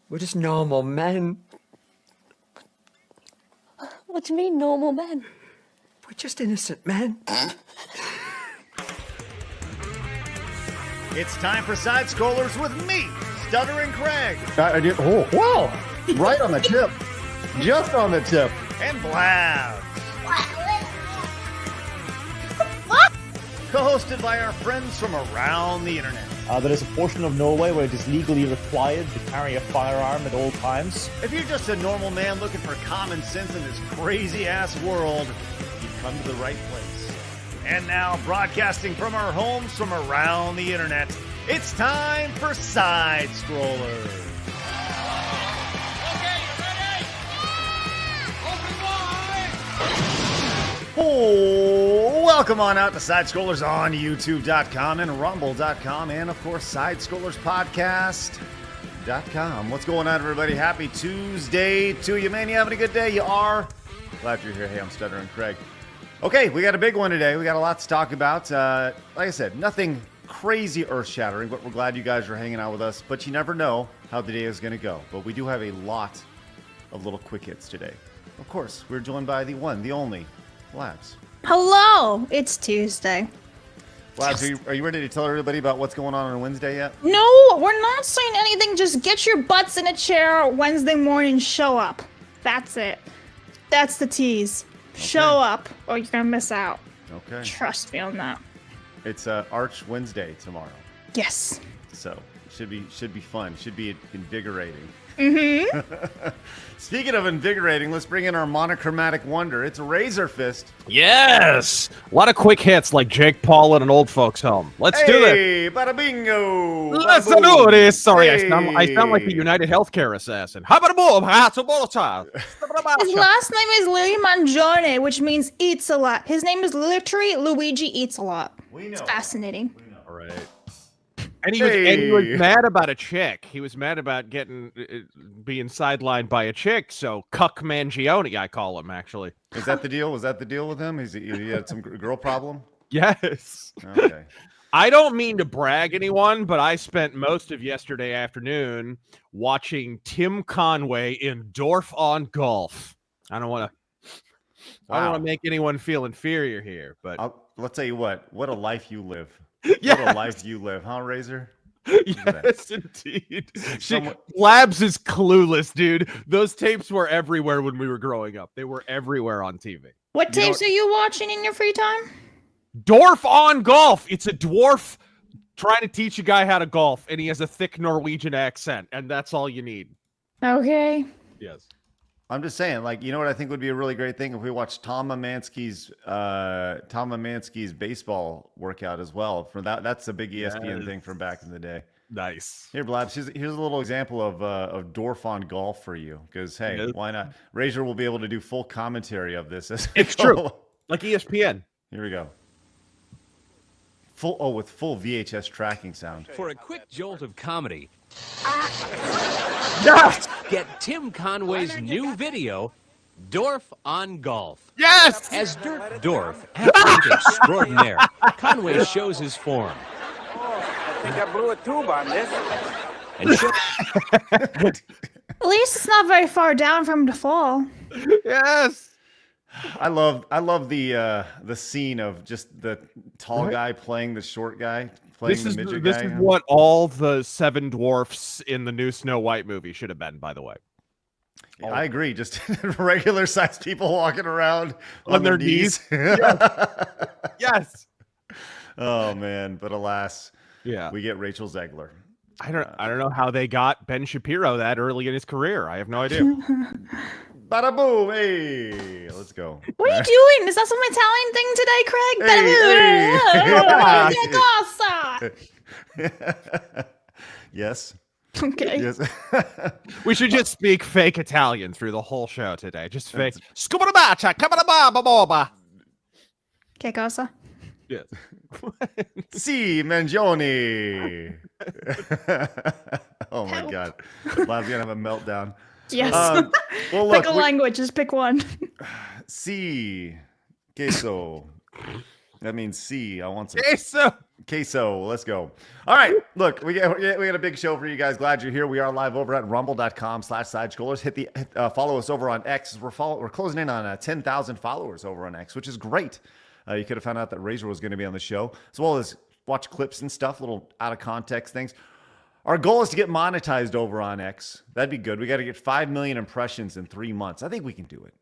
We're just normal men. What do you mean, normal men? We're just innocent men. It's time for Side Scrollers with me, Stuttering Craig. I did. Oh, wow. Right on the tip. Just on the tip. And Blabs. Co-hosted by our friends from around the internet. There is a portion of Norway where it is legally required to carry a firearm at all times. If you're just a normal man looking for common sense in this crazy-ass world, you've come to the right place. And now, broadcasting from our homes from around the internet, it's time for Side Scrollers. Okay, you ready? Open wide! Oh, welcome on out to Side Scrollers on YouTube.com and Rumble.com and, of course, SideScrollersPodcast.com. What's going on, everybody? Happy Tuesday to you, man. You having a good day? You are? Glad you're here. Hey, I'm Stuttering Craig. Okay, we got a big one today. We got a lot to talk about. Like I said, nothing crazy earth-shattering, but we're glad you guys are hanging out with us. But you never know how the day is going to go. But we do have a lot of little quick hits today. Of course, we're joined by the one, the only, Blabs. Hello, it's Tuesday. Blabs, are you ready to tell everybody about what's going on Wednesday yet? No, we're not saying anything. Just get your butts in a chair Wednesday morning, show up. That's it. That's the tease. Okay. Show up or you're going to miss out. Okay. Trust me on that. It's Arch Wednesday tomorrow. Yes. So, should be fun. Should be invigorating. Mm-hmm. Speaking of invigorating, let's bring in our monochromatic wonder. It's Razor Fist. Yes! A lot of quick hits like Jake Paul at an old folks' home. Let's do it. Hey, bada bingo! Let's do this. Sorry, I sound like the United Healthcare assassin. His last name is Louis Mangione, which means eats a lot. His name is literally Luigi Eats a Lot. We know. It's fascinating. We know. All right. And he was mad about a chick. He was mad about being sidelined by a chick. So Cuck Mangione, I call him, actually. Is that the deal? Was that the deal with him? He had some girl problem? Yes. Okay. I don't mean to brag anyone, but I spent most of yesterday afternoon watching Tim Conway in Dwarf Golf. I don't want to make anyone feel inferior here, but let's tell you what a life you live. Yes. What a life you live, huh, Razor? Yes, indeed. Blabs is clueless, dude. Those tapes were everywhere when we were growing up. They were everywhere on TV. What tapes are you watching in your free time? Dwarf Golf. It's a dwarf trying to teach a guy how to golf, and he has a thick Norwegian accent, and that's all you need. Okay. Yes. I'm just saying, like, you know what I think would be a really great thing if we watched Tom Mansky's baseball workout as well. For that's a big ESPN thing from back in the day. Nice. Here, Blabs, here's a little example of Dwarf Golf for you, because hey, why not? Razor will be able to do full commentary of this. It's true, like ESPN. Here we go. With full VHS tracking sound. For a quick jolt of comedy. Yes! Get Tim Conway's new video, Dwarf Golf. Yes! As Dwarf, athlete extraordinaire, Conway shows his form. I think I blew a tube on this. And At least it's not very far down for him to fall. Yes! I love the scene of just the tall guy playing the short guy. This is what all the 7 dwarfs in the new Snow White movie should have been, by the way. Yeah, I agree. Just regular sized people walking around on their knees. Yes. Yes. Oh man, but alas, yeah, we get Rachel Zegler. I don't know how they got Ben Shapiro that early in his career. I have no idea. Bada boom! Hey, let's go. What are you doing? Is that some Italian thing today, Craig? Yes. Okay. Yes. We should just speak fake Italian through the whole show today. Just fake. Che cosa? Yes. Si, Mangione. Oh my God. Blab's gonna have a meltdown. Yes. Well, look, pick a language. Just pick one. Si, queso. That means si. I want some queso. Queso, let's go. All right, look, we got a big show for you guys. Glad you're here. We are live over at rumble.com/sidescrollers. Hit follow us over on X. We're closing in on 10,000 followers over on X, which is great. You could have found out that Razor was going to be on the show, as well as watch clips and stuff, little out of context things. Our goal is to get monetized over on X. That'd be good. We got to get 5 million impressions in 3 months. I think we can do it.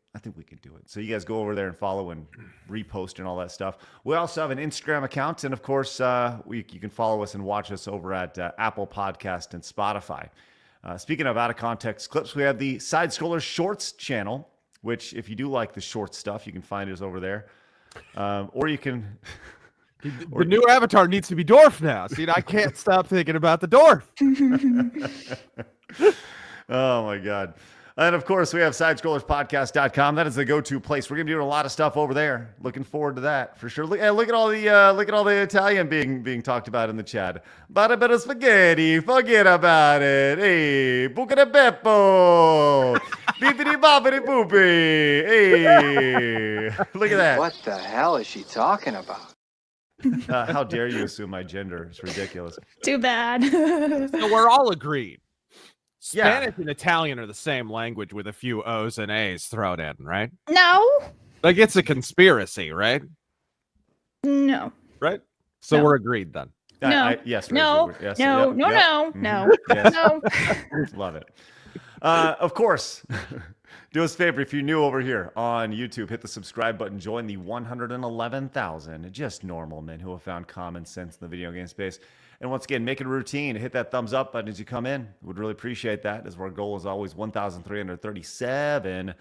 So you guys go over there and follow and repost and all that stuff. We also have an Instagram account. And of course, you can follow us and watch us over at Apple Podcast and Spotify. Speaking of out of context clips, we have the Side Scrollers Shorts channel, which if you do like the short stuff, you can find us over there. Or you can... The new avatar needs to be Dwarf now. See, I can't stop thinking about the Dwarf. Oh, my God. And, of course, we have SidescrollersPodcast.com. That is the go-to place. We're going to be doing a lot of stuff over there. Looking forward to that, for sure. Look at all the Italian being talked about in the chat. Bada spaghetti. Forget about it. Hey, buca de beppo. Beepity boppity boopy. Hey. Look at that. What the hell is she talking about? How dare you assume my gender? It's ridiculous. Too bad. So we're all agreed. Yeah. Spanish and Italian are the same language with a few O's and A's thrown in, right? No. Like it's a conspiracy, right? No. Right? So No. we're agreed then. No. Yes. No. Razor, yes, No. yep, No. yep. No. Mhm. No. Yes. No. Love it. Of course, do us a favor. If you're new over here on YouTube, hit the subscribe button. Join the 111,000 just normal men who have found common sense in the video game space. And once again, make it a routine. Hit that thumbs up button as you come in. Would really appreciate that, as our goal is always 1,337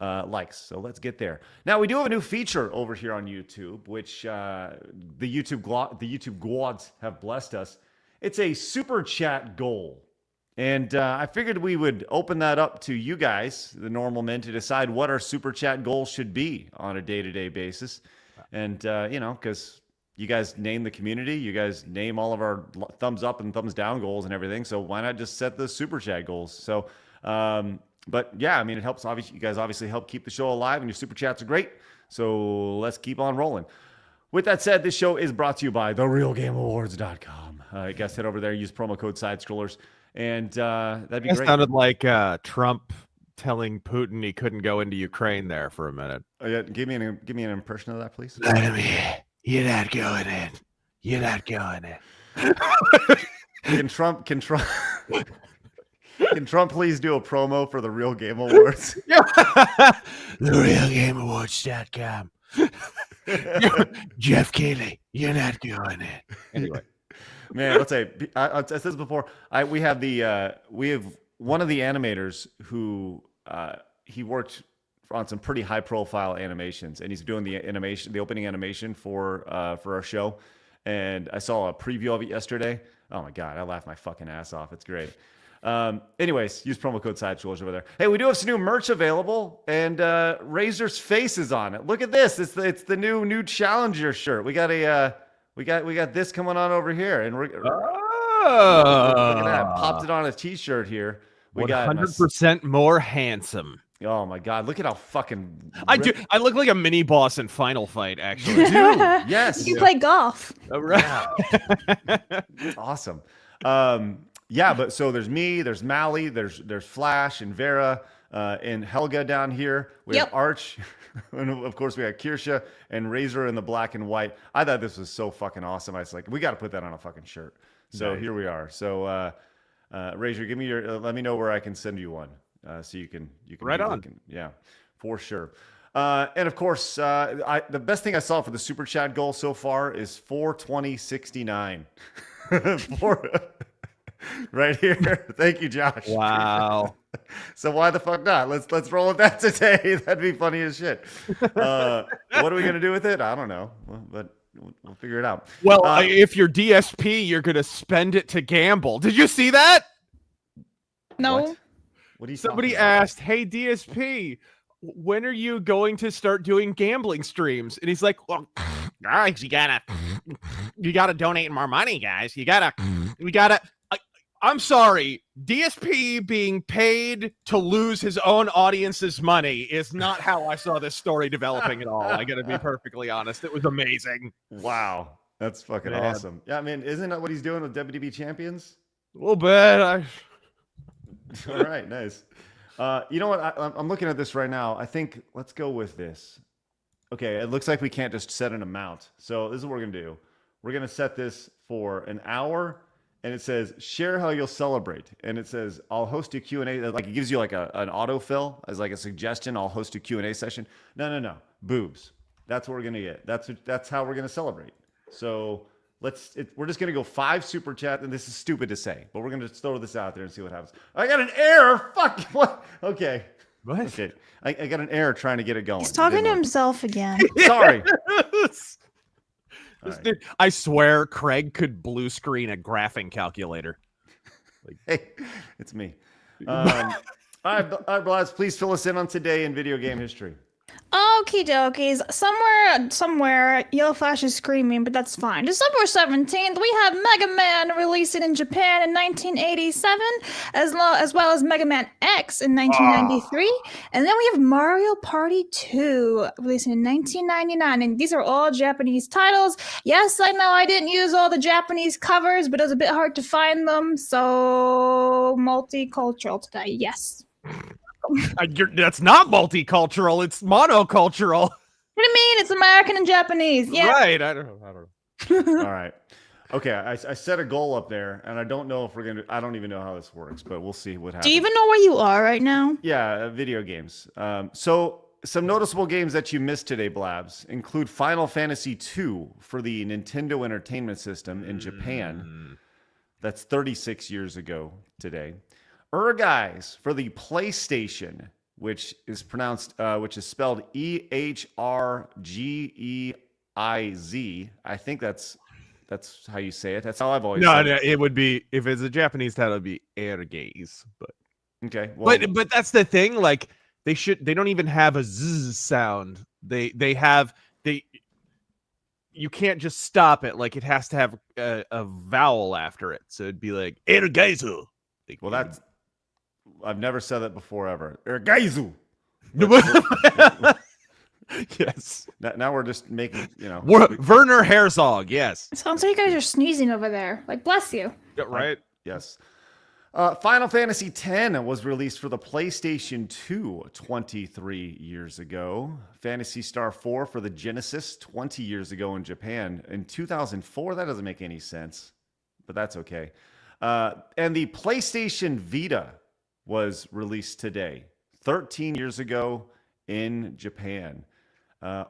likes. So let's get there. Now, we do have a new feature over here on YouTube, which the YouTube gods have blessed us. It's a super chat goal. And I figured we would open that up to you guys, the normal men, to decide what our super chat goals should be on a day-to-day basis. And, because you guys name the community, you guys name all of our thumbs up and thumbs down goals and everything. So why not just set the super chat goals? So, but yeah, I mean, it helps. Obviously, you guys obviously help keep the show alive, and your super chats are great. So let's keep on rolling. With that said, this show is brought to you by therealgameawards.com. You guys head over there, use promo code SIDESCROLLERS. And that'd be That great. sounded like Trump telling Putin he couldn't go into Ukraine there for a minute. Oh, yeah, give me an impression of that, please. You're not going in. You're not going in. Can Trump can Trump please do a promo for the Real Game Awards? TheRealGameAwards.com. Jeff Keighley, you're not going in. Anyway. Man, let's say I said this before. We have one of the animators who he worked on some pretty high profile animations, and he's doing the opening animation for our show. And I saw a preview of it yesterday. Oh my God, I laughed my fucking ass off. It's great. Anyways, use promo code SIDESCROLLERS over there. Hey, we do have some new merch available, and Razor's face is on it. Look at this. It's the new Challenger shirt. We got we got this coming on over here, and look at that. Popped it on a t-shirt here. We got 100% more handsome. Oh my God! Look at how fucking I do. I look like a mini boss in Final Fight, actually. Dude, yes. You play golf. Right. Awesome. Yeah, but so there's me, there's Mally, there's Flash and Vera, and Helga down here. We have Arch, and of course we got Kirsha and Razor in the black and white. I thought this was so fucking awesome. I was like, we got to put that on a fucking shirt. So Here we are. So Razor, give me let me know where I can send you one, so you can right on. Yeah, for sure. And of course, the best thing I saw for the super chat goal so far is 42069. Right here. Thank you, Josh. Wow. So why the fuck not? Let's roll with that today. That'd be funny as shit. What are we gonna do with it? I don't know, but we'll figure it out. Well, if you're DSP, you're gonna spend it to gamble. Did you see that? No. What do you? Somebody asked, "Hey DSP, when are you going to start doing gambling streams?" And he's like, "Well, guys, you gotta donate more money, guys. We gotta." I'm sorry, DSP being paid to lose his own audience's money is not how I saw this story developing at all. I gotta be perfectly honest. It was amazing. Wow. That's fucking awesome. Yeah, I mean, isn't that what he's doing with WDB champions? A little bit. All right, nice. You know what? I'm looking at this right now. I think let's go with this. Okay, it looks like we can't just set an amount. So this is what we're gonna do. We're gonna set this for an hour, and it says share how you'll celebrate, and it says I'll host a Q&A. Like it gives you like an autofill as like a suggestion. I'll host a Q&A session. No, boobs. That's what we're gonna get. That's how we're gonna celebrate. So we're just gonna go 5 super chat, and this is stupid to say, but we're gonna just throw this out there and see what happens. I got an error. Fuck what? Okay. What? Okay. I got an error trying to get it going. He's talking to himself again. Sorry. Dude, I swear Craig could blue screen a graphing calculator. Hey, it's me. All right, Blabs, please fill us in on today in video game history. Okie dokies. Somewhere, Yellow Flash is screaming, but that's fine. December 17th, we have Mega Man releasing in Japan in 1987, as well as Mega Man X in 1993. And then we have Mario Party 2 releasing in 1999. And these are all Japanese titles. Yes, I know I didn't use all the Japanese covers, but it was a bit hard to find them. So, multicultural today, yes. That's not multicultural. It's monocultural. What do you mean? It's American and Japanese. Yeah. Right. I don't know. All right. Okay. I set a goal up there, and I don't know if we're I don't even know how this works, but we'll see what happens. Do you even know where you are right now? Yeah, video games. So some noticeable games that you missed today, Blabs, include Final Fantasy II for the Nintendo Entertainment System in Japan. That's 36 years ago today. Guys for the PlayStation, which is spelled EHRGEIZ. I think that's how you say it. That's how I've always said it. It would be, if it's a Japanese title, it'd be Ergaze. But okay, well, but that's the thing. Like they don't even have a z sound. You can't just stop it. Like it has to have a vowel after it. So it'd be like Ergaze. Well, I've never said that before ever. Ergaizu. Yes. Now we're just making, Werner Herzog, yes. It sounds like you guys are sneezing over there. Like, bless you. Yeah, right? Yes. Final Fantasy X was released for the PlayStation 2 23 years ago. Phantasy Star 4 for the Genesis 20 years ago in Japan. In 2004, that doesn't make any sense, but that's okay. And the PlayStation Vita was released today, 13 years ago in Japan.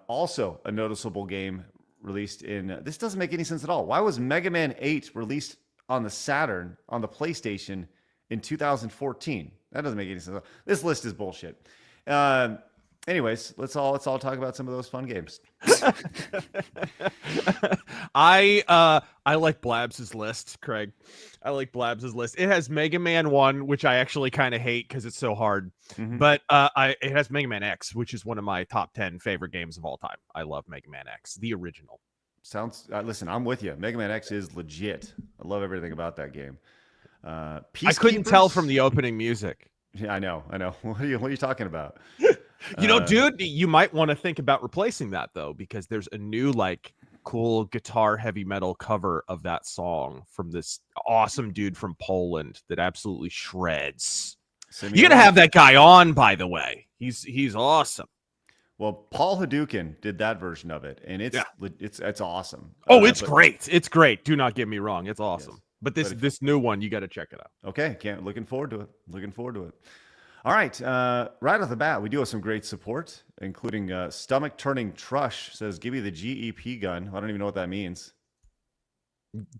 Also, a noticeable game released in... This doesn't make any sense at all. Why was Mega Man 8 released on the Saturn, on the PlayStation, in 2014? That doesn't make any sense. This list is bullshit. Anyways, let's all talk about some of those fun games. I like Blabs' list, Craig. I like Blabs' list. It has Mega Man 1, which I actually kind of hate because it's so hard. Mm-hmm. But it has Mega Man X, which is one of my top 10 favorite games of all time. I love Mega Man X, the original. Listen, I'm with you. Mega Man X is legit. I love everything about that game. I couldn't tell from the opening music. Yeah, I know. What are you talking about? Dude, you might want to think about replacing that though, because there's a new cool guitar heavy metal cover of that song from this awesome dude from Poland that absolutely shreds. You're gonna have that guy on, by the way. He's awesome. Well, Paul Hadouken did that version of it, and it's awesome. Oh, it's great. It's great. Do not get me wrong. It's awesome. Yes. But this new one, you got to check it out. Okay, looking forward to it. All right, right off the bat, we do have some great support, including Stomach Turning Trush says, "Give me the GEP gun." I don't even know what that means.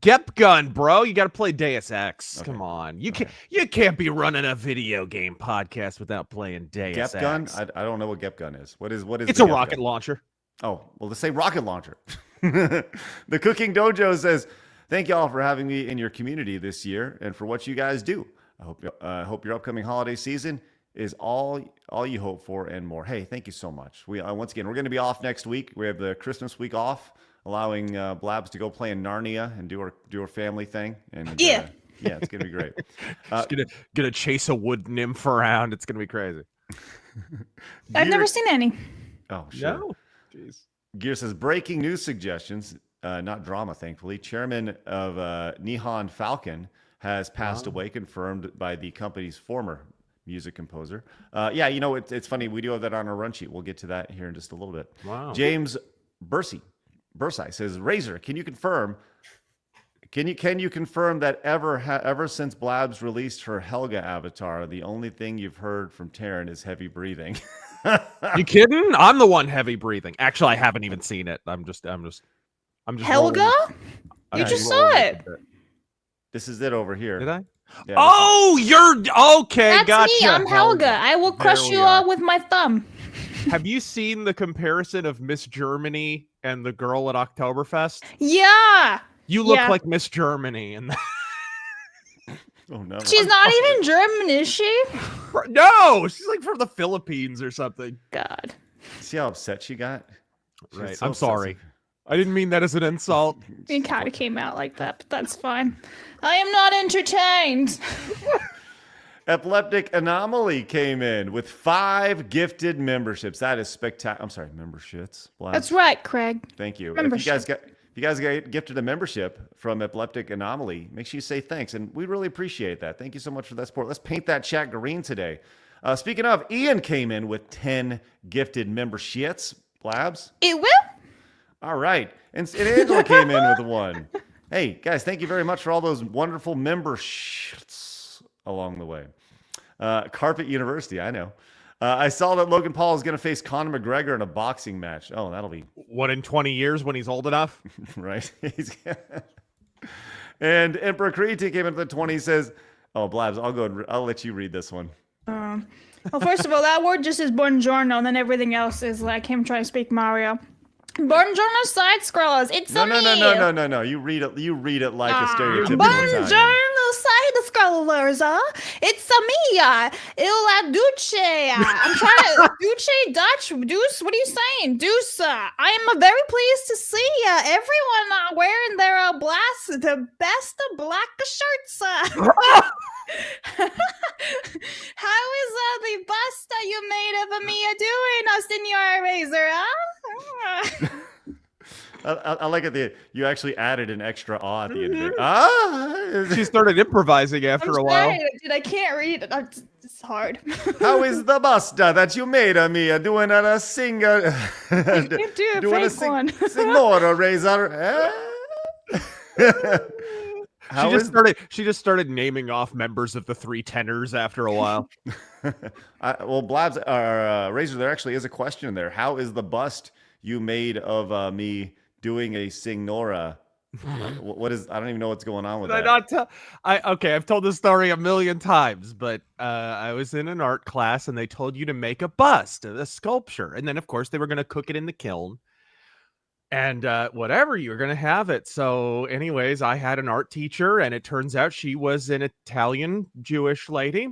Gep gun, bro. You got to play Deus Ex. Okay. Come on, you can't be running a video game podcast without playing Deus Ex. Gep gun? I don't know what Gep gun is. What is? It's a rocket launcher. Oh, well, let's say rocket launcher. The Cooking Dojo says, "Thank y'all for having me in your community this year and for what you guys do. I hope your upcoming holiday season is all you hope for and more." Hey, thank you so much. We once again, we're going to be off next week. We have the Christmas week off, allowing Blabs to go play in Narnia and do our family thing. And yeah, it's going to be great. Just gonna chase a wood nymph around. It's going to be crazy. I've never seen any. Oh, sure. No. Jeez. Gear says, breaking news suggestions. not drama, thankfully. Chairman of Nihon Falcon has passed away, confirmed by the company's former music composer. Yeah, you know, it's funny. We do have that on our run sheet. We'll get to that here in just a little bit. Wow. James Bursey says, Razor, can you confirm that ever since Blabs released her Helga avatar, the only thing you've heard from Taryn is heavy breathing? You kidding? I'm the one heavy breathing. Actually, I haven't even seen it. I'm just Helga? You just saw it. This is it over here. Did I? Yeah, oh, you're okay. That's Gotcha. me. I'm Helga. I will crush you all with my thumb. Have you seen the comparison of Miss Germany and the girl at Oktoberfest? Yeah. You look like Miss Germany, and oh no, she's not even German, is she? No, she's like from the Philippines or something. God. See how upset she got? Right. I'm sorry. I didn't mean that as an insult. It kind of came out like that, but that's fine. I am not entertained. Epileptic Anomaly came in with 5 gifted memberships. That is spectacular. I'm sorry, memberships. Blabs. That's right, Craig. Thank you. If you guys got gifted a membership from Epileptic Anomaly, make sure you say thanks, and we really appreciate that. Thank you so much for that support. Let's paint that chat green today. Speaking of, Ian came in with 10 gifted memberships. Blabs. It will. All right. And Angela came in with 1. Hey, guys, thank you very much for all those wonderful memberships along the way. Carpet University, I know. I saw that Logan Paul is going to face Conor McGregor in a boxing match. Oh, that'll be... What, in 20 years when he's old enough? Right. And Emperor Creed came in at the 20, says, oh, Blabs, I'll let you read this one. Well, first of all, that word just is buongiorno, and then everything else is like him trying to speak Mario. Buongiorno side scrollers. It's no. You read it like a stereotypical Buongiorno Italian. side scrollers. It's me. Il duce. I'm trying to duce Dutch. Deuce. What are you saying, Deuce? I am very pleased to see everyone wearing their the best of black shirts. How is the bust you made of me doing, Senor Razor? I like it. You actually added an extra "ah" at the end of it. She started improvising after a while. Dude, I can't read it. It's hard. How is the busta that you made of me doing a singer? You can't do a fake one. Signora Razor. She just started naming off members of the 3 tenors after a while. Well, Blabs, Razor, there actually is a question there. How is the bust you made of me doing a signora? What is? I don't even know what's going on with that. I've told this story a million times, but I was in an art class and they told you to make a bust, a sculpture, and then of course they were going to cook it in the kiln. And whatever, you're going to have it. So anyways, I had an art teacher, and it turns out she was an Italian Jewish lady.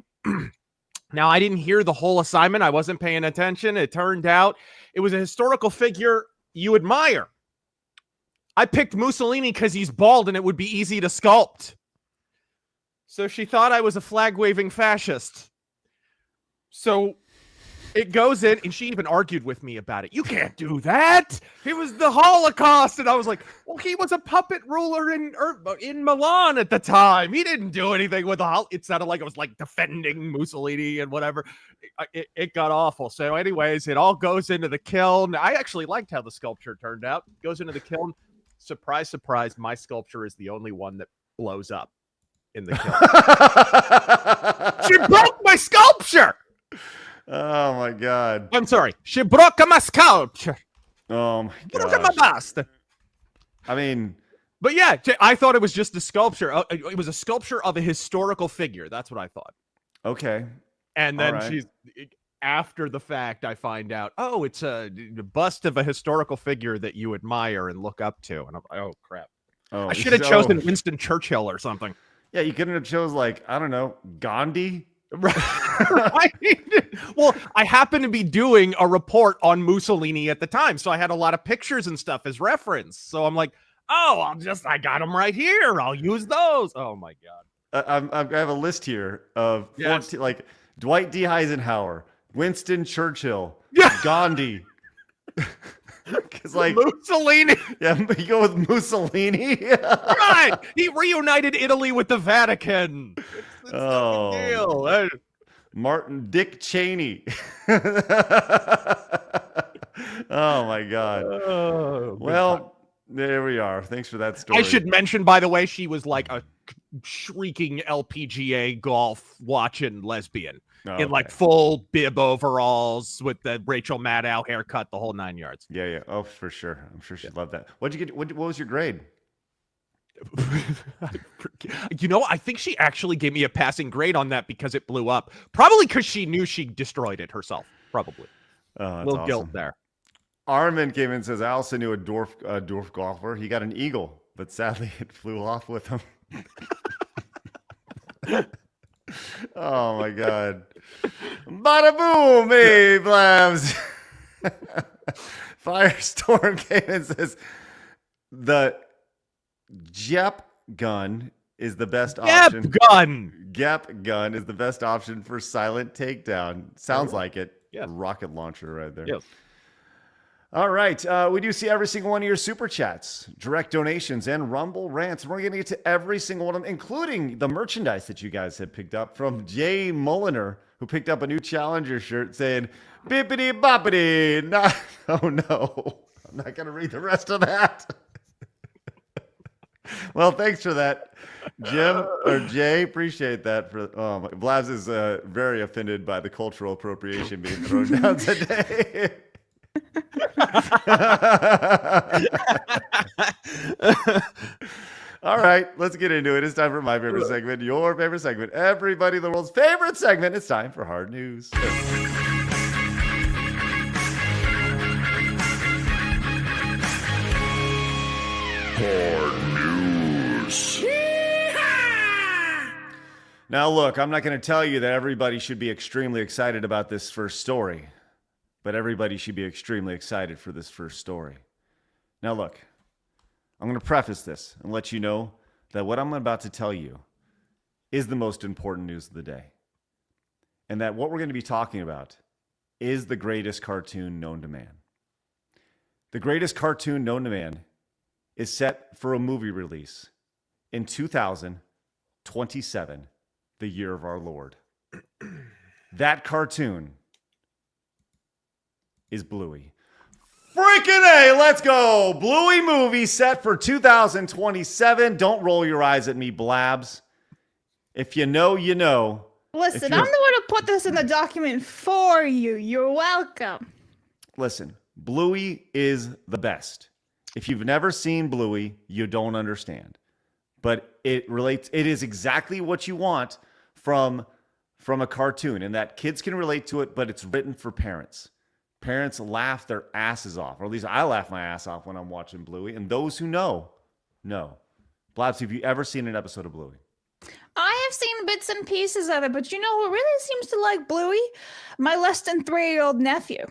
Now, I didn't hear the whole assignment. I wasn't paying attention. It turned out it was a historical figure you admire. I picked Mussolini because he's bald and it would be easy to sculpt. So she thought I was a flag-waving fascist. So it goes in, and she even argued with me about it. You can't do that. It was the Holocaust. And I was like, well, he was a puppet ruler in Milan at the time. He didn't do anything with the Holocaust. It sounded like I was like defending Mussolini and whatever. It got awful. So anyways, it all goes into the kiln. I actually liked how the sculpture turned out. It goes into the kiln. Surprise, surprise, my sculpture is the only one that blows up in the kiln. She broke my sculpture! Oh my God! I'm sorry. She broke my sculpture. Oh my God! Broke my bust. I mean, but yeah, I thought it was just a sculpture. It was a sculpture of a historical figure. That's what I thought. Okay. And then after the fact, I find out, oh, it's a bust of a historical figure that you admire and look up to. And I'm like, oh crap! Oh, I should have chosen Winston Churchill or something. Yeah, you couldn't have chose like, I don't know, Gandhi. Right. Well, I happened to be doing a report on Mussolini at the time, so I had a lot of pictures and stuff as reference. So I'm like, oh, I got them right here. I'll use those. Oh my God. I have a list here of 14, like Dwight D. Eisenhower, Winston Churchill, Gandhi. Because like Mussolini. Yeah, you go with Mussolini. Right. He reunited Italy with the Vatican. It's no big deal. Martin Dick Cheney. Oh my God. Well, there we are. Thanks for that story. I should mention, by the way, she was like a shrieking LPGA golf watching lesbian in like full bib overalls with the Rachel Maddow haircut, the whole 9 yards. Yeah. Oh, for sure. I'm sure she'd love that. What'd you get? What was your grade? You know, I think she actually gave me a passing grade on that because it blew up. Probably because she knew she destroyed it herself. Probably. Oh, Little guilt there. Armin came in and says, I also knew a dwarf golfer. He got an eagle, but sadly it flew off with him. Oh my God. Bada boom, hey, Blabs. Firestorm came in and says, the Jep gun is the best option. Gep gun is the best option for silent takedown. Sounds like it. Yeah. Rocket launcher right there. Yes. All right. We do see every single one of your super chats, direct donations, and Rumble rants. We're going to get to every single one of them, including the merchandise that you guys have picked up from Jay Mulliner, who picked up a new Challenger shirt saying, bippity boppity. Nah. Oh, no. I'm not going to read the rest of that. Well, thanks for that, Jim or Jay. Appreciate that. Blabs is very offended by the cultural appropriation being thrown down today. All right, let's get into it. It's time for my favorite segment, your favorite segment, everybody in the world's favorite segment. It's time for Hard News. Hard News. Now, look, I'm not going to tell you that everybody should be extremely excited about this first story, but everybody should be extremely excited for this first story. Now, look, I'm going to preface this and let you know that what I'm about to tell you is the most important news of the day, and that what we're going to be talking about is the greatest cartoon known to man. The greatest cartoon known to man is set for a movie release in 2027, the year of our Lord. That cartoon is Bluey. Freaking A, let's go. Bluey movie set for 2027. Don't roll your eyes at me, Blabs. If you know, you know. Listen, I'm the one who put this in the document for you. You're welcome. Listen, Bluey is the best. If you've never seen Bluey, you don't understand. But it is exactly what you want from a cartoon, and that kids can relate to it, but it's written for parents. Parents laugh their asses off, or at least I laugh my ass off when I'm watching Bluey, and those who know. Blabs, have you ever seen an episode of Bluey? I have seen bits and pieces of it, but you know who really seems to like Bluey? My less than 3-year-old nephew.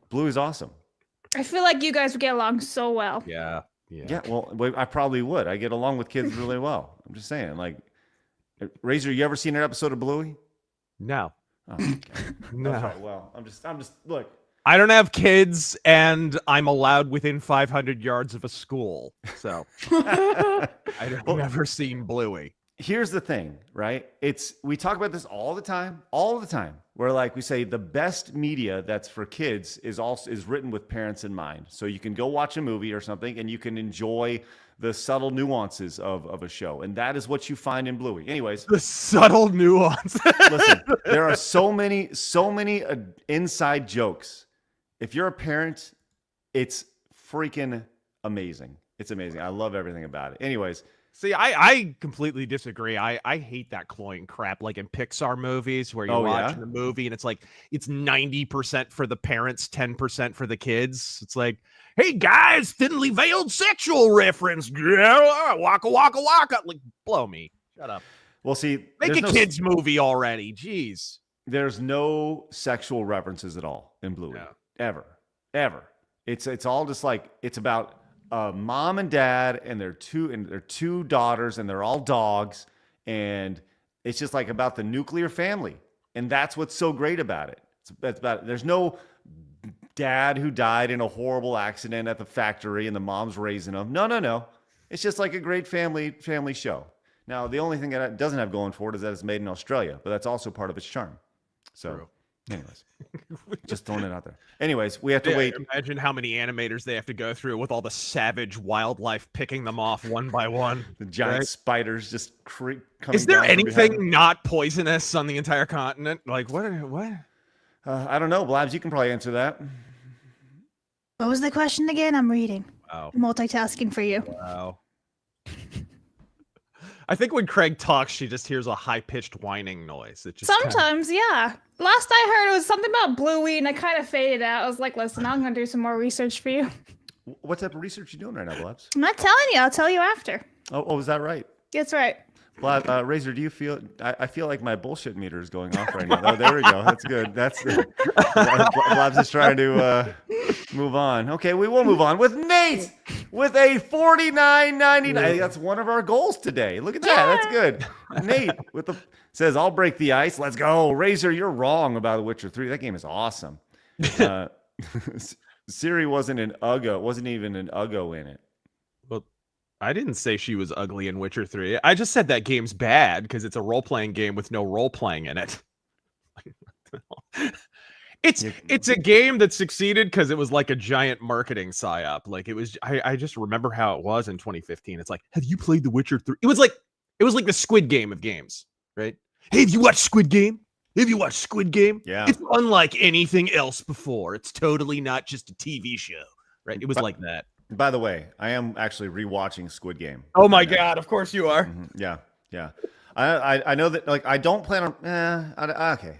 Bluey's awesome. I feel like you guys would get along so well. Yeah. Well, I probably would. I get along with kids really well. I'm just saying. Like, Razor, you ever seen an episode of Bluey? No. Oh, okay. No. Right, well, I'm just look. I don't have kids, and I'm allowed within 500 yards of a school, so I've never seen Bluey. Here's the thing, right? We talk about this all the time, where like we say the best media that's for kids is written with parents in mind. So you can go watch a movie or something and you can enjoy the subtle nuances of a show. And that is what you find in Bluey. Anyways, the subtle nuance. Listen, there are so many inside jokes. If you're a parent, it's freaking amazing. It's amazing. I love everything about it. Anyways, see, I completely disagree. I hate that cloying crap, like in Pixar movies where you're watching a movie and it's like it's 90% for the parents, 10% for the kids. It's like, hey guys, thinly veiled sexual reference. Yeah, waka waka waka. Like, blow me. Shut up. Well, see, make a kids movie already. Jeez. There's no sexual references at all in Bluey. No. Ever. It's all just like it's about mom and dad and their two daughters, and they're all dogs, and it's just like about the nuclear family. And that's what's so great about it. There's no dad who died in a horrible accident at the factory and the mom's raising him. No. It's just like a great family show. Now, the only thing that it doesn't have going for it is that it's made in Australia, but that's also part of its charm. So, anyways, just throwing it out there. Anyways, we have to wait. Imagine how many animators they have to go through with all the savage wildlife picking them off one by one. The giant spiders just coming down. Is there anything not poisonous on the entire continent? Like, what? I don't know, Blabs. You can probably answer that. What was the question again? I'm reading. Wow. Multitasking for you. Wow. I think when Craig talks, she just hears a high-pitched whining noise. It just Sometimes, yeah. Last I heard, it was something about Bluey, and I kind of faded out. I was like, listen, I'm going to do some more research for you. What type of research are you doing right now, Blabs? I'm not telling you. I'll tell you after. Oh, is that right? That's right. Blab, Razor, do you feel? I feel like my bullshit meter is going off right now. Oh, there we go. That's good. Blabs is trying to move on. Okay, we will move on with Nate with a $49.99. That's one of our goals today. Look at that. That's good. Nate says, "I'll break the ice. Let's go." Razor, you're wrong about The Witcher 3. That game is awesome. Siri wasn't an Uggo. Wasn't even an Uggo in it. I didn't say she was ugly in Witcher 3. I just said that game's bad because it's a role-playing game with no role-playing in it. It's a game that succeeded because it was like a giant marketing psyop. Like it was. I just remember how it was in 2015. It's like, have you played The Witcher 3? It was like the Squid Game of games, right? Hey, have you watched Squid Game? Have you watched Squid Game? Yeah. It's unlike anything else before. It's totally not just a TV show, right? It was like that. By the way, I am actually rewatching Squid Game. Oh my God! Of course you are. Mm-hmm. Yeah. I know that. Like, I don't plan on. Okay,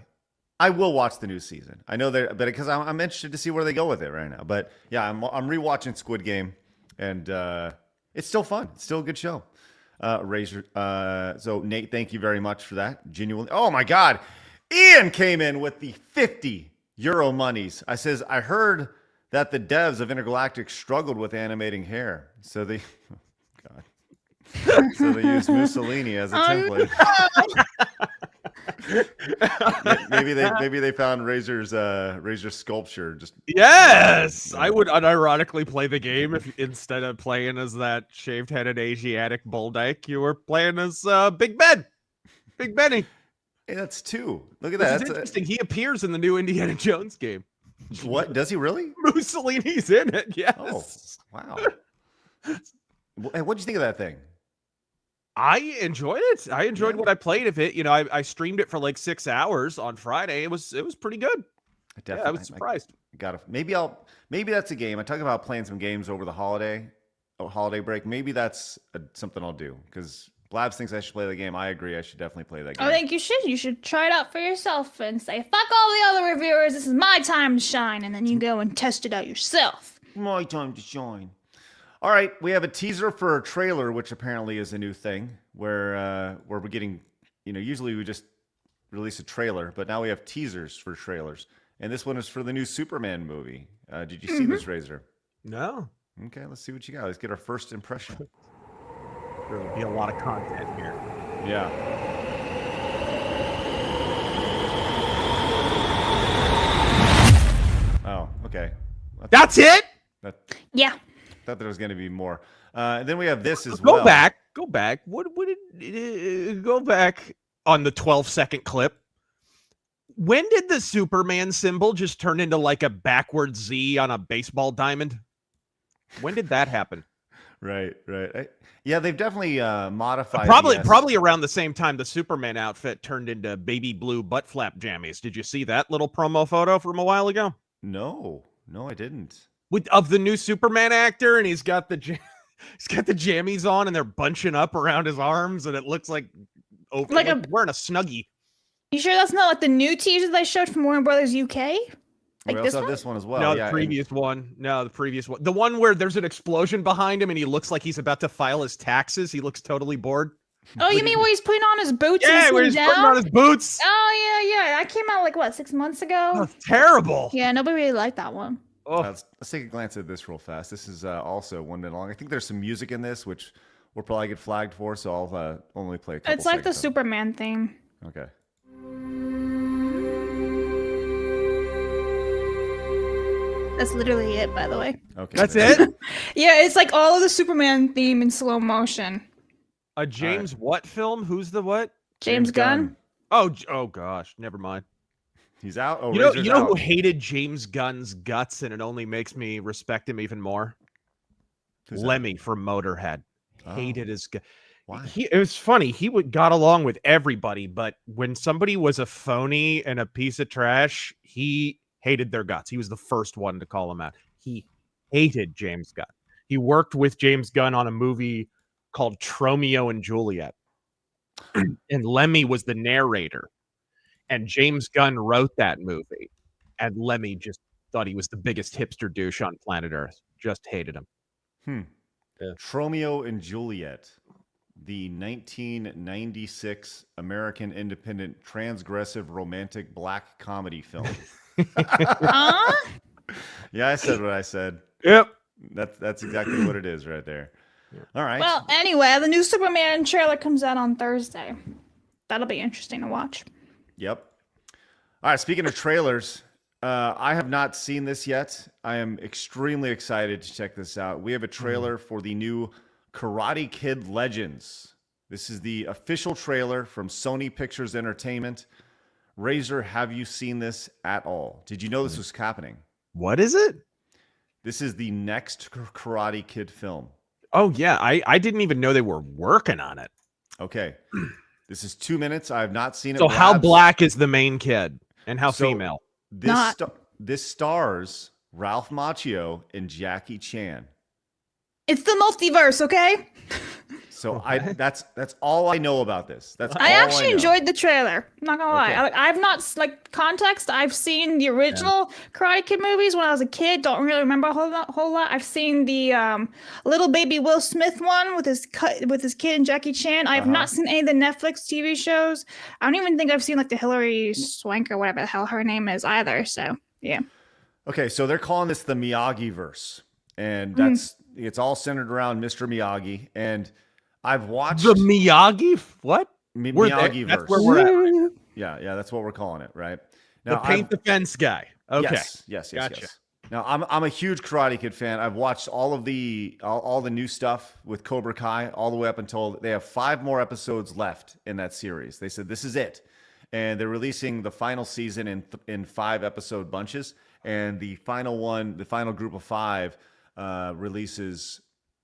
I will watch the new season. I know that, but because I'm interested to see where they go with it right now. But yeah, I'm rewatching Squid Game, and it's still fun. It's still a good show. Razor. So Nate, thank you very much for that. Genuinely. Oh my God, Ian came in with the €50 monies. I heard that the devs of Intergalactic struggled with animating hair, so they used Mussolini as a template. maybe they found Razor's sculpture. Yes, I would unironically play the game if instead of playing as that shaved-headed Asiatic bull dyke, you were playing as Big Ben, Big Benny. Hey, that's two. Look at that. That's interesting. He appears in the new Indiana Jones game. What? Does he really? Mussolini's in it, yes. Oh, wow. Hey, what'd you think of that thing? I enjoyed it. I enjoyed what I played of it. You know, I streamed it for like 6 hours on Friday. It was pretty good. I was surprised. Maybe that's a game. I talk about playing some games over the holiday break. Maybe that's something I'll do because Blabs thinks I should play the game. I agree. I should definitely play that game. I think you should. You should try it out for yourself and say, fuck all the other reviewers. This is my time to shine. And then you go and test it out yourself. My time to shine. All right. We have a teaser for a trailer, which apparently is a new thing where we're getting, usually we just release a trailer, but now we have teasers for trailers. And this one is for the new Superman movie. Did you see this, Razor? No. Okay. Let's see what you got. Let's get our first impression. There will be a lot of content here. Yeah. Oh, okay. That's it? Yeah. Thought there was going to be more. Then we have this as well. Go back. What did it go back on the 12-second clip? When did the Superman symbol just turn into like a backward Z on a baseball diamond? When did that happen? Right. Yeah, they've definitely modified. Probably around the same time the Superman outfit turned into baby blue butt flap jammies. Did you see that little promo photo from a while ago? No, I didn't. Of the new Superman actor, and he's got the jammies on, and they're bunching up around his arms, and it looks like wearing a Snuggie. You sure that's not like the new teaser they showed from Warner Brothers UK? We also have this one as well. No, the previous one. The one where there's an explosion behind him and he looks like he's about to file his taxes. He looks totally bored. Oh, you mean where he's putting on his boots? Yeah, where he's putting on his boots. Oh, yeah. That came out like, 6 months ago? Oh, it's terrible. Yeah, nobody really liked that one. Oh. Let's take a glance at this real fast. This is also 1 minute long. I think there's some music in this, which we'll probably get flagged for, so I'll only play a couple It's like the seconds Superman theme. Okay. That's literally it, by the way. Okay. That's it? Yeah, it's like all of the Superman theme in slow motion. A James what film? Who's the what? James Gunn. Oh gosh, never mind. He's out. Oh, You know Razor's who out. hated James Gunn's guts, and it only makes me respect him even more? Who's that? Lemmy from Motorhead. Oh. Hated his guts. Why? It was funny. He got along with everybody, but when somebody was a phony and a piece of trash, he hated their guts. He was the first one to call him out. He hated James Gunn. He worked with James Gunn on a movie called Tromeo and Juliet. And Lemmy was the narrator. And James Gunn wrote that movie. And Lemmy just thought he was the biggest hipster douche on planet Earth. Just hated him. Yeah. Tromeo and Juliet, the 1996 American independent transgressive romantic black comedy film. Yeah, I said what I said. Yep. That's exactly what it is right there. All right. Well, anyway, the new Superman trailer comes out on Thursday. That'll be interesting to watch. Yep. All right. Speaking of trailers, I have not seen this yet. I am extremely excited to check this out. We have a trailer for the new Karate Kid Legends. This is the official trailer from Sony Pictures Entertainment. Razor, have you seen this at all? Did you know this was happening? What is it? This is the next Karate Kid film. Oh, yeah. I didn't even know they were working on it. Okay. This is 2 minutes. I have not seen it. So how Blabs. black is the main kid and how So female? This stars Ralph Macchio and Jackie Chan. It's the multiverse, okay? So that's all I know about this. That's all I actually know. enjoyed the trailer. I'm not gonna lie. Okay. I've not like context. I've seen the original Karate Kid movies when I was a kid. Don't really remember a whole lot. I've seen the little baby Will Smith one with his kid and Jackie Chan. I have not seen any of the Netflix TV shows. I don't even think I've seen like the Hilary Swank or whatever the hell her name is either. So yeah. Okay, so they're calling this the Miyagi verse, and it's all centered around Mr. Miyagi. And I've watched The Miyagi? What? Miyagi verse. That's where we're at. Right? Yeah, that's what we're calling it, right? The paint the fence guy. Okay. Yes. Gotcha. Now I'm a huge Karate Kid fan. I've watched all of the new stuff with Cobra Kai all the way up until they have 5 more episodes left in that series. They said this is it, and they're releasing the final season in 5 episode bunches. And the final group of 5 releases,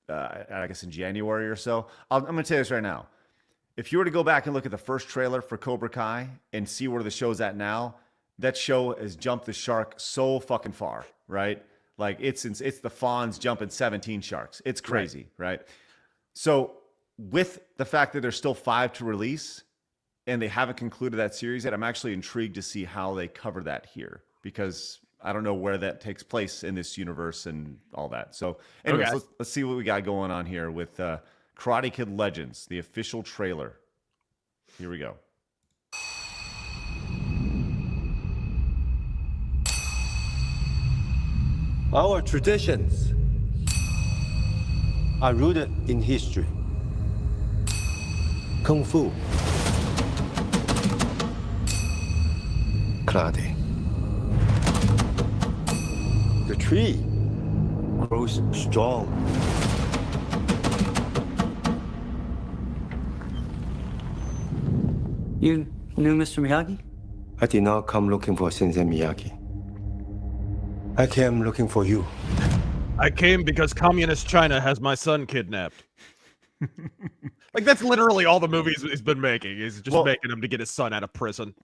I guess in January or so. I'm going to tell you this right now. If you were to go back and look at the first trailer for Cobra Kai and see where the show's at now, that show has jumped the shark so fucking far, right? Like it's the Fonz jumping 17 sharks. It's crazy, right? So with the fact that there's still 5 to release and they haven't concluded that series yet, I'm actually intrigued to see how they cover that here, because I don't know where that takes place in this universe and all that. So anyways, let's see what we got going on here with Karate Kid Legends, the official trailer. Here we go. Our traditions are rooted in history. Kung Fu, karate. The tree grows strong. You knew Mr. Miyagi? I did not come looking for Sensei Miyagi. I came looking for you. I came because communist China has my son kidnapped. Like that's literally all the movies he's been making. He's just making him to get his son out of prison.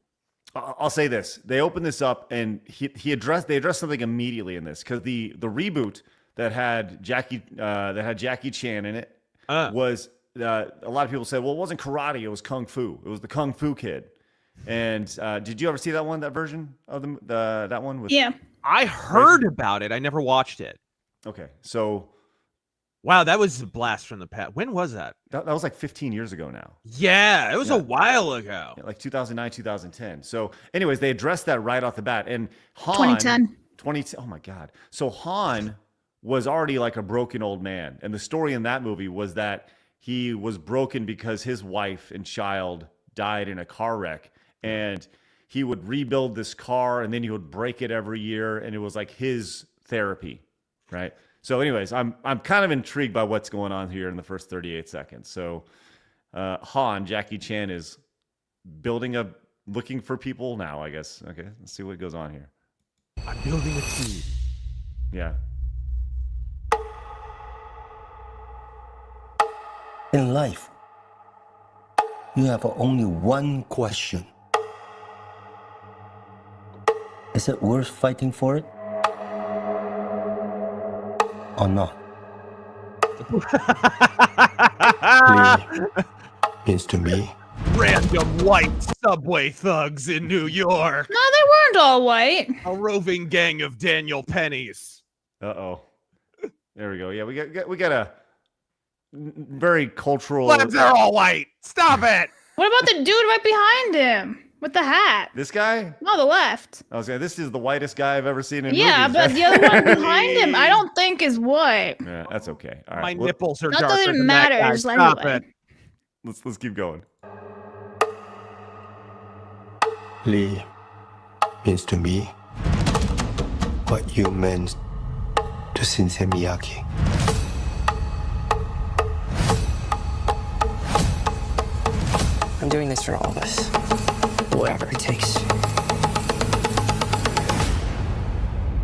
I'll say this: they opened this up, and they addressed something immediately in this, because the reboot that had Jackie Chan in it was a lot of people said, well, it wasn't karate, it was kung fu. It was the Kung Fu Kid. And did you ever see that version of that one? Yeah, I heard about it. I never watched it. Okay, so wow, that was a blast from the past. When was that? That was like 15 years ago now. Yeah, it was a while ago. Yeah, like 2009, 2010. So anyways, they addressed that right off the bat. And Han, 2010. Oh my God. So Han was already like a broken old man. And the story in that movie was that he was broken because his wife and child died in a car wreck. And he would rebuild this car, and then he would break it every year. And it was like his therapy, right? So anyways, I'm kind of intrigued by what's going on here in the first 38 seconds. So Jackie Chan is looking for people now, I guess. Okay, let's see what goes on here. I'm building a team. Yeah. In life, you have only one question. Is it worth fighting for it? Or not? Lee means to me. Random white subway thugs in New York. No, they weren't all white. A roving gang of Daniel Pennies. Uh-oh. There we go. Yeah, we got a very cultural. They're all white. Stop it. What about the dude right behind him with the hat? This guy? No, the left. I was saying, this is the whitest guy I've ever seen in Yeah, movies. but the other one behind him, I don't think is white. Yeah, that's okay. All right. My nipples are Not darker that it than that guy. matters Stop anyway. it. Let's keep going. Lee means to me what you meant to Sensei Miyagi. I'm doing this for all of us. Whatever it takes.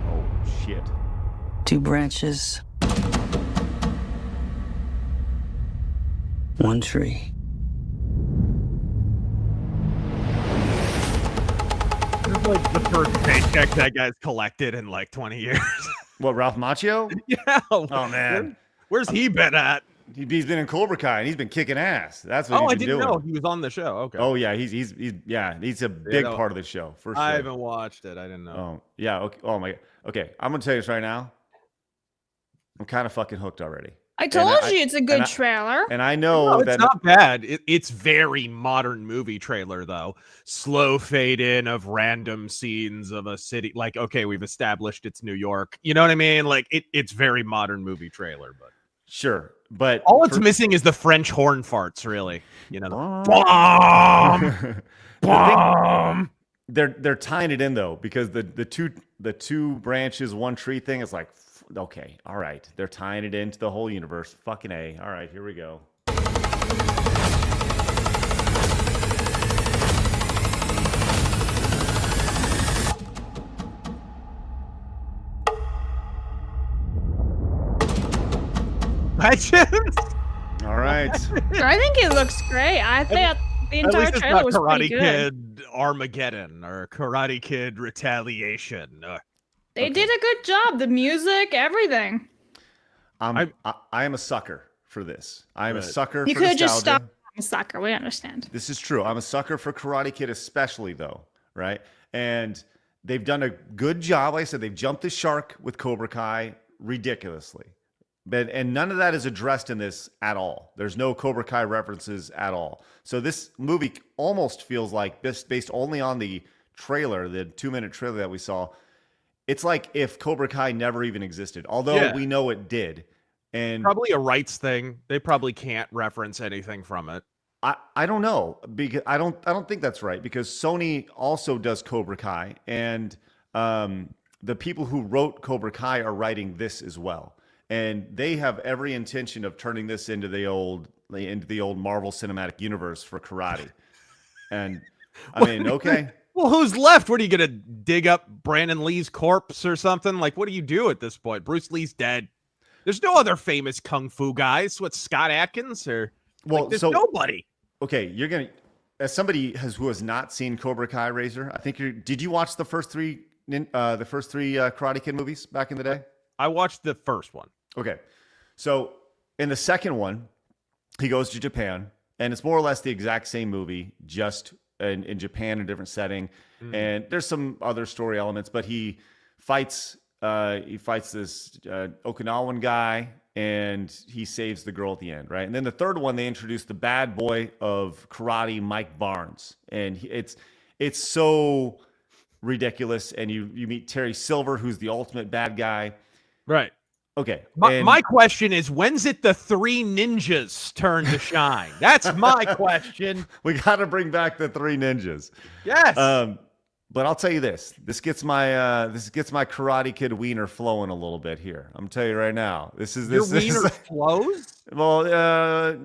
Oh, shit. 2 branches. 1 tree. This is like the first paycheck that guy's collected in like 20 years. What, Ralph Macchio? Yeah. Oh, man. Where's he been at? He's been in Cobra Kai, and he's been kicking ass. That's what he's I been didn't doing. know he was on the show. Okay. Oh, yeah. He's a big part of the show, for sure. I haven't watched it. I didn't know. Oh, yeah. Okay. Oh, my God. Okay, I'm going to tell you this right now. I'm kind of fucking hooked already. I told you it's a good trailer. And I know it's not bad. It's very modern movie trailer, though. Slow fade in of random scenes of a city. Like, okay, we've established it's New York. You know what I mean? Like, it's very modern movie trailer. But sure. But all it's missing is the French horn farts, really. You know, bomb. They're tying it in though, because the two branches, 1 tree thing is like, okay, all right. They're tying it into the whole universe. Fucking A. All right, here we go. Legends. All right. I think it looks great. I think the entire trailer was pretty good. Kid Armageddon or Karate Kid Retaliation. They did a good job. The music, everything. I am a sucker for this. I am a sucker You for could nostalgia. just stop being a sucker. We understand. This is true. I'm a sucker for Karate Kid, especially though, right? And they've done a good job. Like I said, they've jumped the shark with Cobra Kai ridiculously. And none of that is addressed in this at all. There's no Cobra Kai references at all. So this movie almost feels like, based only on the trailer, the 2-minute trailer that we saw, it's like if Cobra Kai never even existed, although we know it did. And probably a rights thing. They probably can't reference anything from it. I don't know, because I don't think that's right, because Sony also does Cobra Kai, and the people who wrote Cobra Kai are writing this as well. And they have every intention of turning this into the old Marvel Cinematic Universe for karate. And I mean, okay. Well, who's left? What are you gonna dig up Brandon Lee's corpse or something? Like, what do you do at this point? Bruce Lee's dead. There's no other famous kung fu guys. What, Scott Adkins or there's nobody. Okay, you're gonna, as somebody who has not seen Cobra Kai, Razor, I think did you watch the first three Karate Kid movies back in the day? I watched the first one. Okay. So in the second one, he goes to Japan, and it's more or less the exact same movie, just in Japan, a different setting. And there's some other story elements, but he fights this Okinawan guy, and he saves the girl at the end, right? And then the third one, they introduce the bad boy of karate, Mike Barnes. And it's so ridiculous. And you meet Terry Silver, who's the ultimate bad guy. Right. Okay. My question is, when's it the 3 ninjas turn to shine? That's my question. We got to bring back the 3 ninjas. Yes. But I'll tell you this. This gets my Karate Kid wiener flowing a little bit here. I'm telling you right now. Your wiener flows? Well,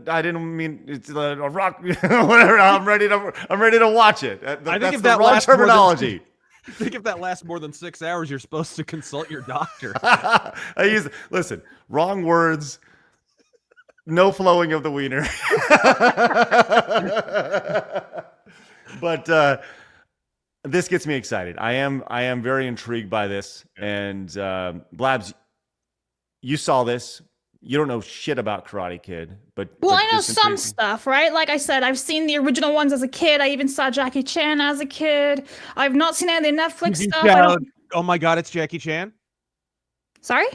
I didn't mean it's a rock. Whatever. I'm ready to watch it. That's the wrong terminology. I think if that lasts more than 6 hours, you're supposed to consult your doctor. Listen, wrong words. No flowing of the wiener. But this gets me excited. I am very intrigued by this. And Blabs, you saw this. You don't know shit about Karate Kid, but I know some stuff, right? Like I said, I've seen the original ones as a kid. I even saw Jackie Chan as a kid. I've not seen any of the Netflix stuff. Shout, oh my God, it's Jackie Chan? Sorry?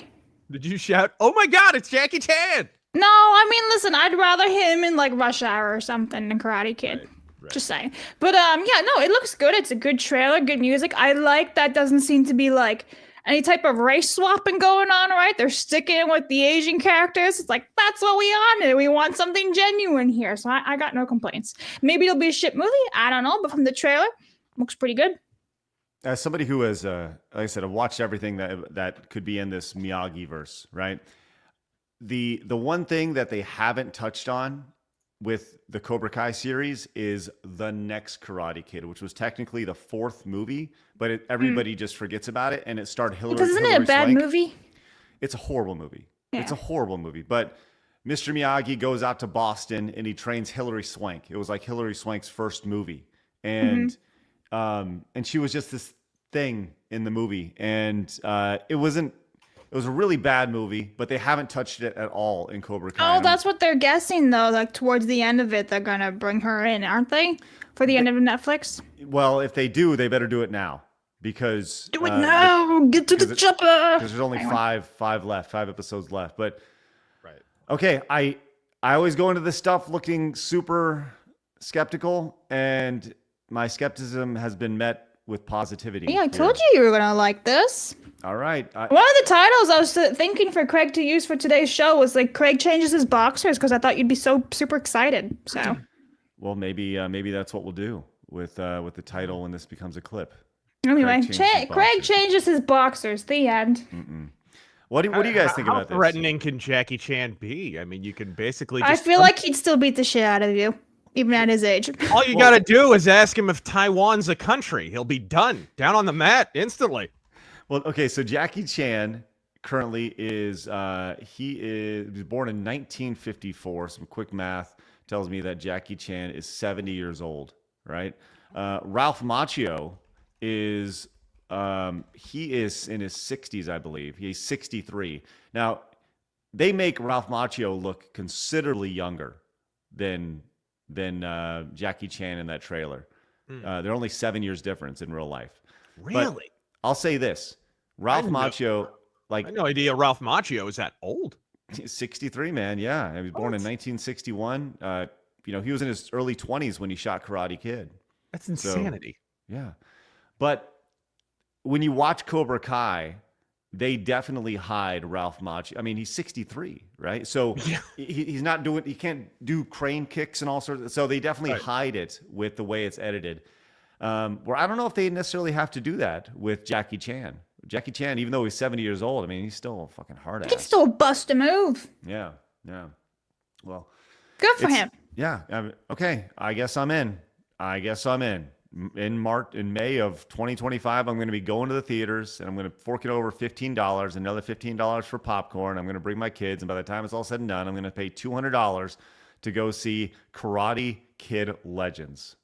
Did you shout, oh my God, it's Jackie Chan? No, I mean, listen, I'd rather him in like Rush Hour or something than Karate Kid. Right. Just saying. But yeah, no, it looks good. It's a good trailer, good music. I like that doesn't seem to be like any type of race swapping going on, right? They're sticking with the Asian characters. It's like, that's what we wanted. We want something genuine here. So I got no complaints. Maybe it'll be a shit movie. I don't know. But from the trailer, looks pretty good. As somebody who has, like I said, I've watched everything that could be in this Miyagi-verse, right? The one thing that they haven't touched on with the Cobra Kai series is the next Karate Kid, which was technically the 4th movie, but everybody just forgets about it, and it starred Hillary. Because isn't it a bad movie? It's a horrible movie. Yeah. It's a horrible movie. But Mr. Miyagi goes out to Boston and he trains Hillary Swank. It was like Hillary Swank's first movie, and she was just this thing in the movie, and it was a really bad movie, but they haven't touched it at all in Cobra Kai. Oh, that's what they're guessing, though. Like, towards the end of it, they're going to bring her in, aren't they? For the end of Netflix? Well, if they do, they better do it now. Because... Do it now! Get to the chopper! Because there's only five episodes left. But, right. Okay, I always go into this stuff looking super skeptical, and my skepticism has been met with positivity. Yeah, I told you were going to like this. All right. One of the titles I was thinking for Craig to use for today's show was like Craig changes his boxers, because I thought you'd be so super excited. So, well, maybe that's what we'll do with the title when this becomes a clip. Anyway, Craig changes his boxers. The end. What do you guys think about this? How threatening can Jackie Chan be? I mean, you can basically. I feel like he'd still beat the shit out of you, even at his age. All you got to do is ask him if Taiwan's a country. He'll be down on the mat instantly. Well, okay, so Jackie Chan currently is he was born in 1954. Some quick math tells me that Jackie Chan is 70 years old, right? Ralph Macchio is he is in his 60s, I believe. He's 63. Now, they make Ralph Macchio look considerably younger than Jackie Chan in that trailer. They're only 7 years difference in real life. Really? But I'll say this. Ralph Macchio, I had no idea Ralph Macchio is that old. He's 63, man. Yeah. He was born in 1961. He was in his early 20s when he shot Karate Kid. That's insanity. So, yeah. But when you watch Cobra Kai, they definitely hide Ralph Macchio. I mean, he's 63, right? So he can't do crane kicks and all sorts. So they definitely hide it with the way it's edited. Where I don't know if they necessarily have to do that with Jackie Chan. Jackie Chan, even though he's 70 years old, I mean, he's still a fucking hard ass. He can still bust a move. Yeah. Well, good for him. Yeah. Okay. I guess I'm in. In May of 2025, I'm going to be going to the theaters, and I'm going to fork it over $15, another $15 for popcorn. I'm going to bring my kids, and by the time it's all said and done, I'm going to pay $200 to go see Karate Kid Legends.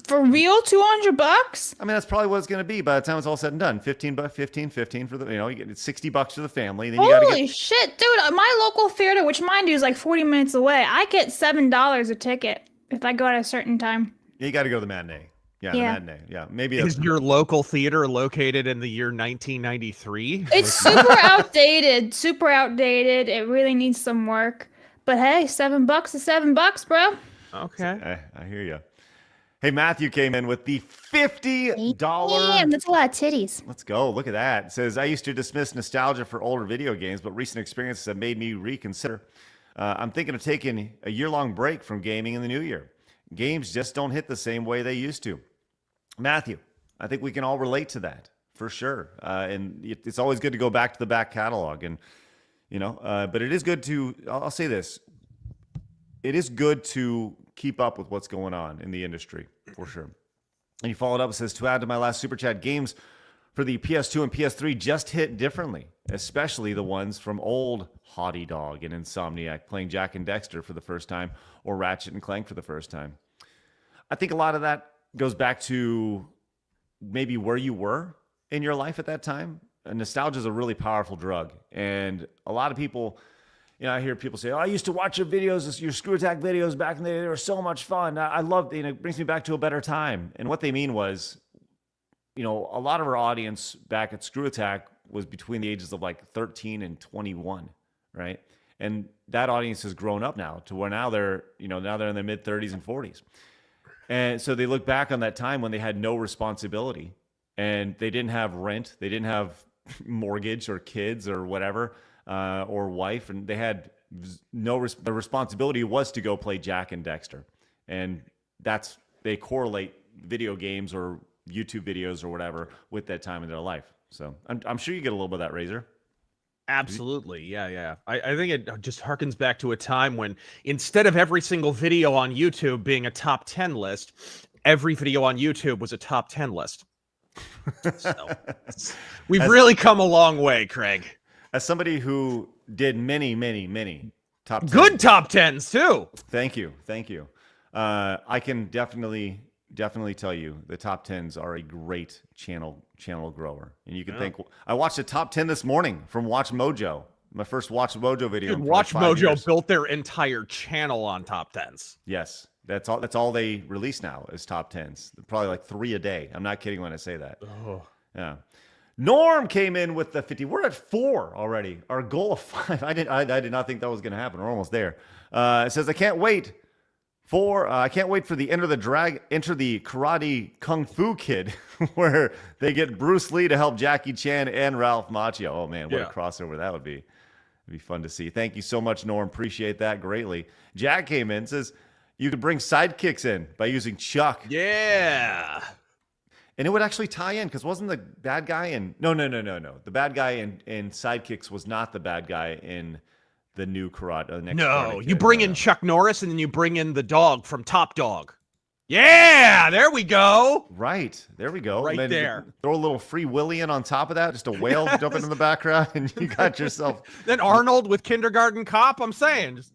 For real, $200? I mean, that's probably what it's going to be by the time it's all said and done. 15 for the, you get $60 for the family. Then Holy shit, dude! My local theater, which mind you is like 40 minutes away, I get $7 a ticket if I go at a certain time. Yeah, you got to go to the matinee. Yeah, the matinee. Yeah, maybe. Is your local theater located in the year 1993? It's super outdated. It really needs some work. But hey, $7 is $7, bro. Okay, I hear you. Hey, Matthew came in with the $50. Damn, that's a lot of titties. Let's go. Look at that. It says, I used to dismiss nostalgia for older video games, but recent experiences have made me reconsider. I'm thinking of taking a year-long break from gaming in the new year. Games just don't hit the same way they used to. Matthew, I think we can all relate to that for sure. And it's always good to go back to the back catalog, and but it is good to. I'll say this: it is good to keep up with what's going on in the industry for sure. And he followed up and says, to add to my last super chat, games for the PS2 and PS3 just hit differently, especially the ones from old Haughty Dog and Insomniac playing Jak and Dexter for the first time, or Ratchet and Clank for the first time. I think a lot of that goes back to maybe where you were in your life at that time. And nostalgia is a really powerful drug. And a lot of people, I hear people say, oh, I used to watch your videos, your Screw Attack videos back in the day. They were so much fun. I loved it. It brings me back to a better time. And what they mean was, a lot of our audience back at Screw Attack was between the ages of like 13 and 21, right? And that audience has grown up now to where now they're in their mid 30s and 40s. And so they look back on that time when they had no responsibility and they didn't have rent, they didn't have mortgage or kids or whatever, or wife, and they had the responsibility was to go play Jak and Dexter. And they correlate video games or YouTube videos or whatever with that time in their life. So I'm sure you get a little bit of that, Razor. Absolutely. Yeah. I think it just harkens back to a time when instead of every single video on YouTube being a top 10 list, every video on YouTube was a top 10 list. So we've really come a long way, Craig. As somebody who did many top 10s. Good top 10s too. Thank you. I can definitely tell you the top 10s are a great channel grower. And you can think, I watched a top 10 this morning from Watch Mojo. My first Watch Mojo video. Dude, Watch Mojo built their entire channel on top 10s. Yes. That's all they release now is top 10s. Probably like 3 a day. I'm not kidding when I say that. Oh. Yeah. Norm came in with the 50. We're at 4 already. Our goal of 5. I did not think that was going to happen. We're almost there. It says, I can't wait for the Enter the Karate Kung Fu Kid, where they get Bruce Lee to help Jackie Chan and Ralph Macchio. Oh man, what a crossover that would be. It'd be fun to see. Thank you so much, Norm. Appreciate that greatly. Jack came in, says you could bring sidekicks in by using Chuck. Yeah. And it would actually tie in, because wasn't the bad guy in... No. The bad guy in Sidekicks was not the bad guy in the new Karate. No, you bring in Chuck Norris, and then you bring in the dog from Top Dog. Yeah, there we go. Right, there we go. Right and then there. Throw a little Free Willy in on top of that, just a whale jumping in the background, and you got yourself... Then Arnold with Kindergarten Cop, I'm saying. Just...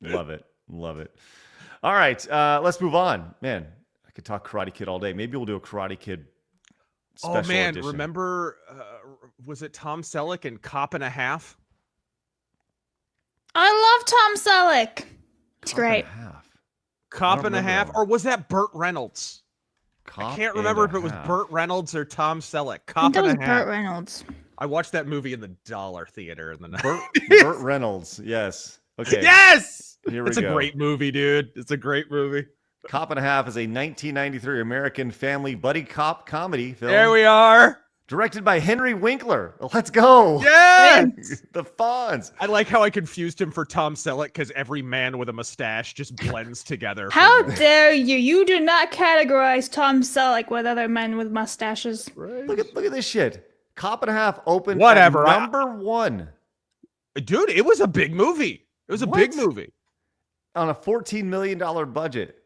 Love it. All right, let's move on. Man, I could talk Karate Kid all day. Maybe we'll do a Karate Kid special edition. Remember, was it Tom Selleck in Cop and a Half? I love Tom Selleck. It's great. Cop and a Half, or was that Burt Reynolds? I can't remember if it was Burt Reynolds or Tom Selleck. Cop and a Half. Burt Reynolds. I watched that movie in the Dollar Theater in the night. Burt Reynolds, yes. Okay. Yes! Here we go. It's a great movie, dude. It's a great movie. Cop and a Half is a 1993 American family buddy cop comedy film. There we are. Directed by Henry Winkler. Let's go. Yes! The Fonz. I like how I confused him for Tom Selleck because every man with a mustache just blends together. How dare you? You do not categorize Tom Selleck with other men with mustaches. Right. Look at this shit. Cop and a Half opened Whatever. at number 1. Dude, it was a big movie. It was a big movie. On a $14 million budget.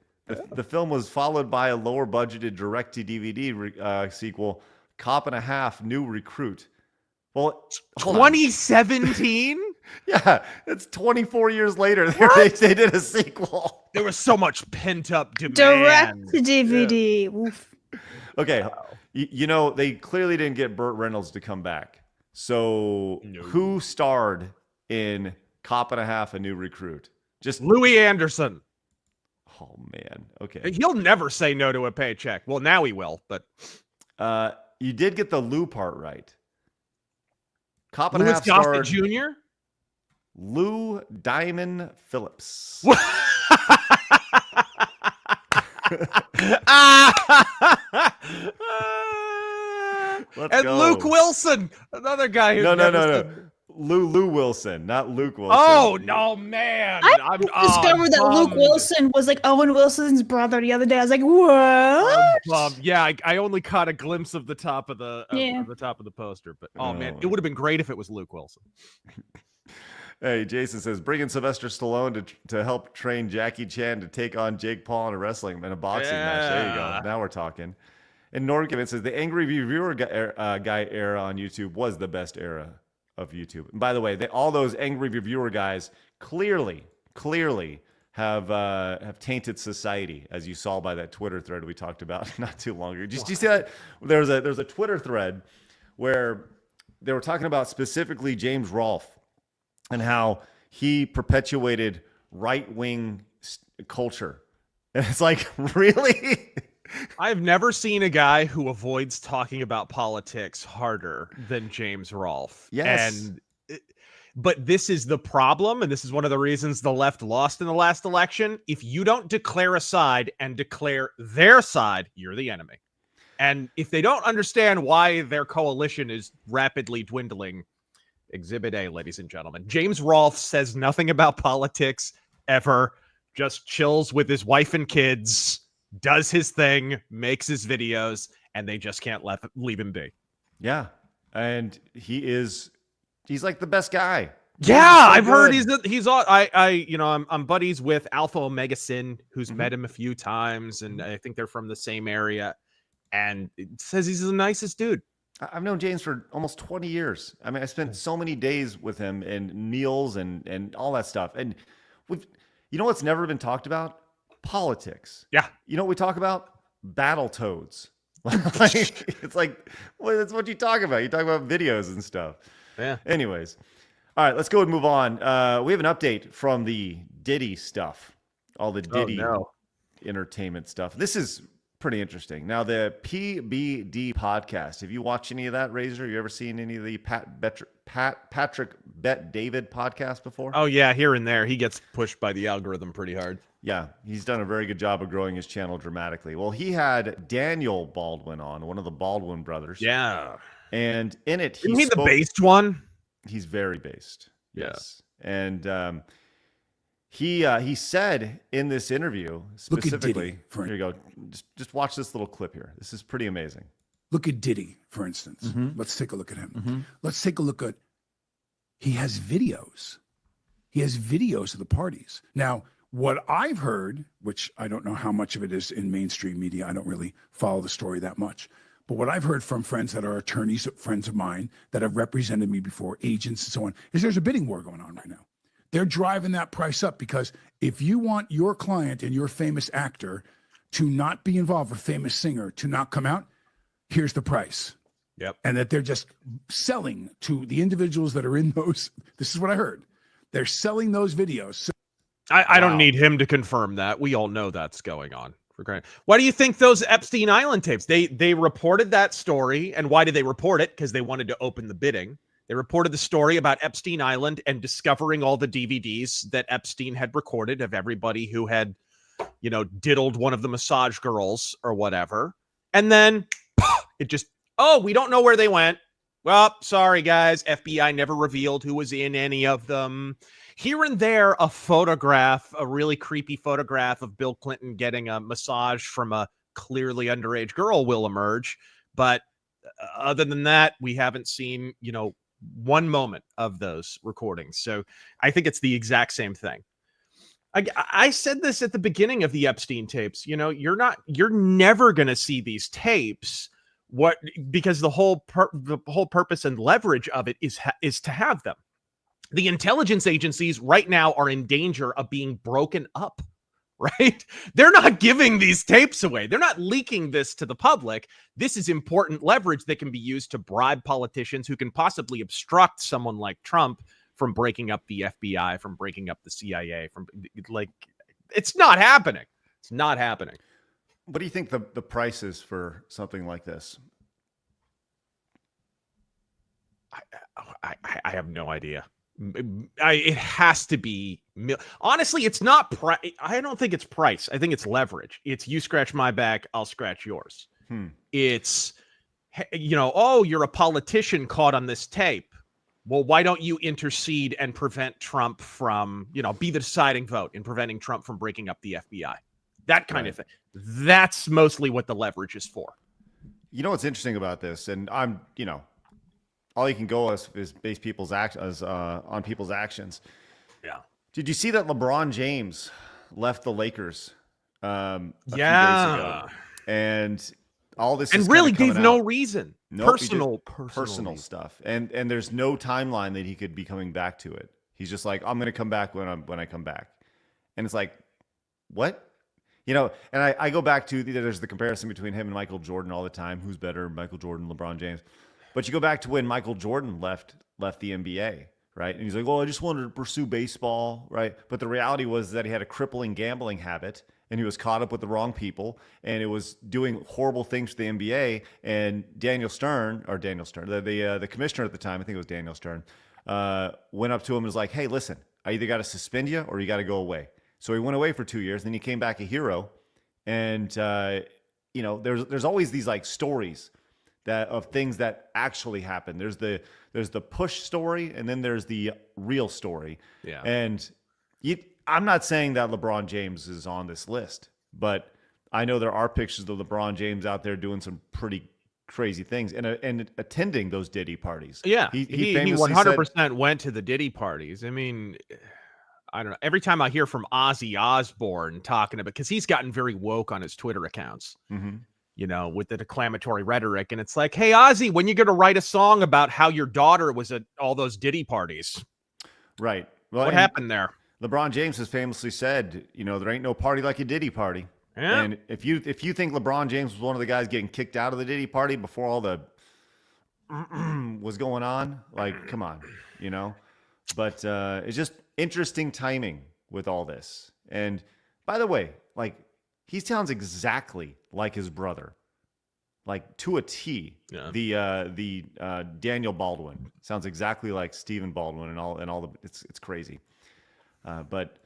The film was followed by a lower budgeted direct-to-DVD sequel, Cop and a Half New Recruit. Well, 2017? Yeah, it's 24 years later. They did a sequel. There was so much pent-up demand. Direct-to-DVD. Yeah. Okay, they clearly didn't get Burt Reynolds to come back. So who starred in Cop and a Half, A New Recruit? Just Louis Anderson. Oh, man. Okay. He'll never say no to a paycheck. Well, now he will, but... you did get the Lou part right. Cop and a Louis Half Gossett starred Jr.? Lou Diamond Phillips. Let's go. Luke Wilson, another guy who No. Lou Wilson, not Luke Wilson. Oh no, man! I discovered that Luke Wilson was like Owen Wilson's brother the other day. I was like, what? Yeah, I only caught a glimpse of the top of the top of the poster, but man, it would have been great if it was Luke Wilson. Hey, Jason says, bring in Sylvester Stallone to help train Jackie Chan to take on Jake Paul in a boxing match. There you go. Now we're talking. And Norgivin says, the angry reviewer guy era on YouTube was the best era of YouTube. And by the way, all those angry reviewer guys clearly have tainted society, as you saw by that Twitter thread we talked about not too long ago. Did you see that? There's a Twitter thread where they were talking about specifically James Rolfe and how he perpetuated right-wing culture. And it's like, really? I've never seen a guy who avoids talking about politics harder than James Rolfe. Yes. But this is the problem, and this is one of the reasons the left lost in the last election. If you don't declare a side and declare their side, you're the enemy. And if they don't understand why their coalition is rapidly dwindling, Exhibit A, ladies and gentlemen. James Rolfe says nothing about politics ever, just chills with his wife and kids, does his thing, makes his videos, and they just can't leave him be. Yeah. And he's like the best guy. Yeah, I've heard I'm buddies with Alpha Omega Sin, who's met him a few times, and I think they're from the same area, and it says he's the nicest dude. I've known James for almost 20 years. I mean, I spent so many days with him and meals and all that stuff. And you know what's never been talked about? Politics. Yeah. You know what we talk about? Battletoads. It's like, well, that's what you talk about. You talk about videos and stuff. Yeah. Anyways. All right, let's go and move on. We have an update from the Diddy stuff. All the Diddy entertainment stuff. This is pretty interesting. Now, the PBD podcast. Have you watched any of that, Razor? You ever seen any of the Patrick Bet David podcast before? Oh, yeah, here and there. He gets pushed by the algorithm pretty hard. Yeah, he's done a very good job of growing his channel dramatically. Well, he had Daniel Baldwin on, one of the Baldwin brothers. Yeah. And in it, Isn't he the based one? He's very based. Yes. And he said in this interview specifically, here you go. Just watch this little clip here. This is pretty amazing. Look at Diddy, for instance. Mm-hmm. Let's take a look at him. Let's take a look at, he has videos. He has videos of the parties. Now, what I've heard, which I don't know how much of it is in mainstream media, I don't really follow the story that much, but what I've heard from friends that are attorneys, friends of mine that have represented me before, agents and so on, is there's a bidding war going on right now. They're driving that price up because if you want your client and your famous actor to not be involved, or famous singer to not come out, here's the price. Yep. And that they're just selling to the individuals that are in those. This is what I heard. They're selling those videos. So, I don't need him to confirm that. We all know that's going on. For granted. Why do you think those Epstein Island tapes? They reported that story, and why did they report it? Because they wanted to open the bidding. They reported the story about Epstein Island and discovering all the DVDs that Epstein had recorded of everybody who had, diddled one of the massage girls or whatever. And then it just, we don't know where they went. Well, sorry, guys. FBI never revealed who was in any of them. Here and there, a photograph, a really creepy photograph of Bill Clinton getting a massage from a clearly underage girl will emerge. But other than that, we haven't seen, one moment of those recordings. So I think it's the exact same thing. I said this at the beginning of the Epstein tapes. You're never going to see these tapes. Because the whole purpose and leverage of it is to have them. The intelligence agencies right now are in danger of being broken up, right? They're not giving these tapes away. They're not leaking this to the public. This is important leverage that can be used to bribe politicians who can possibly obstruct someone like Trump from breaking up the FBI, from breaking up the CIA, it's not happening. It's not happening. What do you think the price is for something like this? I have no idea. It has to be. Honestly, it's not price. I don't think it's price. I think it's leverage. It's you scratch my back, I'll scratch yours. It's, you're a politician caught on this tape. well, why don't you intercede and prevent Trump from, be the deciding vote in preventing Trump from breaking up the FBI? That kind of thing. That's mostly what the leverage is for. You know what's interesting about this, and I'm, all you can go is base people's actions on people's actions. Yeah. Did you see that LeBron James left the Lakers a few days ago? And all this and is really gave no reason. Nope, personal stuff. And there's no timeline that he could be coming back to it. He's just like, I'm going to come back when I come back. And it's like, what? And I go back to there's the comparison between him and Michael Jordan all the time. Who's better, Michael Jordan, LeBron James? But you go back to when Michael Jordan left the NBA, right? And he's like, well, I just wanted to pursue baseball, right? But the reality was that he had a crippling gambling habit, and he was caught up with the wrong people, and it was doing horrible things to the NBA. And Daniel Stern, the commissioner at the time, I think it was Daniel Stern, went up to him and was like, hey, listen, I either got to suspend you or you got to go away. So he went away for 2 years, then he came back a hero. And, there's always these like stories of things that actually happen. There's the push story, and then there's the real story. Yeah. And I'm not saying that LeBron James is on this list, but I know there are pictures of LeBron James out there doing some pretty crazy things and attending those Diddy parties. Yeah, he he 100% went to the Diddy parties. I mean, I don't know. Every time I hear from Ozzy Osbourne talking about, because he's gotten very woke on his Twitter accounts, with the declamatory rhetoric, and it's like, hey, Ozzy, when you going to write a song about how your daughter was at all those Diddy parties? Right. Well, what happened there? LeBron James has famously said, there ain't no party like a Diddy party. Yeah. And if you think LeBron James was one of the guys getting kicked out of the Diddy party before all the was going on, like, come on, But it's just interesting timing with all this. And by the way, like, he sounds exactly like his brother, like to a T. Yeah. The Daniel Baldwin sounds exactly like Stephen Baldwin and all the it's crazy. But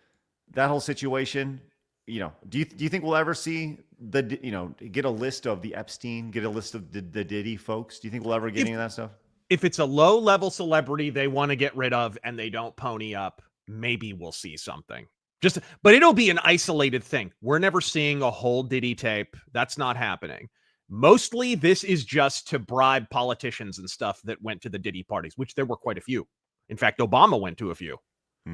that whole situation, do you think we'll ever see get a list of the Epstein, get a list of the Diddy folks? Do you think we'll ever get any of that stuff? If it's a low level celebrity they want to get rid of and they don't pony up, maybe we'll see something. But it'll be an isolated thing. We're never seeing a whole Diddy tape. That's not happening. Mostly this is just to bribe politicians and stuff that went to the Diddy parties, which there were quite a few. In fact, Obama went to a few.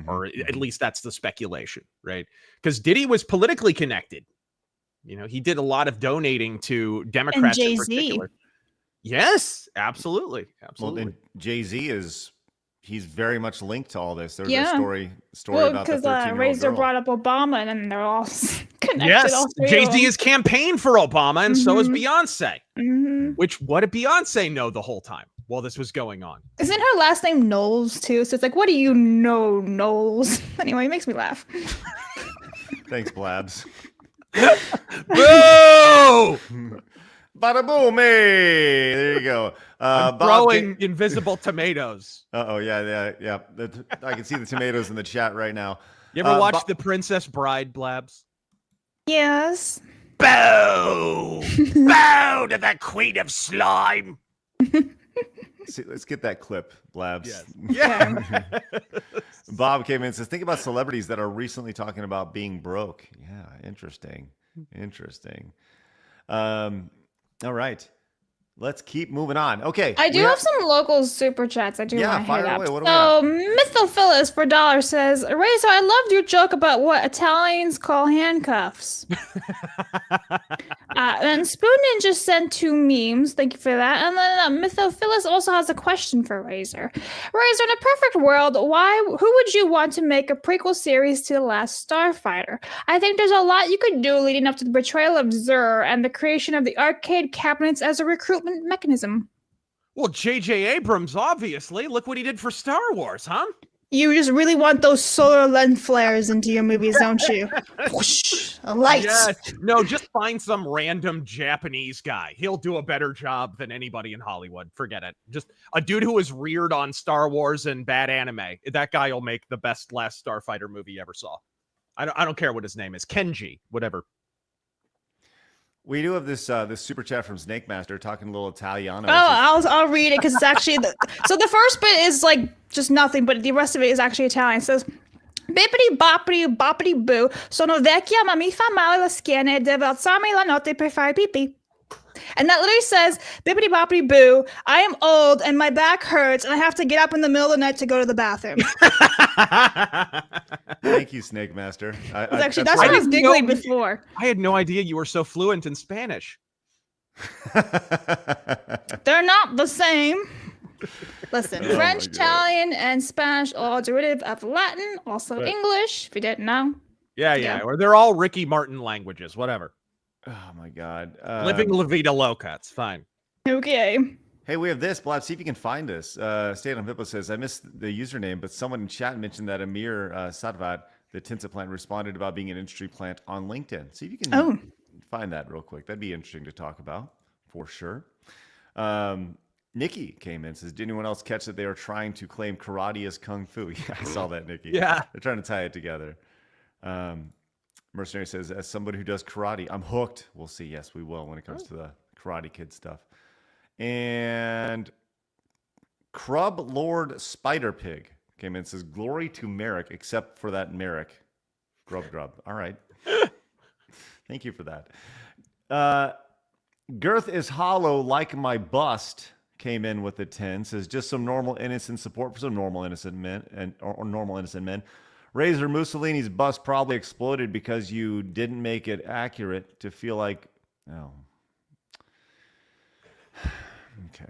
Or at least that's the speculation, right? Because Diddy was politically connected. He did a lot of donating to Democrats in particular. Yes, absolutely. Well, and Jay-Z he's very much linked to all this. There's Yeah. a story Well, about the because 13-year-old Razor girl. brought up Obama, and then they're all connected. Yes, all three of Jay-Z them. has campaigned for Obama, and so has Mhm. Beyonce. What did Beyonce know the whole time while this was going on? Isn't her last name Knowles too? So it's like, what do you know, Knowles? Anyway, it makes me laugh. Thanks, Blabs. Boo! Bada boom, hey! There you go. I'm throwing invisible tomatoes. Yeah. I can see the tomatoes in the chat right now. You ever watch The Princess Bride, Blabs? Yes. Boo! Boo to the Queen of Slime! See, let's get that clip, Blabs. Yes. Yeah. Bob came in and says, think about celebrities that are recently talking about being broke. Yeah, interesting. All right. Let's keep moving on. Okay. I do have some local super chats. I do want to fire hit away. up. What do we got? So Mythophilus for $1 says, Razor, I loved your joke about what Italians call handcuffs. Then Spoon Ninja sent 2 memes. Thank you for that. And then Mythophilus also has a question for Razor. Razor, in a perfect world, who would you want to make a prequel series to The Last Starfighter? I think there's a lot you could do leading up to the betrayal of Xur and the creation of the arcade cabinets as a recruitment mechanism. Well, J.J. Abrams, obviously. Look what he did for Star Wars, huh? You just really want those solar lens flares into your movies, don't you? Whoosh, lights. Yes. No, just find some random Japanese guy. He'll do a better job than anybody in Hollywood. Forget it. Just a dude who was reared on Star Wars and bad anime. That guy will make the best Last Starfighter movie you ever saw. I don't care what his name is. Kenji, whatever. We do have this super chat from Snake Master talking a little Italiano. I'll read it because it's actually so the first bit is like just nothing, but the rest of it is actually Italian. It says, "Bippity boppity boppity boo, sono vecchia ma mi fa male la schiena e devo alzarmi la notte per fare pipì." And that literally says, "Bippity boppity boo, I am old and my back hurts and I have to get up in the middle of the night to go to the bathroom." Thank you, Snake Master. That's what I was giggling before. I had no idea you were so fluent in Spanish. They're not the same. Listen, French, Italian, and Spanish all derivative of Latin, also English, if you didn't know. Yeah. Or they're all Ricky Martin languages, whatever. Oh my God. Living La Vida Loca. It's fine. Okay. Hey, we have this. Blabs, see if you can find this. Stay on Hippo says, I missed the username, but someone in chat mentioned that Amir Sadvat, the Tencent plant, responded about being an industry plant on LinkedIn. See if you can find that real quick. That'd be interesting to talk about for sure. Nikki came in, says, did anyone else catch that they are trying to claim karate as kung fu? Yeah, I saw that, Nikki. Yeah. They're trying to tie it together. Mercenary says, as somebody who does karate, I'm hooked. We'll see. Yes, we will when it comes to the Karate Kid stuff. And Crub Lord Spider Pig came in and says, glory to Merrick, except for that Merrick. Grub. All right. Thank you for that. Girth is hollow like my bust came in with a 10. Says, just some normal innocent support for some normal innocent men or normal innocent men. Razor Mussolini's bust probably exploded because you didn't make it accurate to feel like, oh. Okay.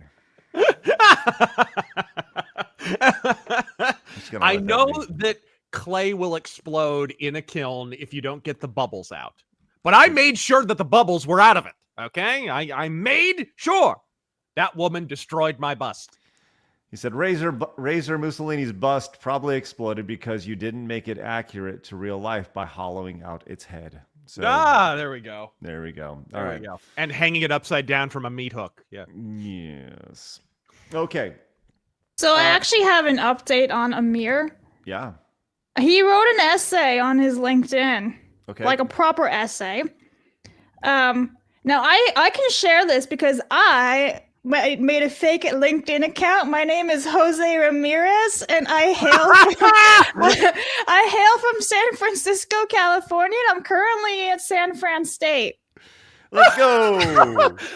I know that clay will explode in a kiln if you don't get the bubbles out. But I made sure that the bubbles were out of it. Okay? I made sure that woman destroyed my bust. He said, Razor Mussolini's bust probably exploded because you didn't make it accurate to real life by hollowing out its head. So, there we go. There we go. All right. And hanging it upside down from a meat hook. Yeah. Yes. Okay. So I actually have an update on Amir. Yeah. He wrote an essay on his LinkedIn. Okay. Like a proper essay. Now I can share this because I made a fake LinkedIn account. My name is Jose Ramirez, and I hail from San Francisco, California, and I'm currently at San Fran State. Let's go.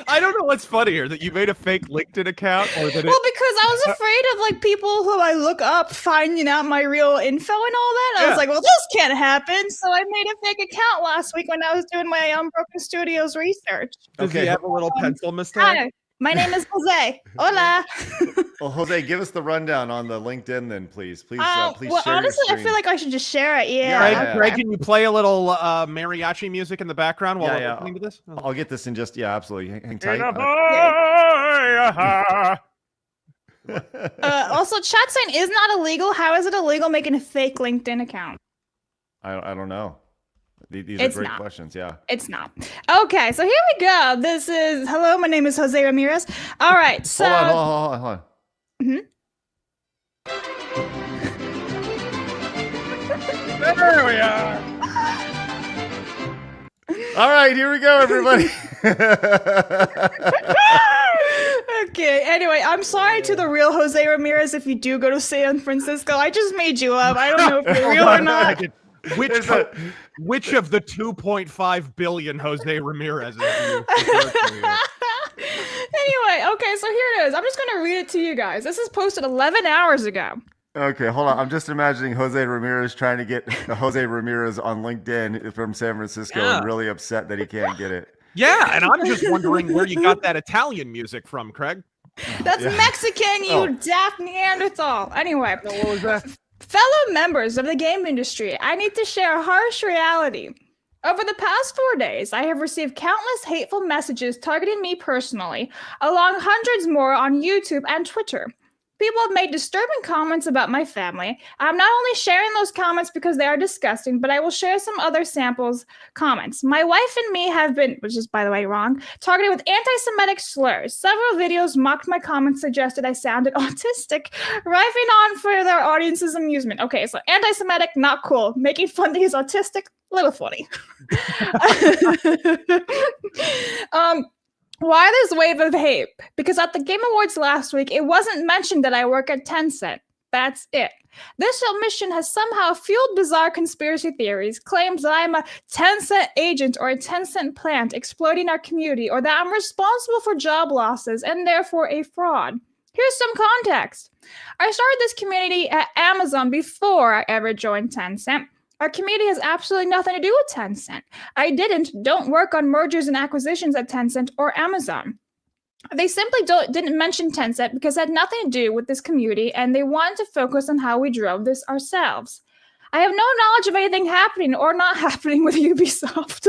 I don't know what's funnier, that you made a fake LinkedIn account or that Well, because I was afraid of like people who I look up finding out my real info and all that. I was like, well, this can't happen. So I made a fake account last week when I was doing my Unbroken Studios research. Does he have a little pencil mustache? Hi, my name is Jose. Hola. Well, Jose, give us the rundown on the LinkedIn then, please. Please well, share honestly, your I feel like I should just share it. Greg, can you play a little mariachi music in the background while we're listening to this? I'll get this in just, absolutely. Hang tight. Also, chat saying is not illegal. How is it illegal making a fake LinkedIn account? I don't know. These are great questions. Yeah. It's not. Okay, so here we go. This is, hello, my name is Jose Ramirez. All right, so. Hold on. There we are. All right, here we go, everybody. Okay, anyway, I'm sorry to the real Jose Ramirez if you do go to San Francisco. I just made you up. I don't know if you're real or not. Which of the 2.5 billion Jose Ramirez do you? Anyway, okay, so here it is. I'm just going to read it to you guys. This is posted 11 hours ago. Okay, hold on. I'm just imagining Jose Ramirez trying to get Jose Ramirez on LinkedIn from San Francisco and really upset that he can't get it. Yeah, and I'm just wondering where you got that Italian music from, Craig. That's Mexican, you daft Neanderthal. Anyway. What was that? Fellow members of the game industry, I need to share a harsh reality. Over the past 4 days, I have received countless hateful messages targeting me personally, along hundreds more on YouTube and Twitter. People have made disturbing comments about my family. I'm not only sharing those comments because they are disgusting, but I will share some other samples comments. My wife and me have been, which is by the way wrong, targeted with anti-Semitic slurs. Several videos mocked my comments, suggested I sounded autistic, riffing on for their audience's amusement. Okay, so anti-Semitic, not cool. Making fun that he's autistic, little funny. Why this wave of hate? Because at the Game Awards last week, it wasn't mentioned that I work at Tencent. That's it. This omission has somehow fueled bizarre conspiracy theories, claims that I'm a Tencent agent or a Tencent plant exploiting our community, or that I'm responsible for job losses and therefore a fraud. Here's some context. I started this community at Amazon before I ever joined Tencent. Our community has absolutely nothing to do with Tencent. I don't work on mergers and acquisitions at Tencent or Amazon. They simply didn't mention Tencent because it had nothing to do with this community, and they wanted to focus on how we drove this ourselves. I have no knowledge of anything happening or not happening with Ubisoft.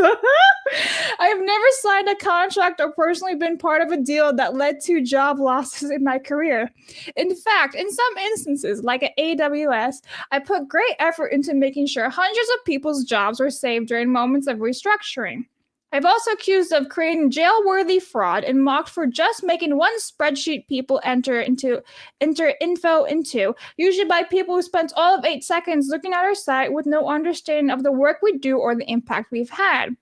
I have never signed a contract or personally been part of a deal that led to job losses in my career. In fact, in some instances, like at AWS, I put great effort into making sure hundreds of people's jobs were saved during moments of restructuring. I've also accused of creating jail-worthy fraud and mocked for just making one spreadsheet people enter info into, usually by people who spent all of 8 seconds looking at our site with no understanding of the work we do or the impact we've had.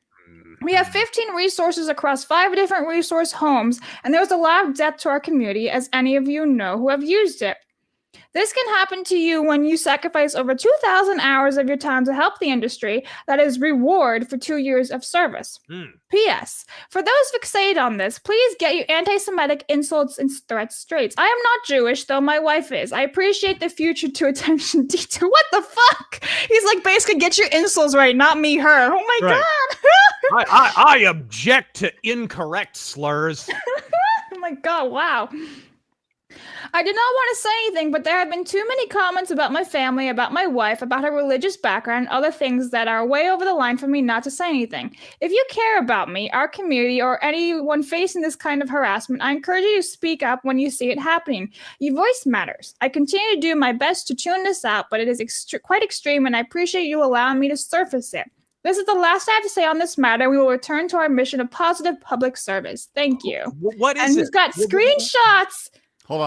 We have 15 resources across 5 different resource homes, and there's a lot of depth to our community, as any of you know who have used it. This can happen to you when you sacrifice over 2,000 hours of your time to help the industry. That is reward for 2 years of service. P.S. For those fixated on this, please get your anti-Semitic insults and threats straight. I am not Jewish, though my wife is. I appreciate the future to attention detail. What the fuck? He's like, basically, get your insults right, not me, her. Oh my God. I object to incorrect slurs. Oh my God, wow. I did not want to say anything, but there have been too many comments about my family, about my wife, about her religious background, and other things that are way over the line for me not to say anything. If you care about me, our community, or anyone facing this kind of harassment, I encourage you to speak up when you see it happening. Your voice matters. I continue to do my best to tune this out, but it is quite extreme, and I appreciate you allowing me to surface it. This is the last I have to say on this matter. We will return to our mission of positive public service. Thank you. What is it? And he's got screenshots. Hold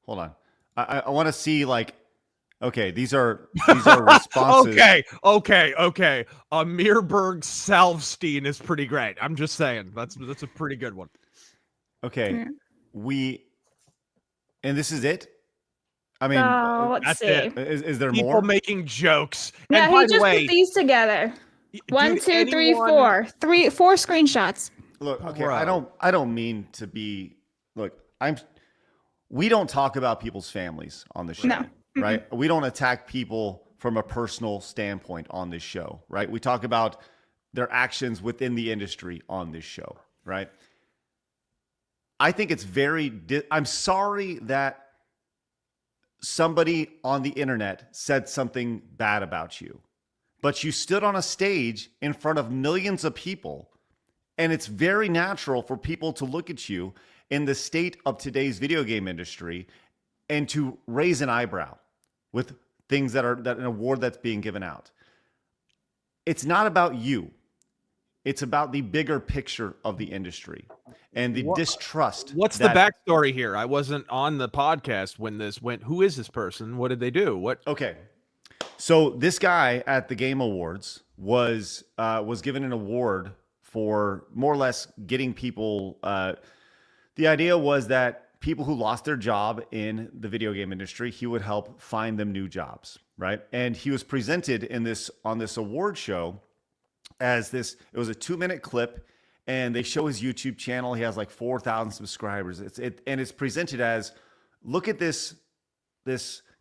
on. I want to see, like, okay, these are responses. Okay. Amirberg Salvstein is pretty great. I'm just saying that's a pretty good one. Okay, and this is it. I mean, let's see. Is there People more making jokes? Yeah, and by he the just way, put these together. 1, 2, 3, 4. 4 screenshots. Look, okay, I don't mean to be. Look, we don't talk about people's families on the show, right? We don't attack people from a personal standpoint on this show, right? We talk about their actions within the industry on this show, right? I think it's I'm sorry that somebody on the internet said something bad about you, but you stood on a stage in front of millions of people, and it's very natural for people to look at you in the state of today's video game industry and to raise an eyebrow with things that an award that's being given out. It's not about you. It's about the bigger picture of the industry and the distrust. What's the backstory here? I wasn't on the podcast when this went. Who is this person? What did they do? Okay. So this guy at the Game Awards was given an award for more or less getting people, the idea was that people who lost their job in the video game industry, he would help find them new jobs, right? And he was presented on this award show as this. It was a 2-minute clip, and they show his YouTube channel. He has like 4,000 subscribers. And it's presented as, look at this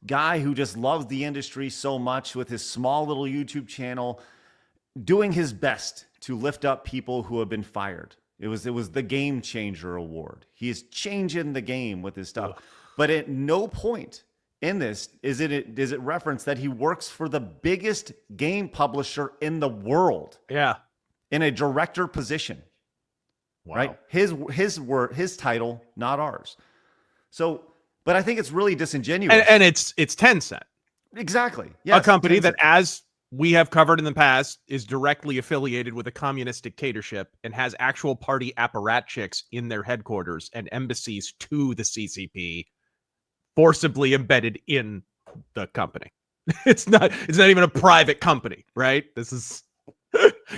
guy who just loves the industry so much with his small little YouTube channel, doing his best to lift up people who have been fired. It was the Game Changer Award. He is changing the game with his stuff. But at no point in this does it reference that he works for the biggest game publisher in the world. Yeah. In a director position. Wow. Right? His title, not ours. So, but I think it's really disingenuous. And it's Tencent. Exactly. Yeah. A company that, as we have covered in the past, is directly affiliated with a communist dictatorship and has actual party apparatchiks in their headquarters and embassies to the CCP forcibly embedded in the company. It's not even a private company, right? This is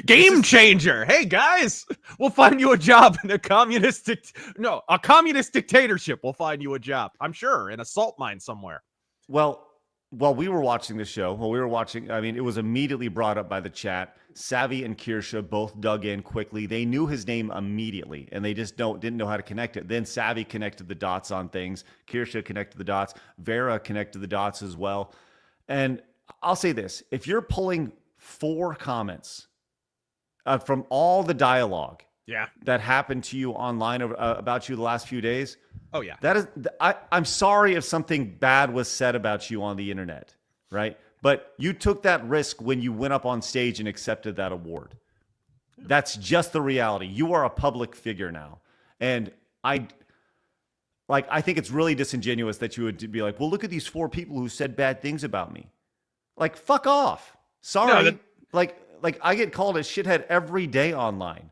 Game changer. Hey guys, we'll find you a job in a communist dictatorship. We'll find you a job. I'm sure in a salt mine somewhere. Well, while we were watching the show, it was immediately brought up by the chat. Savvy and Kirsha both dug in quickly. They knew his name immediately, and they just didn't know how to connect it. Then Savvy connected the dots on things. Kirsha connected the dots. Vera connected the dots as well. And I'll say this. If you're pulling 4 comments from all the dialogue that happened to you online about you the last few days, oh yeah, that is. I'm sorry if something bad was said about you on the internet, right? But you took that risk when you went up on stage and accepted that award. That's just the reality. You are a public figure now, and I think it's really disingenuous that you would be like, "Well, look at these 4 people who said bad things about me." Like, fuck off. Sorry. Like I get called a shithead every day online.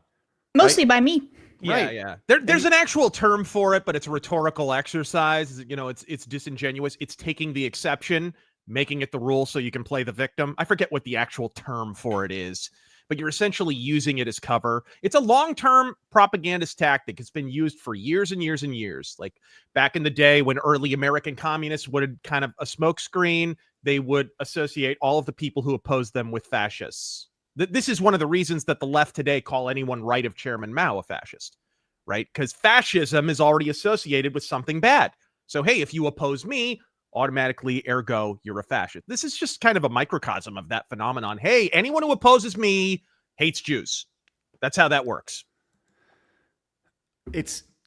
Mostly by me. Yeah, right. yeah. There's an actual term for it, but it's a rhetorical exercise. You know, it's disingenuous. It's taking the exception, making it the rule so you can play the victim. I forget what the actual term for it is, but you're essentially using it as cover. It's a long-term propagandist tactic. It's been used for years and years and years. Like back in the day when early American communists would kind of a smokescreen, they would associate all of the people who opposed them with fascists. This is one of the reasons that the left today call anyone right of Chairman Mao a fascist, right? Because fascism is already associated with something bad. So, hey, if you oppose me, automatically, ergo, you're a fascist. This is just kind of a microcosm of that phenomenon. Hey, anyone who opposes me hates Jews. That's how that works.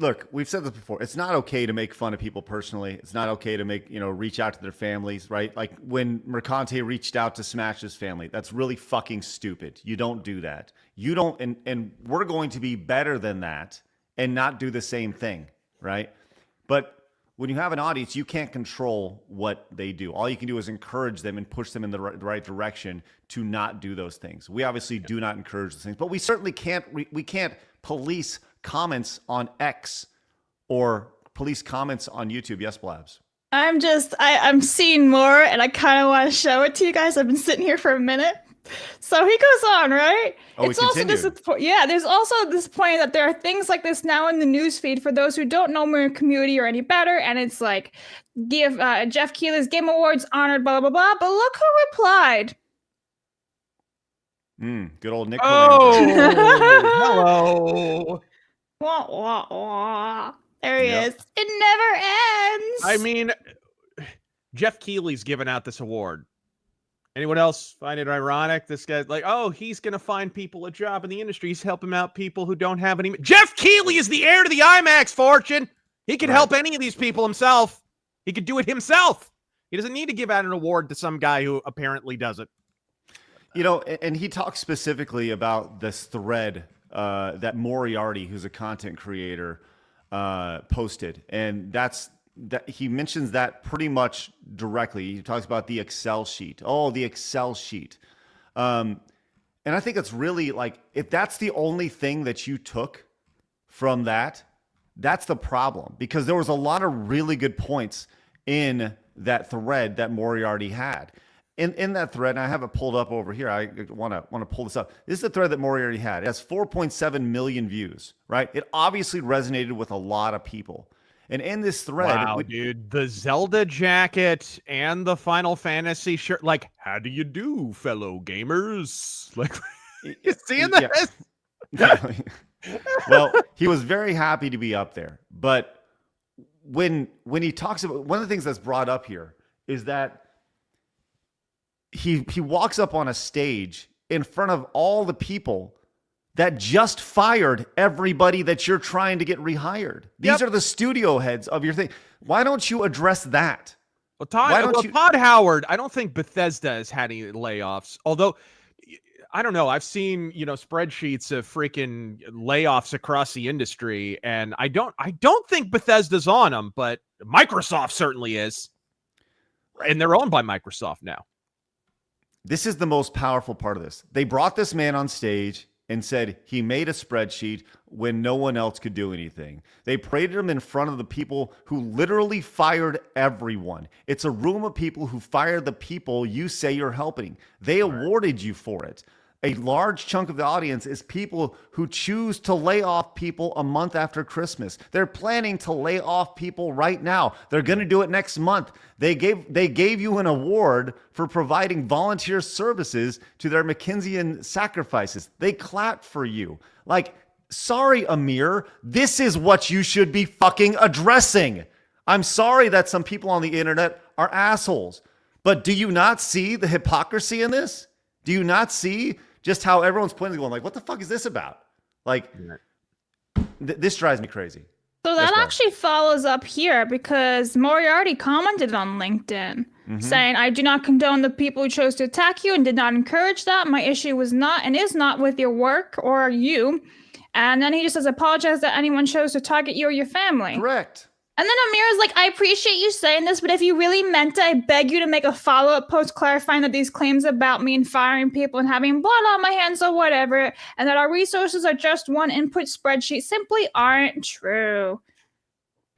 Look, we've said this before. It's not okay to make fun of people personally. It's not okay to reach out to their families, right? Like when Mercante reached out to Smash's family, that's really fucking stupid. You don't do that. You don't, and we're going to be better than that and not do the same thing, right? But when you have an audience, you can't control what they do. All you can do is encourage them and push them in the right direction to not do those things. We obviously do not encourage those things, but we certainly can't, we can't police comments on X or police comments on YouTube. Yes, Blabs. I'm seeing more, and I kind of want to show it to you guys. I've been sitting here for a minute. So he goes on, right? Oh, it's also there's also this point that there are things like this now in the newsfeed for those who don't know my community or any better, and it's like, give Jeff Keighley's Game Awards honored, blah, blah, blah. But look who replied. Good old Nick. Oh, hello. Wah, wah, wah. There he is. It never ends. I mean, Jeff Keighley's giving out this award. Anyone else find it ironic? This guy's like, oh, he's going to find people a job in the industry. He's helping out people who don't have any. Jeff Keighley is the heir to the IMAX fortune. He could help any of these people himself. He could do it himself. He doesn't need to give out an award to some guy who apparently does it. You know, and he talks specifically about this thread that Moriarty, who's a content creator, posted. And that he mentions that pretty much directly. He talks about the Excel sheet. Oh, the Excel sheet. And I think it's really like, if that's the only thing that you took from that, that's the problem. Because there was a lot of really good points in that thread that Moriarty had. In that thread, and I have it pulled up over here. I want to pull this up. This is the thread that Moriarty had. It has 4.7 million views, right? It obviously resonated with a lot of people. And in this thread, wow, dude, the Zelda jacket and the Final Fantasy shirt. Like, how do you do, fellow gamers? Like, you seeing this? Yeah. Well, he was very happy to be up there. But when he talks about, one of the things that's brought up here is that he walks up on a stage in front of all the people that just fired everybody that you're trying to get rehired. These are the studio heads of your thing. Why don't you address that? Well, Todd Howard, I don't think Bethesda has had any layoffs. Although, I don't know. I've seen, spreadsheets of freaking layoffs across the industry, and I don't think Bethesda's on them, but Microsoft certainly is. And they're owned by Microsoft now. This is the most powerful part of this. They brought this man on stage and said he made a spreadsheet when no one else could do anything. They paraded him in front of the people who literally fired everyone. It's a room of people who fired the people you say you're helping. They awarded you for it. A large chunk of the audience is people who choose to lay off people a month after Christmas. They're planning to lay off people right now. They're going to do it next month. They gave you an award for providing volunteer services to their Mackenzian sacrifices. They clapped for you. Like, sorry, Amir, this is what you should be fucking addressing. I'm sorry that some people on the internet are assholes, but do you not see the hypocrisy in this? Do you not see just how everyone's pointing going like, what the fuck is this about? Like, this drives me crazy. So that actually follows up here because Moriarty commented on LinkedIn saying, I do not condone the people who chose to attack you and did not encourage that. My issue was not and is not with your work or you. And then he just says, apologize that anyone chose to target you or your family. Correct. And then Amira's like, I appreciate you saying this, but if you really meant it, I beg you to make a follow-up post clarifying that these claims about me and firing people and having blood on my hands or whatever, and that our resources are just one input spreadsheet simply aren't true.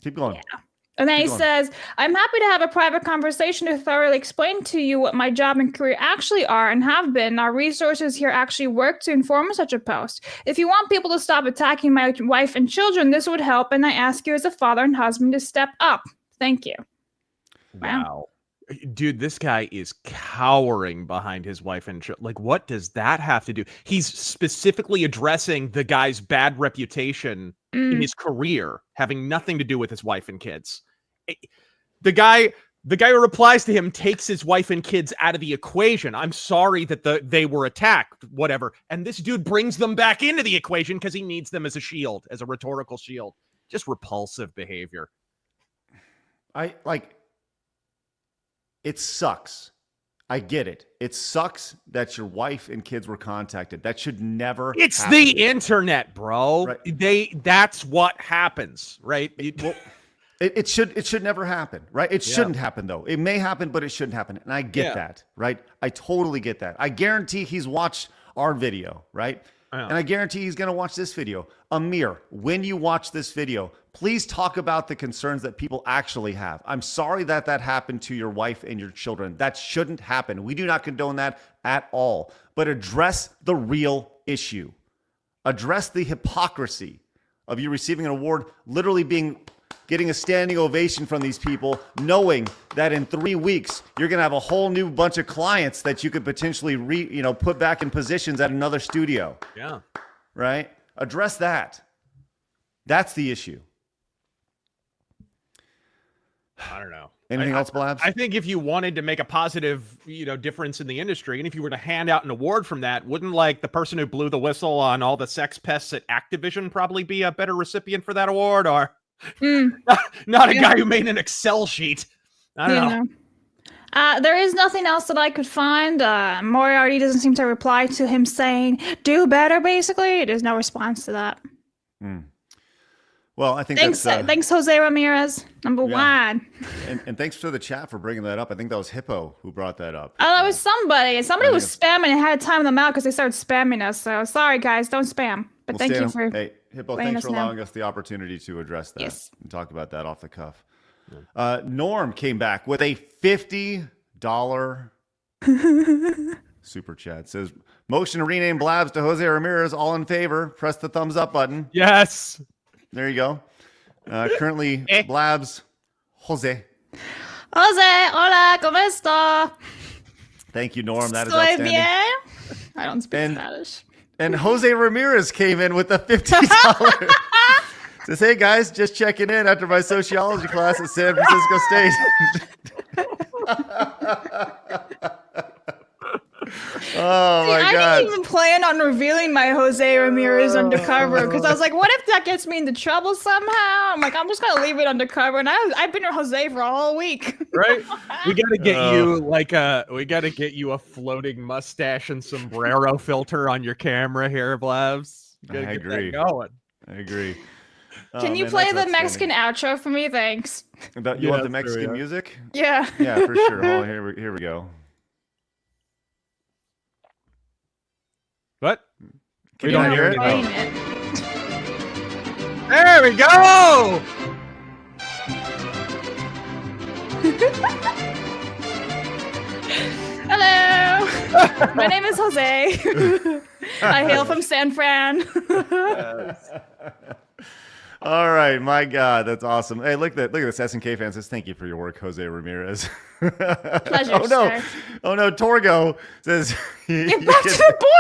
Keep going. Yeah. And then he says, I'm happy to have a private conversation to thoroughly explain to you what my job and career actually are and have been. Our resources here actually work to inform such a post. If you want people to stop attacking my wife and children, this would help. And I ask you as a father and husband to step up. Thank you. Wow. Dude, this guy is cowering behind his wife and children. Like, what does that have to do? He's specifically addressing the guy's bad reputation in his career, having nothing to do with his wife and kids. The guy who replies to him takes his wife and kids out of the equation. I'm sorry that they were attacked, whatever. And this dude brings them back into the equation because he needs them as a shield, as a rhetorical shield. Just repulsive behavior. It sucks. I get it. It sucks that your wife and kids were contacted. That should never It's happen. the internet, bro. Right. That's what happens, right? It should never happen, right? It shouldn't happen though. It may happen, but it shouldn't happen. And I get that, right? I totally get that. I guarantee he's watched our video, right? And I guarantee he's going to watch this video. Amir, when you watch this video, please talk about the concerns that people actually have. I'm sorry that happened to your wife and your children. That shouldn't happen. We do not condone that at all. But address the real issue. Address the hypocrisy of you receiving an award, literally getting a standing ovation from these people, knowing that in 3 weeks, you're going to have a whole new bunch of clients that you could potentially put back in positions at another studio. Yeah. Right? Address that. That's the issue. I don't know. Anything else, Blabs? I think if you wanted to make a positive, difference in the industry, and if you were to hand out an award from that, wouldn't the person who blew the whistle on all the sex pests at Activision probably be a better recipient for that award? Or not a guy who made an Excel sheet. I don't know. There is nothing else that I could find. Moriarty doesn't seem to reply to him saying, do better, basically. There's no response to that. Well, I think thanks, Jose Ramirez, number one. And thanks to the chat for bringing that up. I think that was Hippo who brought that up. Oh, that was somebody. Somebody was spamming and had to time them out because they started spamming us. So sorry, guys, don't spam. But thank you for Hippo, thanks for allowing us the opportunity to address that and talk about that off the cuff. Norm came back with a $50 super chat. Says, motion to rename Blabs to Jose Ramirez. All in favor, press the thumbs up button. Yes. There you go. Currently, Blabs, Jose. Jose, hola, ¿cómo está? Thank you, Norm. That is Estoy outstanding. bien. I don't speak Spanish. And Jose Ramirez came in with the $50. Says, hey guys, just checking in after my sociology class at San Francisco State. Oh my God. I didn't even plan on revealing my Jose Ramirez undercover because I was like, what if that gets me into trouble somehow? I'm like, I'm just going to leave it undercover. And I've been with Jose for all week. Right? We got to get you a floating mustache and sombrero filter on your camera here, Blabs. I agree. I agree. Can you play the Mexican outro for me? Thanks. You want the Mexican music? Yeah. Yeah, for sure. Oh, here we go. What? Can you hear it? There we go! Hello! My name is Jose. I hail from San Fran. All right, my God, that's awesome. Hey, look at this. SNK fan says, "Thank you for your work, Jose Ramirez." Pleasure, oh no, sir. oh no, Torgo says, "Get back to the border."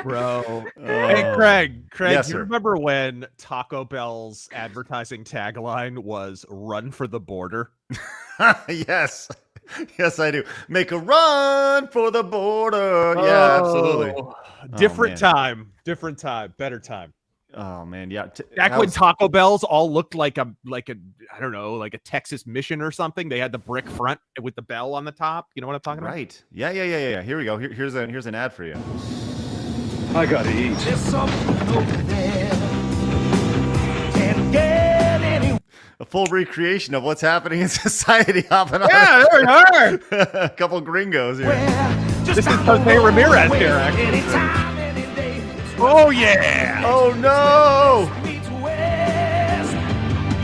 Bro. Hey, Craig, Yes, you sir. remember when Taco Bell's advertising tagline was "Run for the border"? Yes. Yes, I do. Make a run for the border. Yeah, absolutely. Different man. time. Different time. Better time. Oh man, yeah. Back when Taco Bell's all looked like a I don't know, like a Texas mission or something. They had the brick front with the bell on the top. You know what I'm talking about? Right. Yeah. Here we go. Here's an ad for you. I gotta eat. There's something over there. Can't get any. A full recreation of what's happening in society. Hopping on. Yeah, there we are. A couple gringos here. This is Jose Ramirez here, actually. Oh yeah. Oh no.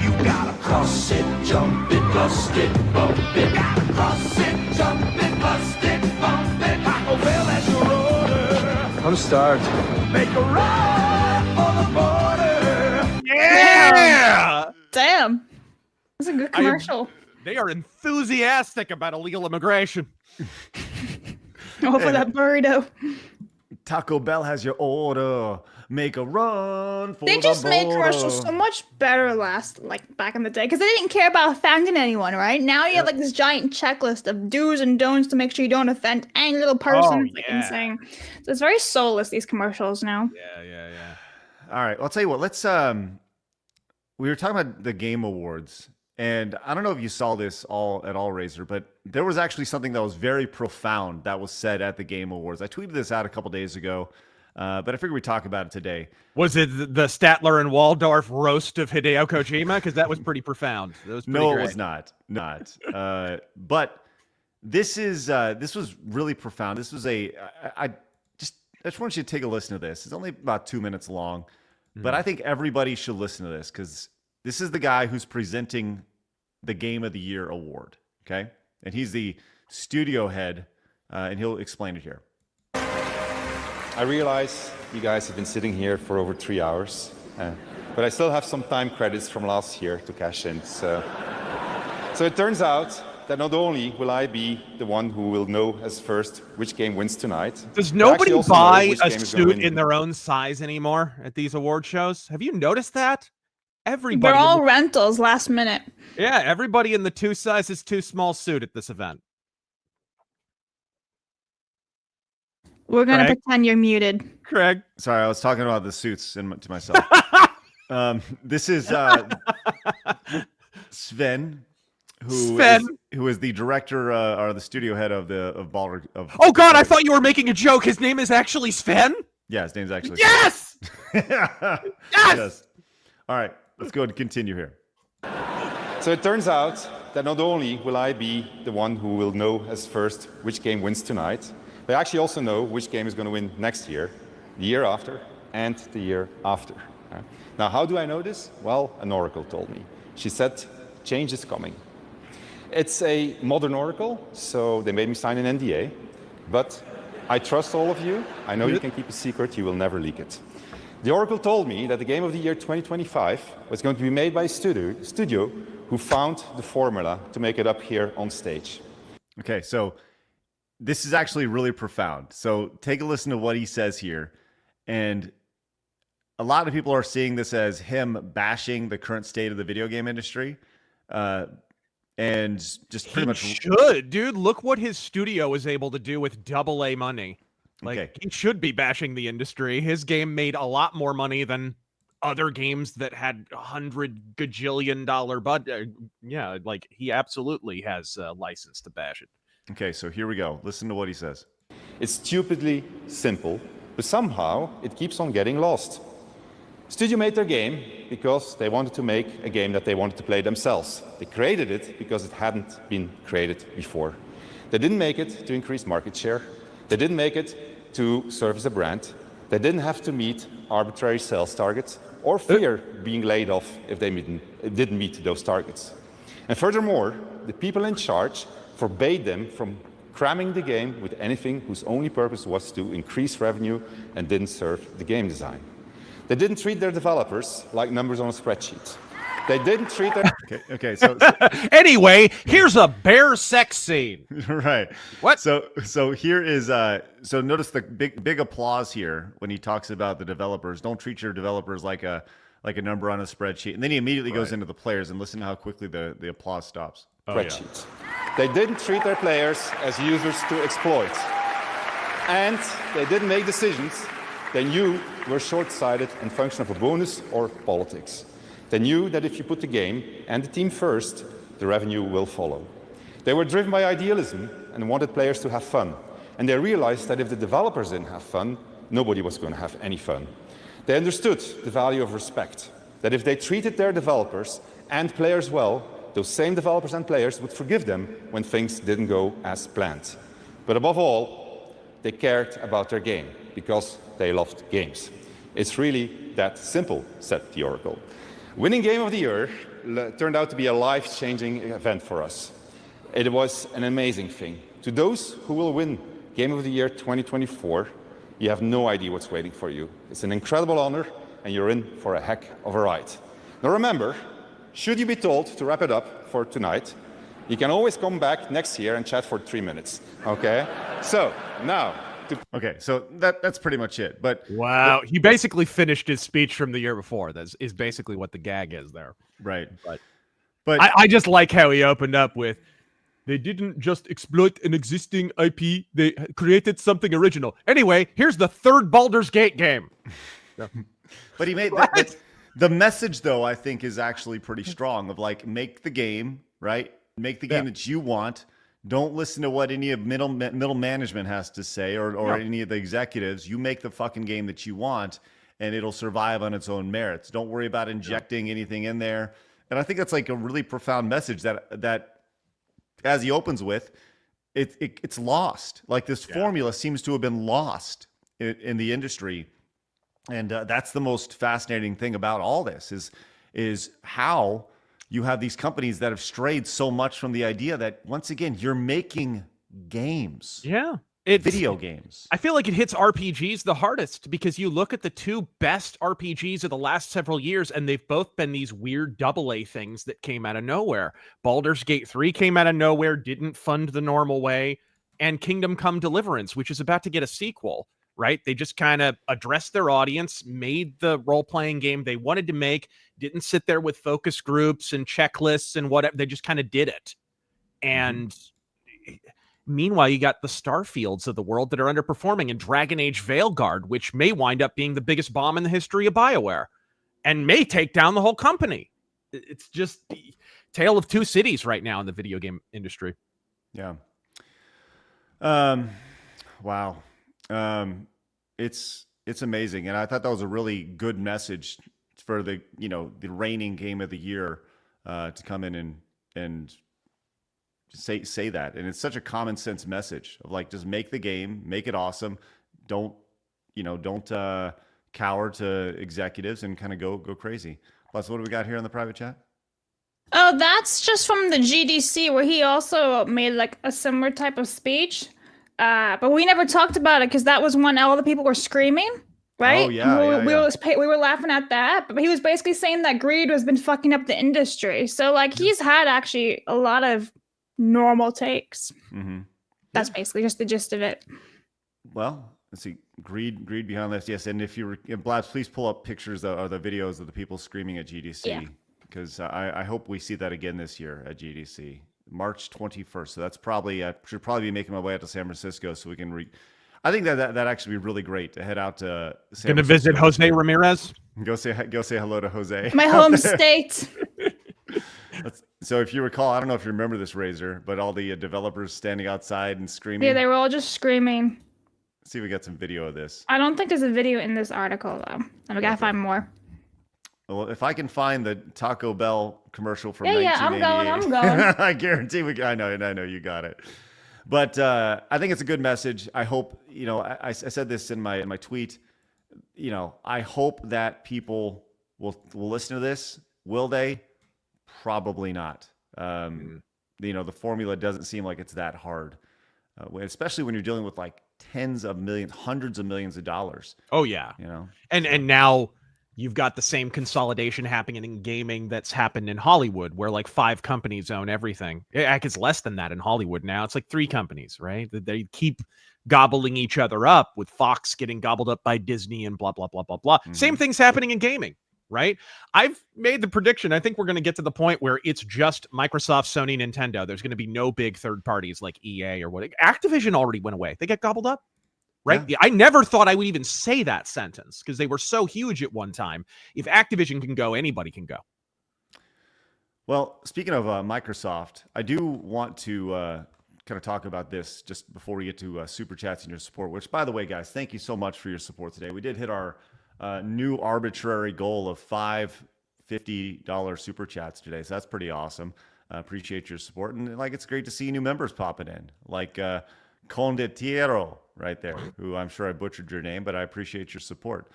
You gotta cross it, jump it, bust it, bump it. Gotta cross it, jump it, bust it, bump it. Taco Bell as your order. I'm starved. Make a run for the border. Yeah. Damn. That's a good commercial. They are enthusiastic about illegal immigration. Oh, for that burrito. Taco Bell has your order. Make a run for They the just made border. commercials so much better back in the day, because they didn't care about offending anyone, right? Now you have like this giant checklist of do's and don'ts to make sure you don't offend any little person. It's like insane. So it's very soulless, these commercials now. Yeah. All right, I'll tell you what. Let's we were talking about the Game Awards, and I don't know if you saw this at all, Razor, but there was actually something that was very profound that was said at the Game Awards. I tweeted this out a couple days ago, but I figured we'd talk about it today. Was it the Statler and Waldorf roast of Hideo Kojima? Because that was pretty profound. That was pretty great. It was not. But this was really profound. This was I just want you to take a listen to this. It's only about 2 minutes long, but I think everybody should listen to this because this is the guy who's presenting the Game of the Year award. Okay, and he's the studio head, and he'll explain it here. I realize you guys have been sitting here for over 3 hours, but I still have some time credits from last year to cash in. So it turns out that not only will I be the one who will know as first which game wins tonight. Does nobody also know buy which a game is gonna suit win. in their own size anymore at these award shows? Have you noticed that? Everybody. They're all rentals last minute. Yeah, everybody in the 2 sizes too small suit at this event. We're going to Craig? pretend you're muted. Craig. Sorry, I was talking about the suits to myself. This is Sven, who is the director or the studio head of Baldur. Oh God, I thought you were making a joke. His name is actually Sven? Yeah, his name's actually Yes! Yes! All right, let's go and continue here. So it turns out that not only will I be the one who will know as first which game wins tonight, but I actually also know which game is going to win next year, the year after, and the year after. Now, how do I know this? Well, an oracle told me. She said, change is coming. It's a modern oracle, so they made me sign an NDA, but I trust all of you. I know you can keep a secret. You will never leak it. The oracle told me that the Game of the Year 2025 was going to be made by a studio who found the formula to make it up here on stage. Okay, so this is actually really profound. So take a listen to what he says here. And a lot of people are seeing this as him bashing the current state of the video game industry. And just pretty much should, dude. Look what his studio was able to do with AA money. Like, he should be bashing the industry. His game made a lot more money than other games that had $100 gajillion budget. Yeah, like, he absolutely has a license to bash it. Okay, so here we go. Listen to what he says. It's stupidly simple, but somehow it keeps on getting lost. Studio made their game because they wanted to make a game that they wanted to play themselves. They created it because it hadn't been created before. They didn't make it to increase market share. They didn't make it to serve as a brand. They didn't have to meet arbitrary sales targets or fear being laid off if they didn't meet those targets. And furthermore, the people in charge forbade them from cramming the game with anything whose only purpose was to increase revenue and didn't serve the game design. They didn't treat their developers like numbers on a spreadsheet. They didn't treat their... Okay, so anyway, here's a bear sex scene. Right. What? So here is so notice the big applause here when he talks about the developers. Don't treat your developers like a number on a spreadsheet. And then he immediately goes into the players, and listen to how quickly the applause stops. Spreadsheets. They didn't treat their players as users to exploit. And they didn't make decisions they knew were short-sighted and function of a bonus or politics. They knew that if you put the game and the team first, the revenue will follow. They were driven by idealism and wanted players to have fun. And they realized that if the developers didn't have fun, nobody was going to have any fun. They understood the value of respect, that if they treated their developers and players well, those same developers and players would forgive them when things didn't go as planned. But above all, they cared about their game because they loved games. It's really that simple, said the Oracle. Winning Game of the Year turned out to be a life-changing event for us. It was an amazing thing. To those who will win Game of the Year 2024, you have no idea what's waiting for you. It's an incredible honor, and you're in for a heck of a ride. Now remember, should you be told to wrap it up for tonight, you can always come back next year and chat for 3 minutes, okay? So, now... Okay, so that's pretty much it. But wow, he basically finished his speech from the year before. That is basically what the gag is there. Right. But I just like how he opened up with, they didn't just exploit an existing IP, they created something original. Anyway, here's the third Baldur's Gate game. But he made the message, though, I think is actually pretty strong of like, make the game, right? Make the game that you want. Don't listen to what any of middle management has to say or any of the executives. You make the fucking game that you want, and it'll survive on its own merits. Don't worry about injecting anything in there. And I think that's like a really profound message that as he opens with, it's lost. Like this formula seems to have been lost in the industry. And that's the most fascinating thing about all this is how you have these companies that have strayed so much from the idea that, once again, you're making games. Yeah. Video games. I feel like it hits RPGs the hardest because you look at the two best RPGs of the last several years, and they've both been these weird AA things that came out of nowhere. Baldur's Gate 3 came out of nowhere, didn't fund the normal way, and Kingdom Come Deliverance, which is about to get a sequel, right? They just kind of addressed their audience, made the role-playing game they wanted to make, didn't sit there with focus groups and checklists and whatever. They just kind of did it. And meanwhile, you got the Starfields of the world that are underperforming, and Dragon Age Veilguard, which may wind up being the biggest bomb in the history of BioWare and may take down the whole company. It's just tale of two cities right now in the video game industry. Yeah. Wow. It's amazing. And I thought that was a really good message for the reigning game of the year to come in and say that. And it's such a common sense message of like, just make the game, make it awesome. Don't cower to executives and kind of go crazy. Plus, what do we got here in the private chat? Oh, that's just from the GDC where he also made like a similar type of speech. But we never talked about it because that was when all the people were screaming, right? Oh, yeah, we were laughing at that. But he was basically saying that greed has been fucking up the industry. So like he's had actually a lot of normal takes. Mm-hmm. That's basically just the gist of it. Well, let's see. Greed behind this. Yes, and if Blabs, please pull up pictures or the videos of the people screaming at GDC because I hope we see that again this year at GDC. March 21st. So that's probably should probably be making my way out to San Francisco so we can I think that actually be really great to head out to San Francisco. Visit Jose Ramirez. Go say hello to Jose. My home state. So if you recall, I don't know if you remember this, Razor, but all the developers standing outside and screaming. Yeah, they were all just screaming. Let's see if we got some video of this. I don't think there's a video in this article though. And we gotta find more. Well, if I can find the Taco Bell commercial from 1988, I'm going. I guarantee I know you got it. But I think it's a good message. I hope, I said this in my tweet, I hope that people will listen to this. Will they? Probably not. The formula doesn't seem like it's that hard, especially when you're dealing with like tens of millions, hundreds of millions of dollars. Oh yeah. And now you've got the same consolidation happening in gaming that's happened in Hollywood, where like 5 companies own everything. It's less than that in Hollywood now. It's like 3 companies, right? They keep gobbling each other up, with Fox getting gobbled up by Disney and blah, blah, blah, blah, blah. Same thing's happening in gaming, right? I've made the prediction. I think we're going to get to the point where it's just Microsoft, Sony, Nintendo. There's going to be no big third parties like EA or what. Activision already went away. They get gobbled up. Right? Yeah. I never thought I would even say that sentence because they were so huge at one time. If Activision can go, anybody can go. Well, speaking of Microsoft, I do want to kind of talk about this just before we get to Super Chats and your support, which, by the way, guys, thank you so much for your support today. We did hit our new arbitrary goal of 5 $50 Super Chats today, so that's pretty awesome. Appreciate your support. And, it's great to see new members popping in, like Condetiero right there, who I'm sure I butchered your name, but I appreciate your support.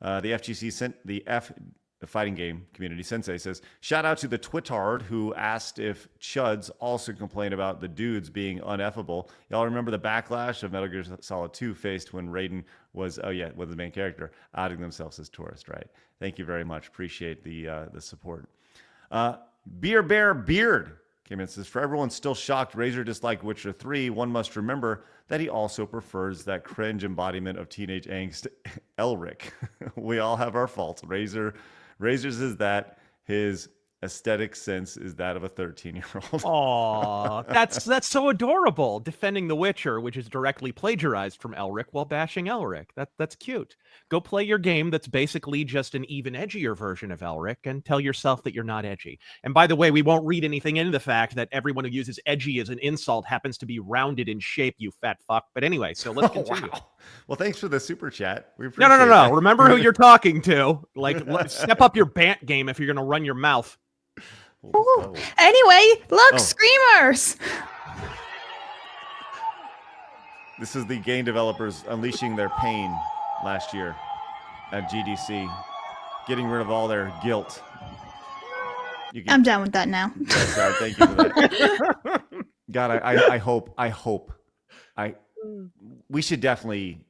The FGC sent the fighting game community sensei says, shout out to the Twittard who asked if chuds also complain about the dudes being uneffable. Y'all remember the backlash of Metal Gear Solid 2 faced when Raiden was the main character, outing themselves as tourists, right? Thank you very much. Appreciate the support. Beer Bear Beard came in and says, for everyone still shocked Razor disliked Witcher 3, one must remember that he also prefers that cringe embodiment of teenage angst, Elric. We all have our faults. Razor's is that. His aesthetic sense is that of a 13-year-old. Aw, that's so adorable. Defending The Witcher, which is directly plagiarized from Elric while bashing Elric. That's cute. Go play your game that's basically just an even edgier version of Elric and tell yourself that you're not edgy. And by the way, we won't read anything into the fact that everyone who uses edgy as an insult happens to be rounded in shape, you fat fuck. But anyway, so let's continue. Wow. Well, thanks for the super chat. We appreciate No. that. Remember who you're talking to. Step up your bant game if you're going to run your mouth. Ooh. Anyway, look, screamers. This is the game developers unleashing their pain last year at GDC, getting rid of all their guilt. I'm done with that now. Sorry, thank you for that. God, I hope we should definitely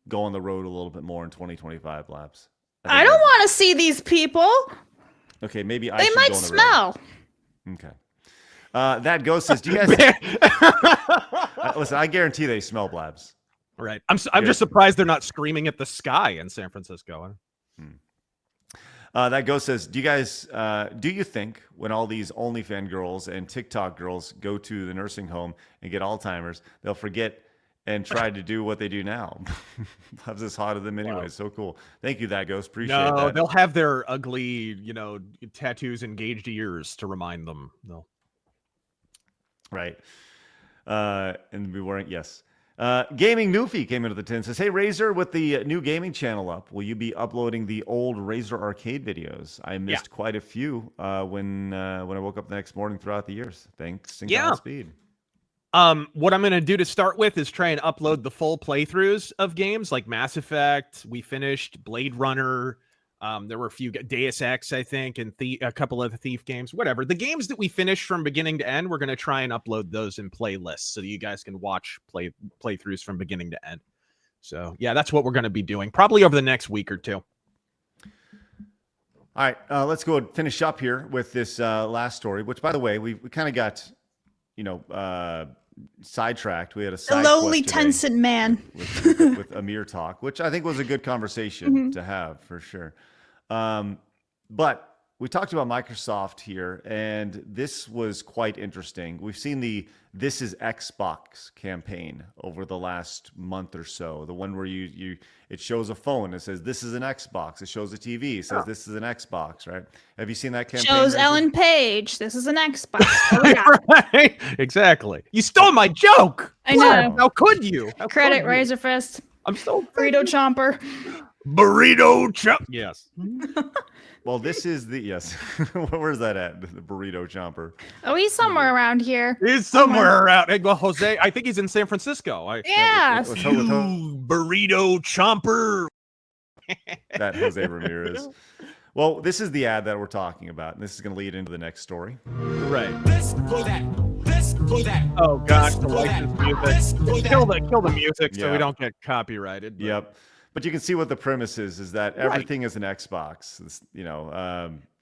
go on the road a little bit more in 2025, Blabs. I don't want to see these people. Okay, maybe they might smell. Okay. That ghost says, do you guys... listen, I guarantee they smell, Blabs. Right. I'm just surprised they're not screaming at the sky in San Francisco. That ghost says, do you think when all these OnlyFans girls and TikTok girls go to the nursing home and get Alzheimer's, they'll forget and try to do what they do now? Blabs is hot of them anyway. Wow. So cool. Thank you, that ghost. Appreciate that. No, they'll have their ugly, tattoos, engaged ears to remind them. No. Right. And be wearing, yes. Gaming Newfie came into the tin, says, hey, Razor, with the new gaming channel up, will you be uploading the old Razor arcade videos? I missed quite a few when I woke up the next morning throughout the years. Thanks and Godspeed. What I'm going to do to start with is try and upload the full playthroughs of games like Mass Effect. We finished Blade Runner. There were a few Deus Ex, I think, and a couple of the Thief games, whatever. The games that we finished from beginning to end, we're going to try and upload those in playlists so that you guys can watch playthroughs from beginning to end. So yeah, that's what we're going to be doing probably over the next week or two. All right, let's go finish up here with this last story, which, by the way, we kind of got, sidetracked. We had a lowly Tencent man with Amir talk, which I think was a good conversation to have for sure. But we talked about Microsoft here, and this was quite interesting. We've seen the This is Xbox campaign over the last month or so. The one where it shows a phone, it says this is an Xbox. It shows a TV, it says this is an Xbox, right? Have you seen that campaign? Shows Ellen Page, this is an Xbox. Right? Exactly. You stole my joke. I know. How could you? Credit Razor Fist. I'm so Burrito Chomper. Burrito Chomper. Yes. Well, this is yes. Where's that at? The Burrito Chomper. Oh, he's somewhere around here. He's somewhere around. Well, Jose, I think he's in San Francisco. Yeah. Burrito Chomper. That Jose Ramirez. Well, this is the ad that we're talking about, and this is going to lead into the next story. Right. This for that. This for that. Oh gosh, the This for that. license music. This for Kill that. the music so Yeah. we don't get copyrighted. But. Yep. But you can see what the premise is that everything is an Xbox.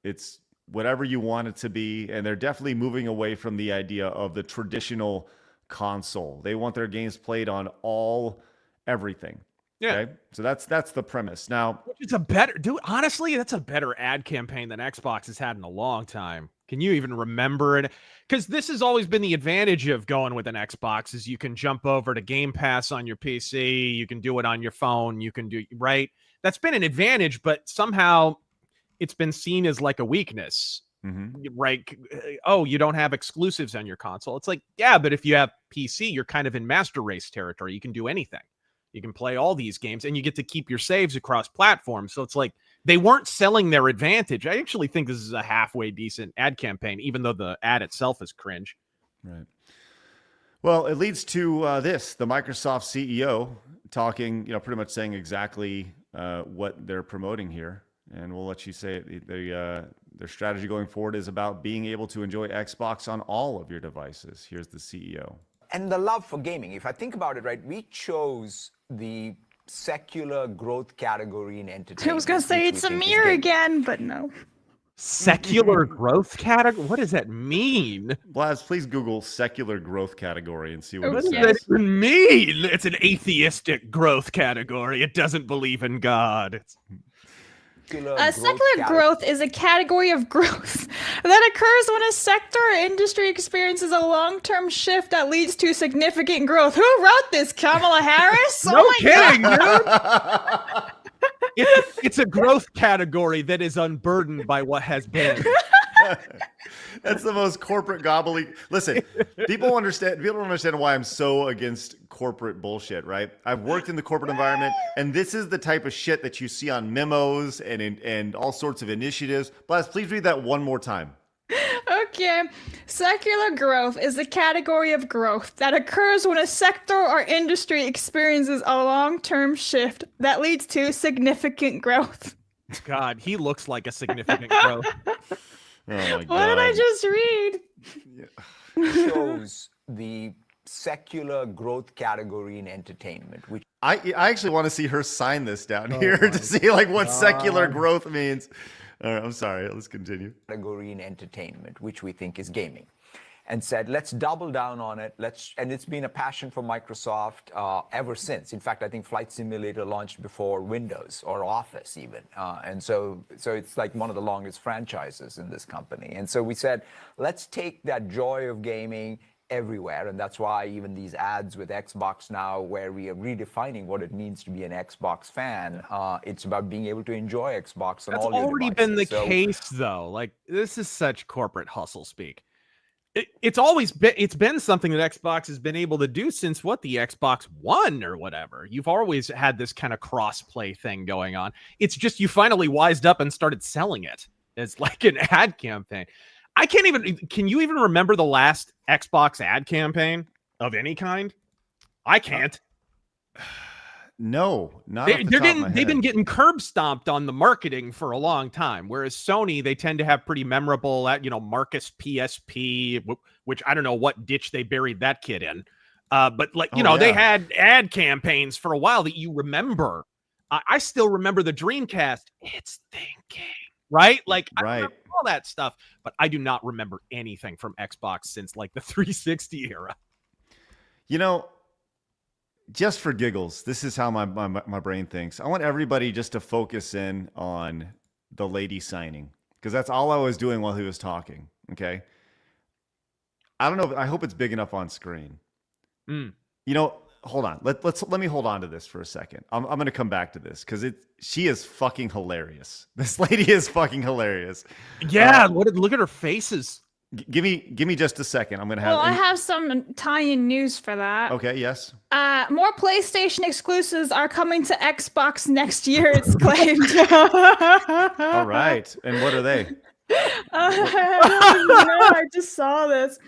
It's whatever you want it to be, and they're definitely moving away from the idea of the traditional console. They want their games played on everything. Yeah. Okay? So that's the premise. Now, Which is a better, dude. Honestly, that's a better ad campaign than Xbox has had in a long time. Can you even remember it? Because this has always been the advantage of going with an Xbox is you can jump over to Game Pass on your PC, you can do it on your phone, you can do right. That's been an advantage, but somehow it's been seen as like a weakness, right? Oh, you don't have exclusives on your console. It's like, yeah, but if you have PC, you're kind of in master race territory. You can do anything. You can play all these games and you get to keep your saves across platforms. So it's like they weren't selling their advantage. I actually think this is a halfway decent ad campaign, even though the ad itself is cringe. right. Well, it leads to the Microsoft CEO talking, pretty much saying exactly what they're promoting here. And we'll let you say it. Their strategy going forward is about being able to enjoy Xbox on all of your devices. Here's the CEO. And the love for gaming. If I think about it, right, we chose the secular growth category in entertainment. I was gonna say it's a mirror again, but no. Secular growth category? What does that mean? Blabs, please Google secular growth category and see what What it does says. that even mean? It's an atheistic growth category. It doesn't believe in God. Secular growth is a category of growth that occurs when a sector or industry experiences a long-term shift that leads to significant growth. Who wrote this? Kamala Harris? No Oh my kidding, God. dude. It's a growth category that is unburdened by what has been. That's the most corporate gobbledygook. Listen, people don't understand why I'm so against corporate bullshit, right? I've worked in the corporate environment, and this is the type of shit that you see on memos and all sorts of initiatives. Blast, please read that one more time. Okay. Secular growth is a category of growth that occurs when a sector or industry experiences a long-term shift that leads to significant growth. God, he looks like a significant growth. Oh my God. What did I just read? Shows the secular growth category in entertainment, which I actually want to see her sign this down here to see like what secular growth means. All right, I'm sorry. Let's continue. Category in entertainment, which we think is gaming, and said, let's double down on it. And it's been a passion for Microsoft ever since. In fact, I think Flight Simulator launched before Windows or Office even. And so it's like one of the longest franchises in this company. And so we said, let's take that joy of gaming everywhere. And that's why even these ads with Xbox Now, where we are redefining what it means to be an Xbox fan, it's about being able to enjoy Xbox on That's all your already devices. been the case, though. Like, this is such corporate hustle speak. It's been something that Xbox has been able to do since the Xbox One or whatever. You've always had this kind of cross-play thing going on. It's just you finally wised up and started selling it as like an ad campaign. Can you even remember the last Xbox ad campaign of any kind? I can't. No, not off the top of my they've head. been getting curb stomped on the marketing for a long time. Whereas Sony, they tend to have pretty memorable, Marcus PSP, which I don't know what ditch they buried that kid in. But they had ad campaigns for a while that you remember. I still remember the Dreamcast. It's thinking, right? I remember all that stuff, but I do not remember anything from Xbox since like the 360 era. Just for giggles, this is how my brain thinks. I want everybody just to focus in on the lady signing, because that's all I was doing while he was talking. Okay. I don't know. I hope it's big enough on screen. Hold on. Let me hold on to this for a second. I'm going to come back to this because she is fucking hilarious. This lady is fucking hilarious. Yeah. Look at her faces. Give me just a second. I'm going to have. Well, I have some tie-in news for that. Okay. Yes. More PlayStation exclusives are coming to Xbox next year, it's claimed. All right. And what are they? I just saw this.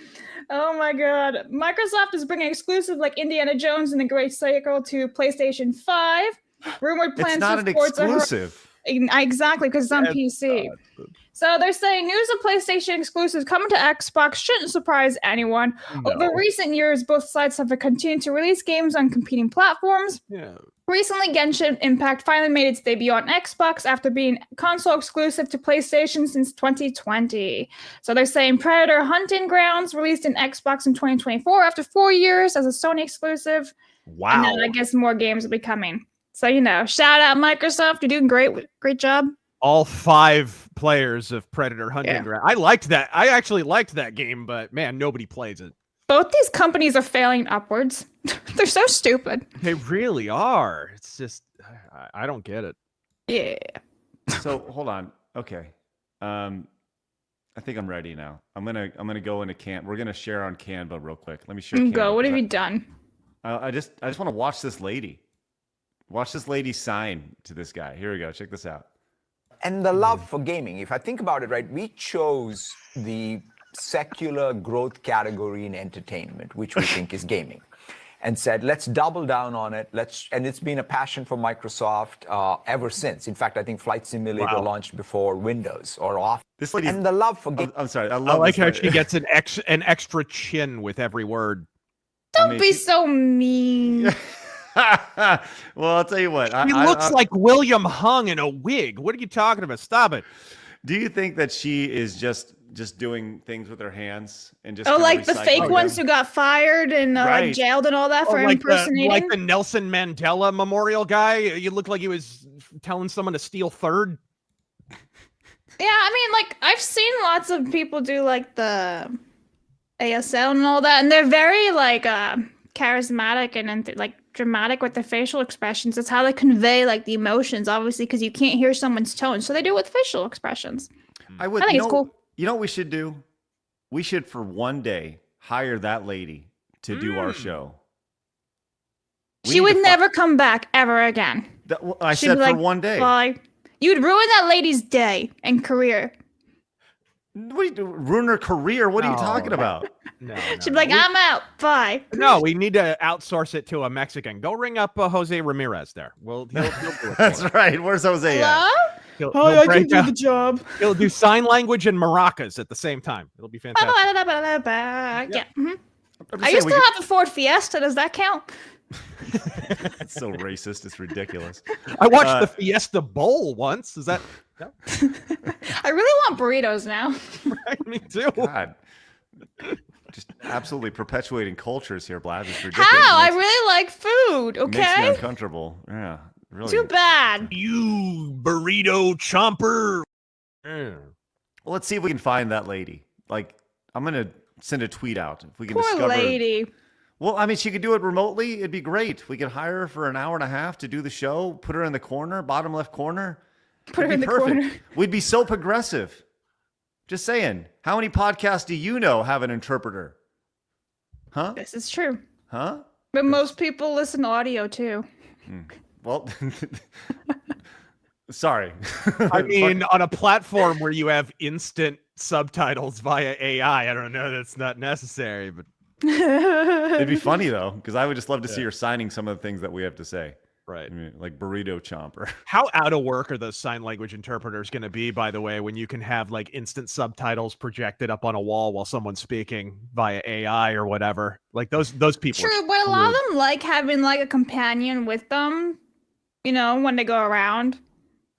Oh my God. Microsoft is bringing exclusive like Indiana Jones and the Great Cycle to PlayStation 5. Rumored plans It's not for an Forza exclusive. Exactly, because it's on PC. So they're saying news of PlayStation exclusives coming to Xbox shouldn't surprise anyone. Over recent years, both sides have continued to release games on competing platforms. Yeah. Recently, Genshin Impact finally made its debut on Xbox after being console exclusive to PlayStation since 2020. So they're saying Predator Hunting Grounds released in Xbox in 2024 after 4 years as a Sony exclusive. Wow. And then I guess more games will be coming. So, shout out Microsoft. You're doing great job. All 5 players of Predator Hunting Ground. I liked that. I actually liked that game, but man, nobody plays it. Both these companies are failing upwards. They're so stupid. They really are. It's just, I don't get it. Yeah. So hold on. Okay. I think I'm ready now. I'm gonna go into Canva. We're gonna share on Canva real quick. Let me share. Go. What have you done? I just want to watch this lady. Watch this lady sign to this guy. Here we go. Check this out. And the love for gaming. If I think about it, right, we chose the secular growth category in entertainment, which we think is gaming, and said, let's double down on it. And it's been a passion for Microsoft ever since. In fact, I think Flight Simulator launched before Windows or off. This lady. And the love for gaming. I'm sorry. I like how she gets an extra chin with every word. Don't be so mean. Well, I'll tell you what. He looks like William Hung in a wig. What are you talking about? Stop it. Do you think that she is just doing things with her hands and just like the fake ones who got fired and like jailed and all that for impersonating? Like the Nelson Mandela Memorial guy. You look like he was telling someone to steal third. Yeah, I mean, like I've seen lots of people do like the ASL and all that, and they're very like charismatic and like dramatic with their facial expressions. It's how they convey like the emotions, obviously, because you can't hear someone's tone, so they do it with facial expressions. I think it's cool. You know what we should do? We should, for one day, hire that lady to do our show. She would never come back ever again. I said for one day. Bye. You'd ruin that lady's day and career. What do you do? Ruin her career? What are you talking about? No, she'd be like, I'm out. Bye. No, we need to outsource it to a Mexican. Go ring up Jose Ramirez there. He'll do it. That's right. Where's Jose at? He'll I can do the job. He'll do sign language and maracas at the same time. It'll be fantastic. Yeah. I used to have a Ford Fiesta. Does that count? That's so racist. It's ridiculous. I watched the Fiesta Bowl once. Is that? No? I really want burritos now. Right, me too. God. Just absolutely perpetuating cultures here, Blabs. It's ridiculous. How? I really like food, okay? Makes me uncomfortable. Yeah, really. Too bad. You burrito chomper. Well, let's see if we can find that lady. Like, I'm going to send a tweet out. If we can Poor discover. lady. Well, I mean, she could do it remotely. It'd be great. We could hire her for an hour and a half to do the show, put her in the corner, bottom left corner. Put her in the corner. We'd be so progressive. Just saying. How many podcasts do you know have an interpreter? Huh? This is true. Huh? But most people listen to audio too. Well, sorry. I mean, on a platform where you have instant subtitles via AI, I don't know. That's not necessary, but it'd be funny though, because I would just love to see her signing some of the things that we have to say. Right. I mean, like burrito chomper. How out of work are those sign language interpreters going to be, by the way, when you can have like instant subtitles projected up on a wall while someone's speaking via AI or whatever? Like those people. True, but a lot of them like having like a companion with them, when they go around.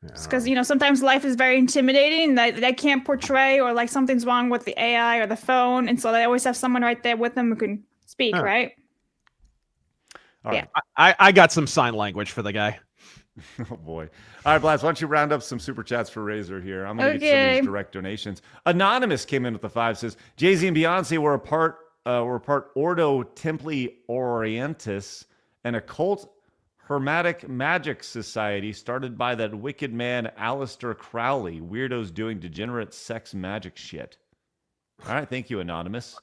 Because, sometimes life is very intimidating. They can't portray or like something's wrong with the AI or the phone. And so they always have someone right there with them who can speak, right? All right. I got some sign language for the guy. Oh, boy. All right, Blabs, why don't you round up some super chats for Razor here? I'm going to get some of these direct donations. Anonymous came in with the 5, says, Jay-Z and Beyonce were a part Ordo Templi Orientis, an occult hermetic magic society started by that wicked man Aleister Crowley. Weirdos doing degenerate sex magic shit. All right, thank you, Anonymous.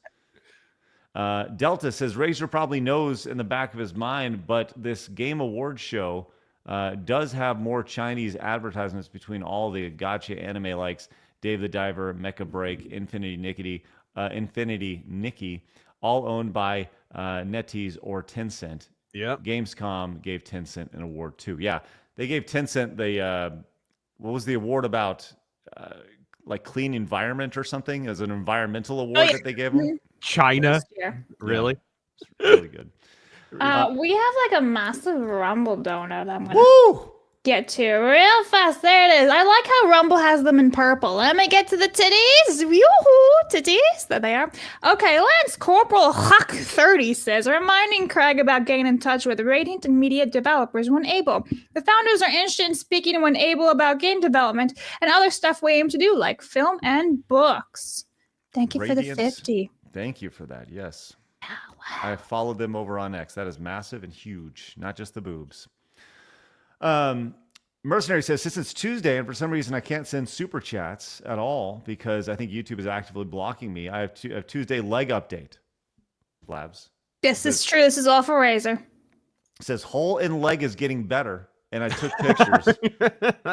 Delta says, Razor probably knows in the back of his mind, but this Game Awards show does have more Chinese advertisements between all the gacha anime likes Dave the Diver, Mecha Break, Infinity Nikki, all owned by NetEase or Tencent. Yeah. Gamescom gave Tencent an award too. Yeah, they gave Tencent the what was the award about? Like clean environment or something as an environmental award that they gave him. China, really, really good. We have like a massive Rumble donut. I'm gonna get to real fast. There it is. I like how Rumble has them in purple. Let me get to the titties. Yoo-hoo, titties. There they are. Okay, Lance Corporal Huck 30 says, reminding Craig about getting in touch with Radiant and media developers when able. The founders are interested in speaking when able about game development and other stuff we aim to do, like film and books. Thank you for the 50. Thank you for that. Yes. I followed them over on X. That is massive and huge, not just the boobs. Mercenary says, since it's Tuesday and for some reason I can't send super chats at all because I think YouTube is actively blocking me, I have Tuesday leg update. Blabs. This is true. This is all for Razor. Says hole in leg is getting better, and I took pictures,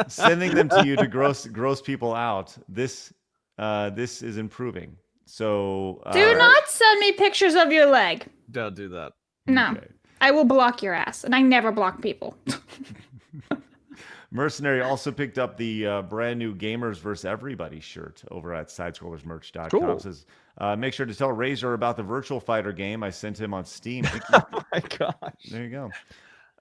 sending them to you to gross people out. This is improving. So do not send me pictures of your leg. Don't do that. No, okay. I will block your ass, and I never block people. Mercenary also picked up the brand new Gamers vs. Everybody shirt over at sidescrollersmerch.com. Cool. Says, make sure to tell Razor about the Virtual Fighter game I sent him on Steam. Oh my gosh. There you go.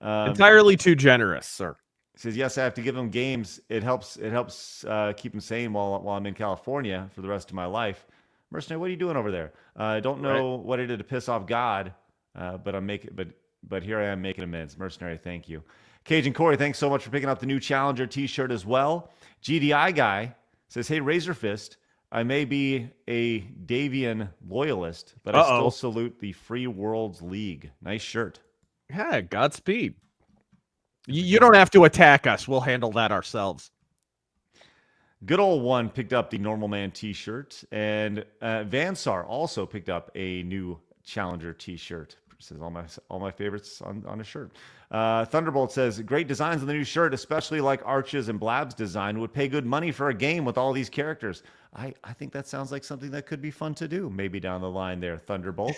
Entirely too generous, sir. Says, yes, I have to give him games. It helps keep him sane while I'm in California for the rest of my life. Mercenary, what are you doing over there? I don't know what I did to piss off God, but here I am making amends. Mercenary, thank you. Cajun Corey, thanks so much for picking up the new Challenger t-shirt as well. GDI guy says, hey, Razor Fist, I may be a Davian loyalist, but I still salute the Free Worlds League. Nice shirt. Yeah, Godspeed. You don't have to attack us. We'll handle that ourselves. Good old one picked up the Normal Man t-shirt, and Vansar also picked up a new Challenger t-shirt. Says all my favorites on a shirt. Thunderbolt says, great designs on the new shirt, especially like Arch's and Blabs design. Would pay good money for a game with all these characters. I think that sounds like something that could be fun to do maybe down the line there, Thunderbolt.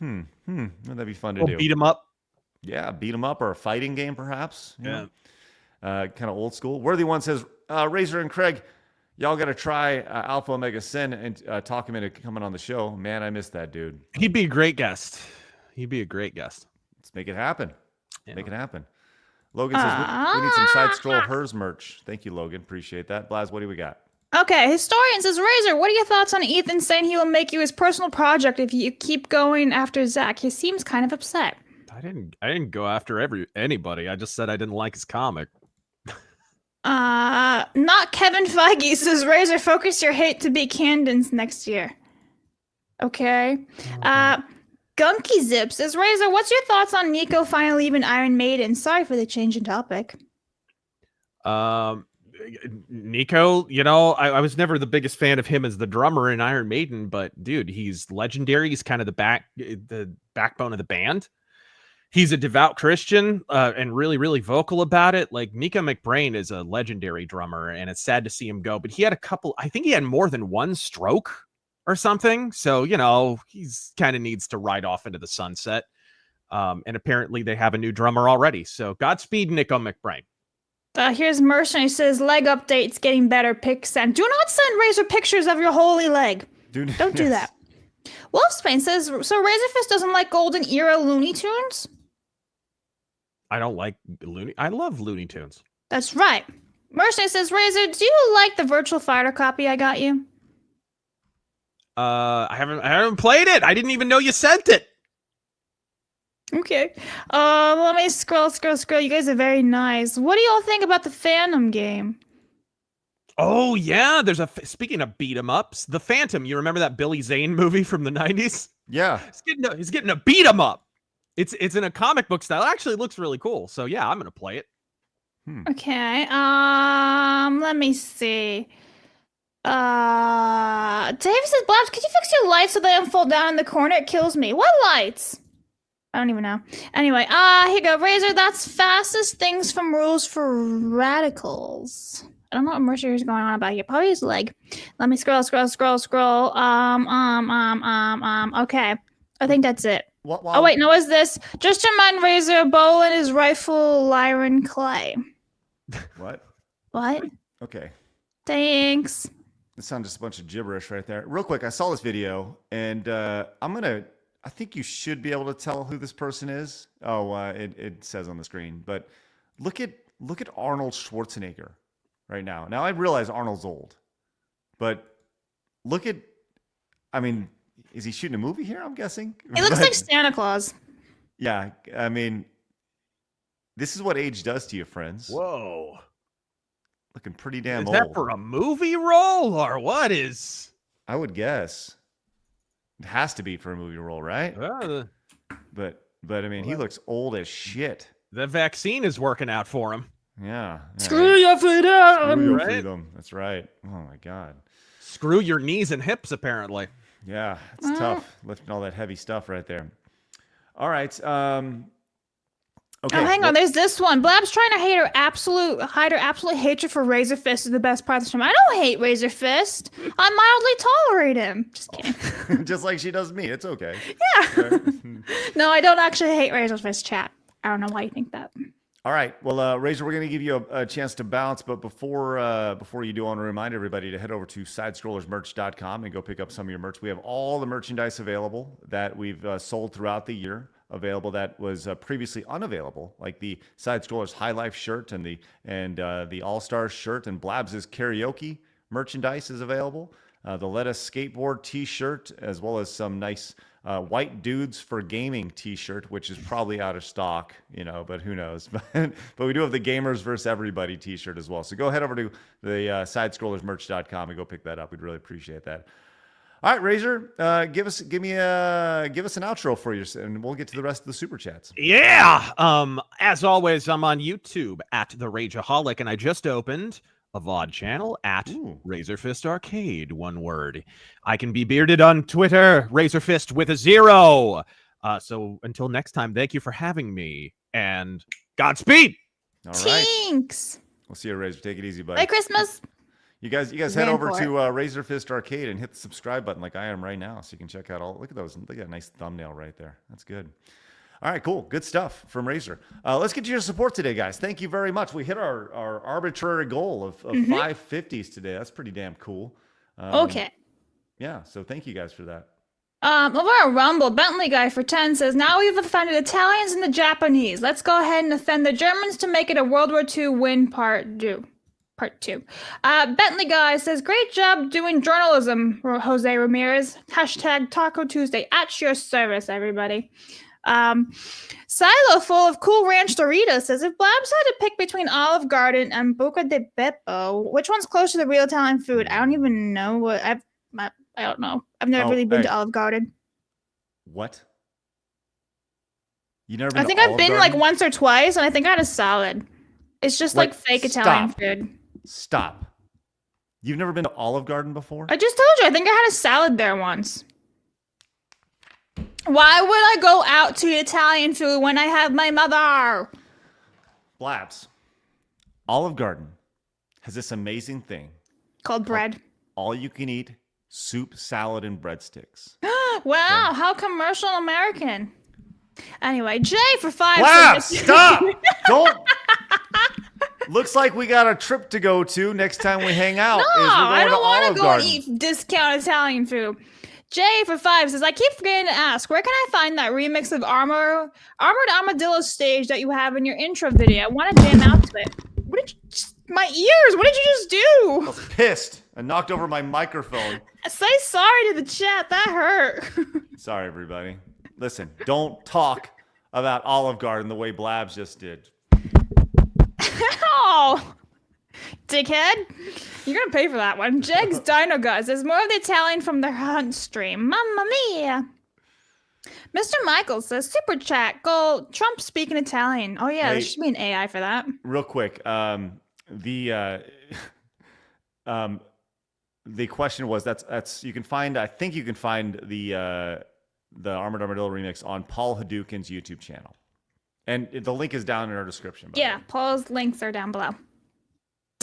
Wouldn't that be fun to do? Beat 'em up. Yeah, beat 'em up, or a fighting game perhaps. Yeah. Kind of old school. Worthy One says, Razor and Craig, y'all got to try Alpha Omega Sin and talk him into coming on the show. Man, I miss that dude. He'd be a great guest. Let's make it happen. Yeah. Make it happen. Logan says, we need some Side Stroll Hers merch. Thank you, Logan. Appreciate that. Blaz, what do we got? Okay, Historian says, Razor, what are your thoughts on Ethan saying he will make you his personal project if you keep going after Zach? He seems kind of upset. I didn't go after anybody. I just said I didn't like his comic. Not Kevin Feige says, Razor, focus your hate to be Candons next year. Okay. Gunky Zip says, Razor, what's your thoughts on Nico finally leaving Iron Maiden? Sorry for the change in topic. Nico, I was never the biggest fan of him as the drummer in Iron Maiden, but dude, he's legendary. He's kind of the backbone of the band. He's a devout Christian and really, really vocal about it. Like, Nico McBrain is a legendary drummer, and it's sad to see him go. But he had I think he had more than one stroke or something. So, he's kind of needs to ride off into the sunset. And apparently they have a new drummer already. So Godspeed, Nico McBrain. Here's Mercenary says, leg updates getting better. Send. Do not send Razor pictures of your holy leg. Don't do that. Wolfsbane says, so Razorfist doesn't like golden era Looney Tunes? I don't like I love Looney Tunes. That's right. Mercenary says, Razor, do you like the Virtual Fighter copy I got you? I haven't played it. I didn't even know you sent it. Okay. Let me scroll. You guys are very nice. What do y'all think about the Phantom game? Oh yeah, speaking of beat 'em ups, the Phantom. You remember that Billy Zane movie from the 90s? Yeah. He's getting a beat 'em up. It's in a comic book style. It actually looks really cool. So yeah, I'm gonna play it. Okay. Let me see. Dave says, Blabs, could you fix your lights so they don't fall down in the corner? It kills me. What lights? I don't even know. Anyway, here you go. Razor, that's fastest things from Rules for Radicals. I don't know what Mercer is going on about here. Probably his leg. Let me scroll. Okay. I think that's it. Oh, wait, no, is this? Just to remind Razor, Bolin is rifle Lyran Clay. What? What? Okay. Thanks. It sounds just a bunch of gibberish right there. Real quick, I saw this video, and I think you should be able to tell who this person is. Oh, it says on the screen, but look at Arnold Schwarzenegger right now. Now I realize Arnold's old, but look at, I mean, is he shooting a movie here? I'm guessing. He looks like Santa Claus. Yeah, I mean, this is what age does to you, friends. Whoa. Looking pretty damn old. old. Is that for a movie role or what is? I would guess. It has to be for a movie role, right? But I mean, he looks old as shit. The vaccine is working out for him. Yeah. Screw your freedom. Screw your Right? freedom. That's right. Oh my God. Screw your knees and hips, apparently. Yeah, it's tough lifting all that heavy stuff right there. All right. Okay. Oh, hang on. There's this one. Blabs trying to hide her absolute hatred for Razor Fist is the best part of the stream. I don't hate Razor Fist. I mildly tolerate him. Just kidding. Just like she does me. It's okay. Yeah. No, I don't actually hate Razor Fist, chat. I don't know why you think that. All right. Well, Razor, we're going to give you a chance to bounce, but before you do, I want to remind everybody to head over to sidescrollersmerch.com and go pick up some of your merch. We have all the merchandise available that we've sold throughout the year, available that was previously unavailable, like the Side Scrollers High Life shirt and the All Stars shirt, and Blabs' karaoke merchandise is available. The Let Us Skateboard T-shirt, as well as some nice White Dudes for Gaming T-shirt, which is probably out of stock, but who knows? But we do have the Gamers vs. Everybody T-shirt as well. So go head over to the sidescrollersmerch.com and go pick that up. We'd really appreciate that. All right, Razor, give us an outro for you, and we'll get to the rest of the super chats. Yeah. As always, I'm on YouTube at The Rageaholic, and I just opened a VOD channel at Razor Fist Arcade, one word. I can be bearded on Twitter, Razor Fist with a 0. So until next time, thank you for having me, and Godspeed. All right. Thanks. We'll see you, Razor. Take it easy, buddy. Merry Christmas. You guys head over to Razor Fist Arcade and hit the subscribe button like I am right now, so you can check out all. Look at those. Look at that nice thumbnail right there. That's good. All right, cool. Good stuff from Razor. Let's get to your support today, guys. Thank you very much. We hit our arbitrary goal of 550s today. That's pretty damn cool. Okay. Yeah, so thank you guys for that. Over at Rumble, Bentley Guy for 10 says, now we've offended Italians and the Japanese. Let's go ahead and offend the Germans to make it a World War II win part 2. Bentley Guy says, great job doing journalism, Jose Ramirez. # Taco Tuesday. At your service, everybody. Silo full of Cool Ranch Doritos says, if Blabs had to pick between Olive Garden and Boca de Beppo, which one's closer to real Italian food? I don't even know what I don't know. I've never really been to Olive Garden. What? You never been I think to I've Olive been Garden? like once or twice, and I think I had a salad. It's just like fake Italian food. Stop. You've never been to Olive Garden before? I just told you. I think I had a salad there once. Why would I go out to eat Italian food when I have my mother? Blabs. Olive Garden has this amazing thing called bread. All you can eat soup, salad, and breadsticks. Wow, how commercial American. Anyway, Jay for 5. Blabs, stop! Don't. Looks like we got a trip to go to next time we hang out. No, I don't want to go Garden. eat discount Italian food. Jay for 5 says, I keep forgetting to ask, where can I find that remix of Armored Armadillo stage that you have in your intro video? I want to jam out to it. What did you my ears? What did you just do? I was pissed. I knocked over my microphone. Say sorry to the chat. That hurt. Sorry, everybody. Listen, don't talk about Olive Garden the way Blabs just did. Oh, dickhead. You're going to pay for that one. Jegs Dino Guys. There's more of the Italian from the Hunt stream. Mamma mia. Mr. Michaels says, Super Chat, go Trump speaking Italian. Oh, yeah, there should be an AI for that. Real quick. The question was, that's you can find, I think you can find the Armored Armadillo remix on Paul Hadouken's YouTube channel. And the link is down in our description. Yeah, Paul's links are down below.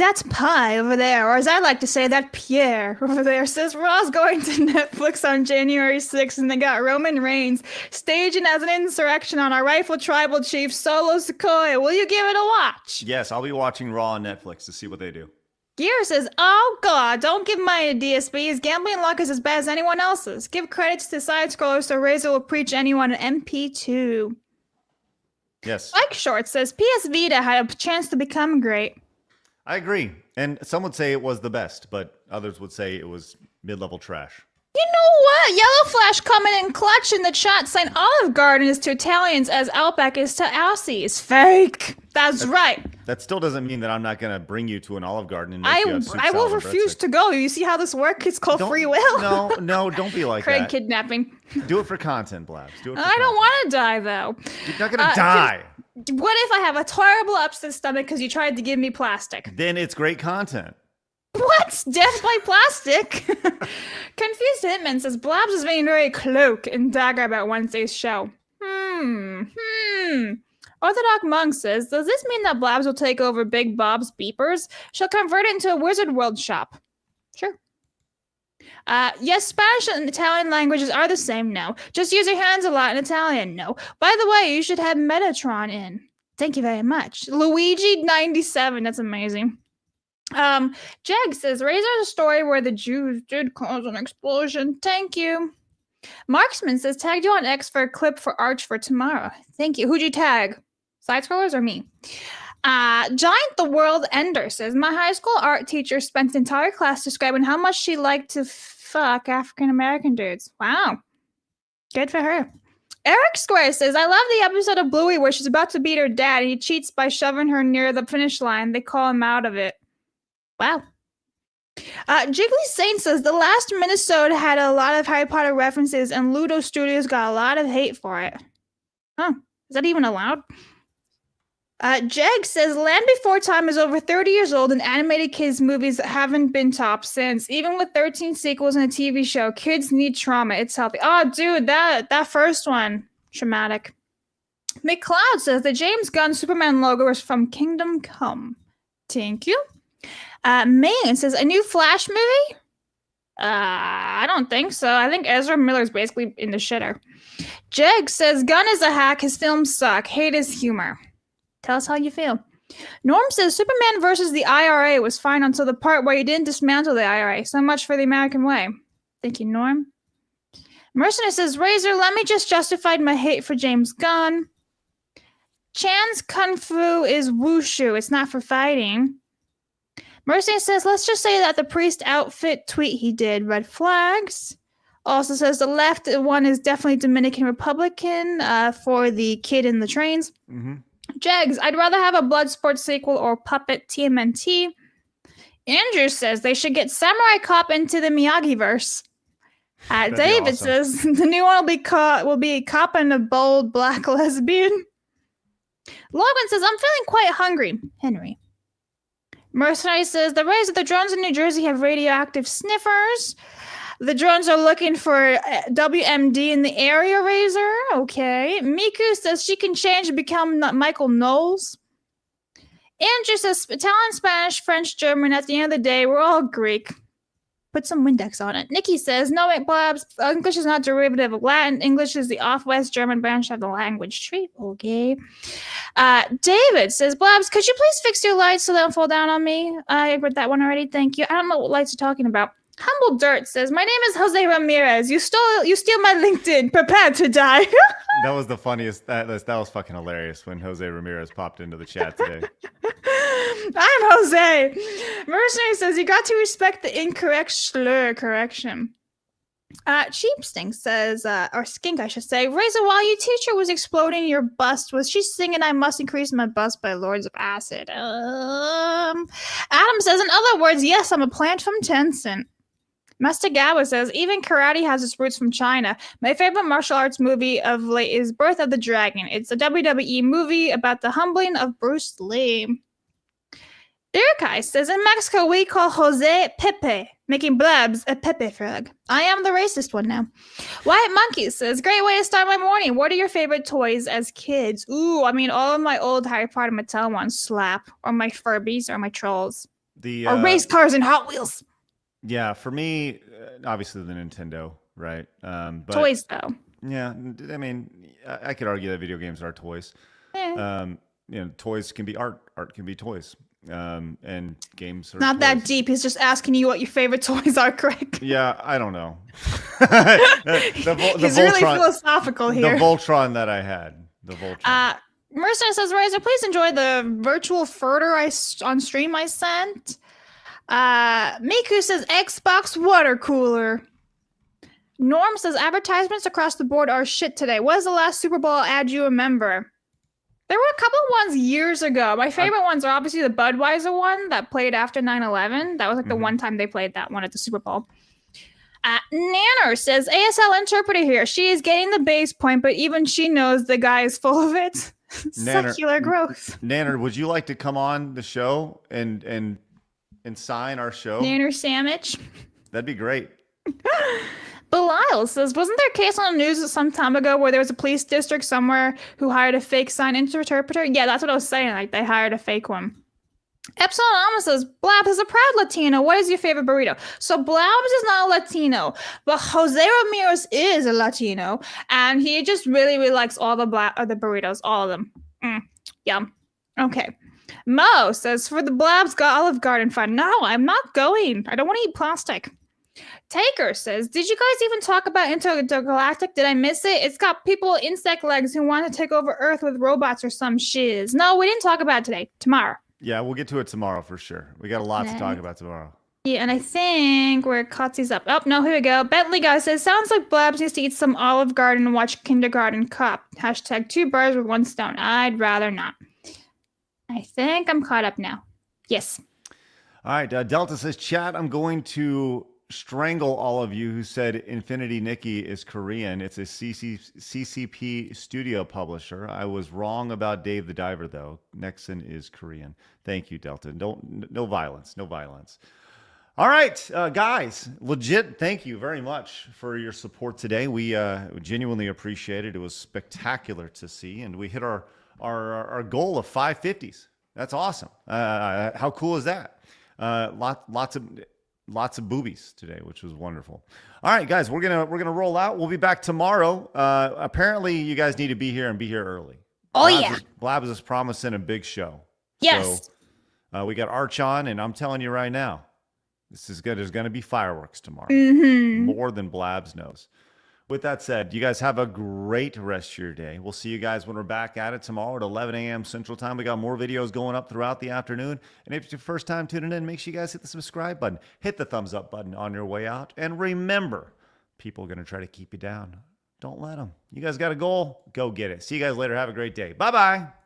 That's Pie over there, or as I like to say, that Pierre over there, says Raw's going to Netflix on January 6th, and they got Roman Reigns staging as an insurrection on our rightful tribal chief, Solo Sikoa. Will you give it a watch? Yes, I'll be watching Raw on Netflix to see what they do. Gear says, oh god, don't give mine a DSP. His gambling luck is as bad as anyone else's. Give credits to side-scrollers so Razor will preach anyone an MP2. Yes. Mike Short says, PS Vita had a chance to become great. I agree. And some would say it was the best, but others would say it was mid-level trash. You know what? Yellow Flash coming in clutch in the chat saying Olive Garden is to Italians as Outback is to Aussies. Fake. That's right. That still doesn't mean that I'm not going to bring you to an Olive Garden and make you a soup, I will salad, and refuse breadsticks. to go. You see how this works? It's called free will. No, don't be like Craig that. kidnapping. Do it for content, Blabs. Do it for I don't want to die, though. You're not going to die. What if I have a terrible upset stomach because you tried to give me plastic? Then it's great content. What? Death by plastic? Confused Hitman says, Blabs is being very cloak and dagger about Wednesday's show. Orthodox Monk says, does this mean that Blabs will take over Big Bob's beepers? She'll convert it into a Wizard World shop. Sure. Yes, Spanish and Italian languages are the same now. Just use your hands a lot in Italian. No. By the way, you should have Metatron in. Thank you very much. Luigi97, that's amazing. Jag says, Razor's a story where the Jews did cause an explosion. Thank you. Marksman says, tagged you on X for a clip for Arch for tomorrow. Thank you. Who'd you tag? Side scrollers or me? Giant the World Ender says, my high school art teacher spent the entire class describing how much she liked to fuck African-American dudes. Wow. Good for her. Eric Square says, I love the episode of Bluey where she's about to beat her dad and he cheats by shoving her near the finish line. They call him out of it. Wow. Jiggly Saint says, the last Minnesota had a lot of Harry Potter references and Ludo Studios got a lot of hate for it. Huh. Is that even allowed? Jeg says, Land Before Time is over 30 years old and animated kids movies haven't been top since. Even with 13 sequels and a TV show, kids need trauma. It's healthy. Oh, dude, that first one, traumatic. McLeod says, the James Gunn Superman logo is from Kingdom Come. Thank you. Mayan says, a new Flash movie? I don't think so. I think Ezra Miller's basically in the shitter. Jeg says, Gunn is a hack. His films suck. Hate his humor. Tell us how you feel. Norm says, Superman versus the IRA was fine until the part where he didn't dismantle the IRA. So much for the American way. Thank you, Norm. Mercenary says, Razor, let me just justify my hate for James Gunn. Chan's Kung Fu is wushu. It's not for fighting. Mercy says, let's just say that the priest outfit tweet he did, red flags. Also says the left one is definitely Dominican Republican for the kid in the trains. Mm-hmm. Jags, I'd rather have a Bloodsport sequel or Puppet TMNT. Andrew says they should get Samurai Cop into the Miyagi-verse. David says the new one will be Cop and a bold black lesbian. Logan says, I'm feeling quite hungry, Henry. Mercenary says, the drones in New Jersey have radioactive sniffers. The drones are looking for WMD in the area, Razor. Okay. Miku says she can change and become Michael Knowles. Andrew says, Italian, Spanish, French, German. At the end of the day, we're all Greek. Put some Windex on it. Nikki says, no, wait, Blabs. English is not derivative of Latin. English is the off-West German branch of the language tree. Okay. David says, Blabs, could you please fix your lights so they don't fall down on me? I read that one already. Thank you. I don't know what lights you're talking about. Humble Dirt says, my name is Jose Ramirez. You steal my LinkedIn. Prepare to die. That was the funniest. That was fucking hilarious when Jose Ramirez popped into the chat today. I'm Jose. Mercenary says, you got to respect the incorrect slur correction. Cheap Stink says, or Skink, I should say, Razor, while your teacher was exploding your bust, was she singing I Must Increase My Bust by Lords of Acid? Adam says, in other words, yes, I'm a plant from Tencent. Mastagawa says, even karate has its roots from China. My favorite martial arts movie of late is Birth of the Dragon. It's a WWE movie about the humbling of Bruce Lee. Dirikai says, in Mexico, we call Jose Pepe, making Blabs a Pepe frog. I am the racist one now. Wyatt Monkey says, great way to start my morning. What are your favorite toys as kids? Ooh, I mean, all of my old Harry Potter Mattel ones slap, or my Furbies, or my Trolls. or race cars and Hot Wheels. Yeah, for me, obviously the Nintendo, right? But, Toys, though. Yeah, I mean, I could argue that video games are toys. Toys can be art. Art can be toys. And games are Not toys. that deep. He's just asking you what your favorite toys are, Craig. Yeah, I don't know. He's really philosophical here. The Voltron that I had. The Voltron. Mercer says, Razor, please enjoy the virtual furter on stream I sent. Miku says, Xbox water cooler. Norm says, advertisements across the board are shit today. What is the last Super Bowl ad you remember? There were a couple ones years ago. My favorite ones are obviously the Budweiser one that played after 9/11. That was like the one time they played that one at the Super Bowl. Nanner says, ASL interpreter here. She is getting the base point, but even she knows the guy is full of it. Secular growth. Nanner, would you like to come on the show and sign our show? Nanner sandwich. That'd be great. Belial says, wasn't there a case on the news some time ago where there was a police district somewhere who hired a fake sign interpreter? Yeah, that's what I was saying. Like, they hired a fake one. Epsilon Alma says, Blabs is a proud Latino. What is your favorite burrito? So Blabs is not a Latino, but Jose Ramirez is a Latino, and he just really, really likes all the burritos, all of them. Yum. Okay. Mo says, for the Blabs Olive Garden fun. No, I'm not going. I don't want to eat plastic. Taker says, did you guys even talk about Intergalactic? Did I miss it? It's got people with insect legs who want to take over Earth with robots or some shiz. No, we didn't talk about it today. Tomorrow. Yeah, we'll get to it tomorrow for sure. We got a lot to talk about tomorrow. Yeah, and I think where Kotzi's up. Oh, no, here we go. Bentley guy says, sounds like Blabs needs to eat some Olive Garden and watch Kindergarten Cop. Hashtag 2 birds with 1 stone. I'd rather not. I think I'm caught up now. Yes. All right. Delta says, chat, I'm going to strangle all of you who said Infinity Nikki is Korean. It's a CCP studio publisher. I was wrong about Dave the Diver, though. Nexon is Korean. Thank you, Delta. No violence. No violence. All right, guys, legit, thank you very much for your support today. We genuinely appreciate it. It was spectacular to see, and we hit our goal of 550s. That's awesome. How cool is that? Lots of boobies today, which was wonderful. All right, guys, we're gonna roll out. We'll be back tomorrow. Apparently, you guys need to be here and be here early. Blabs is promising a big show. Yes. So, we got Arch on, and I'm telling you right now, this is good. There's going to be fireworks tomorrow. More than Blabs knows. With that said, you guys have a great rest of your day. We'll see you guys when we're back at it tomorrow at 11 a.m. Central Time. We got more videos going up throughout the afternoon. And if it's your first time tuning in, make sure you guys hit the subscribe button. Hit the thumbs up button on your way out. And remember, people are going to try to keep you down. Don't let them. You guys got a goal? Go get it. See you guys later. Have a great day. Bye-bye.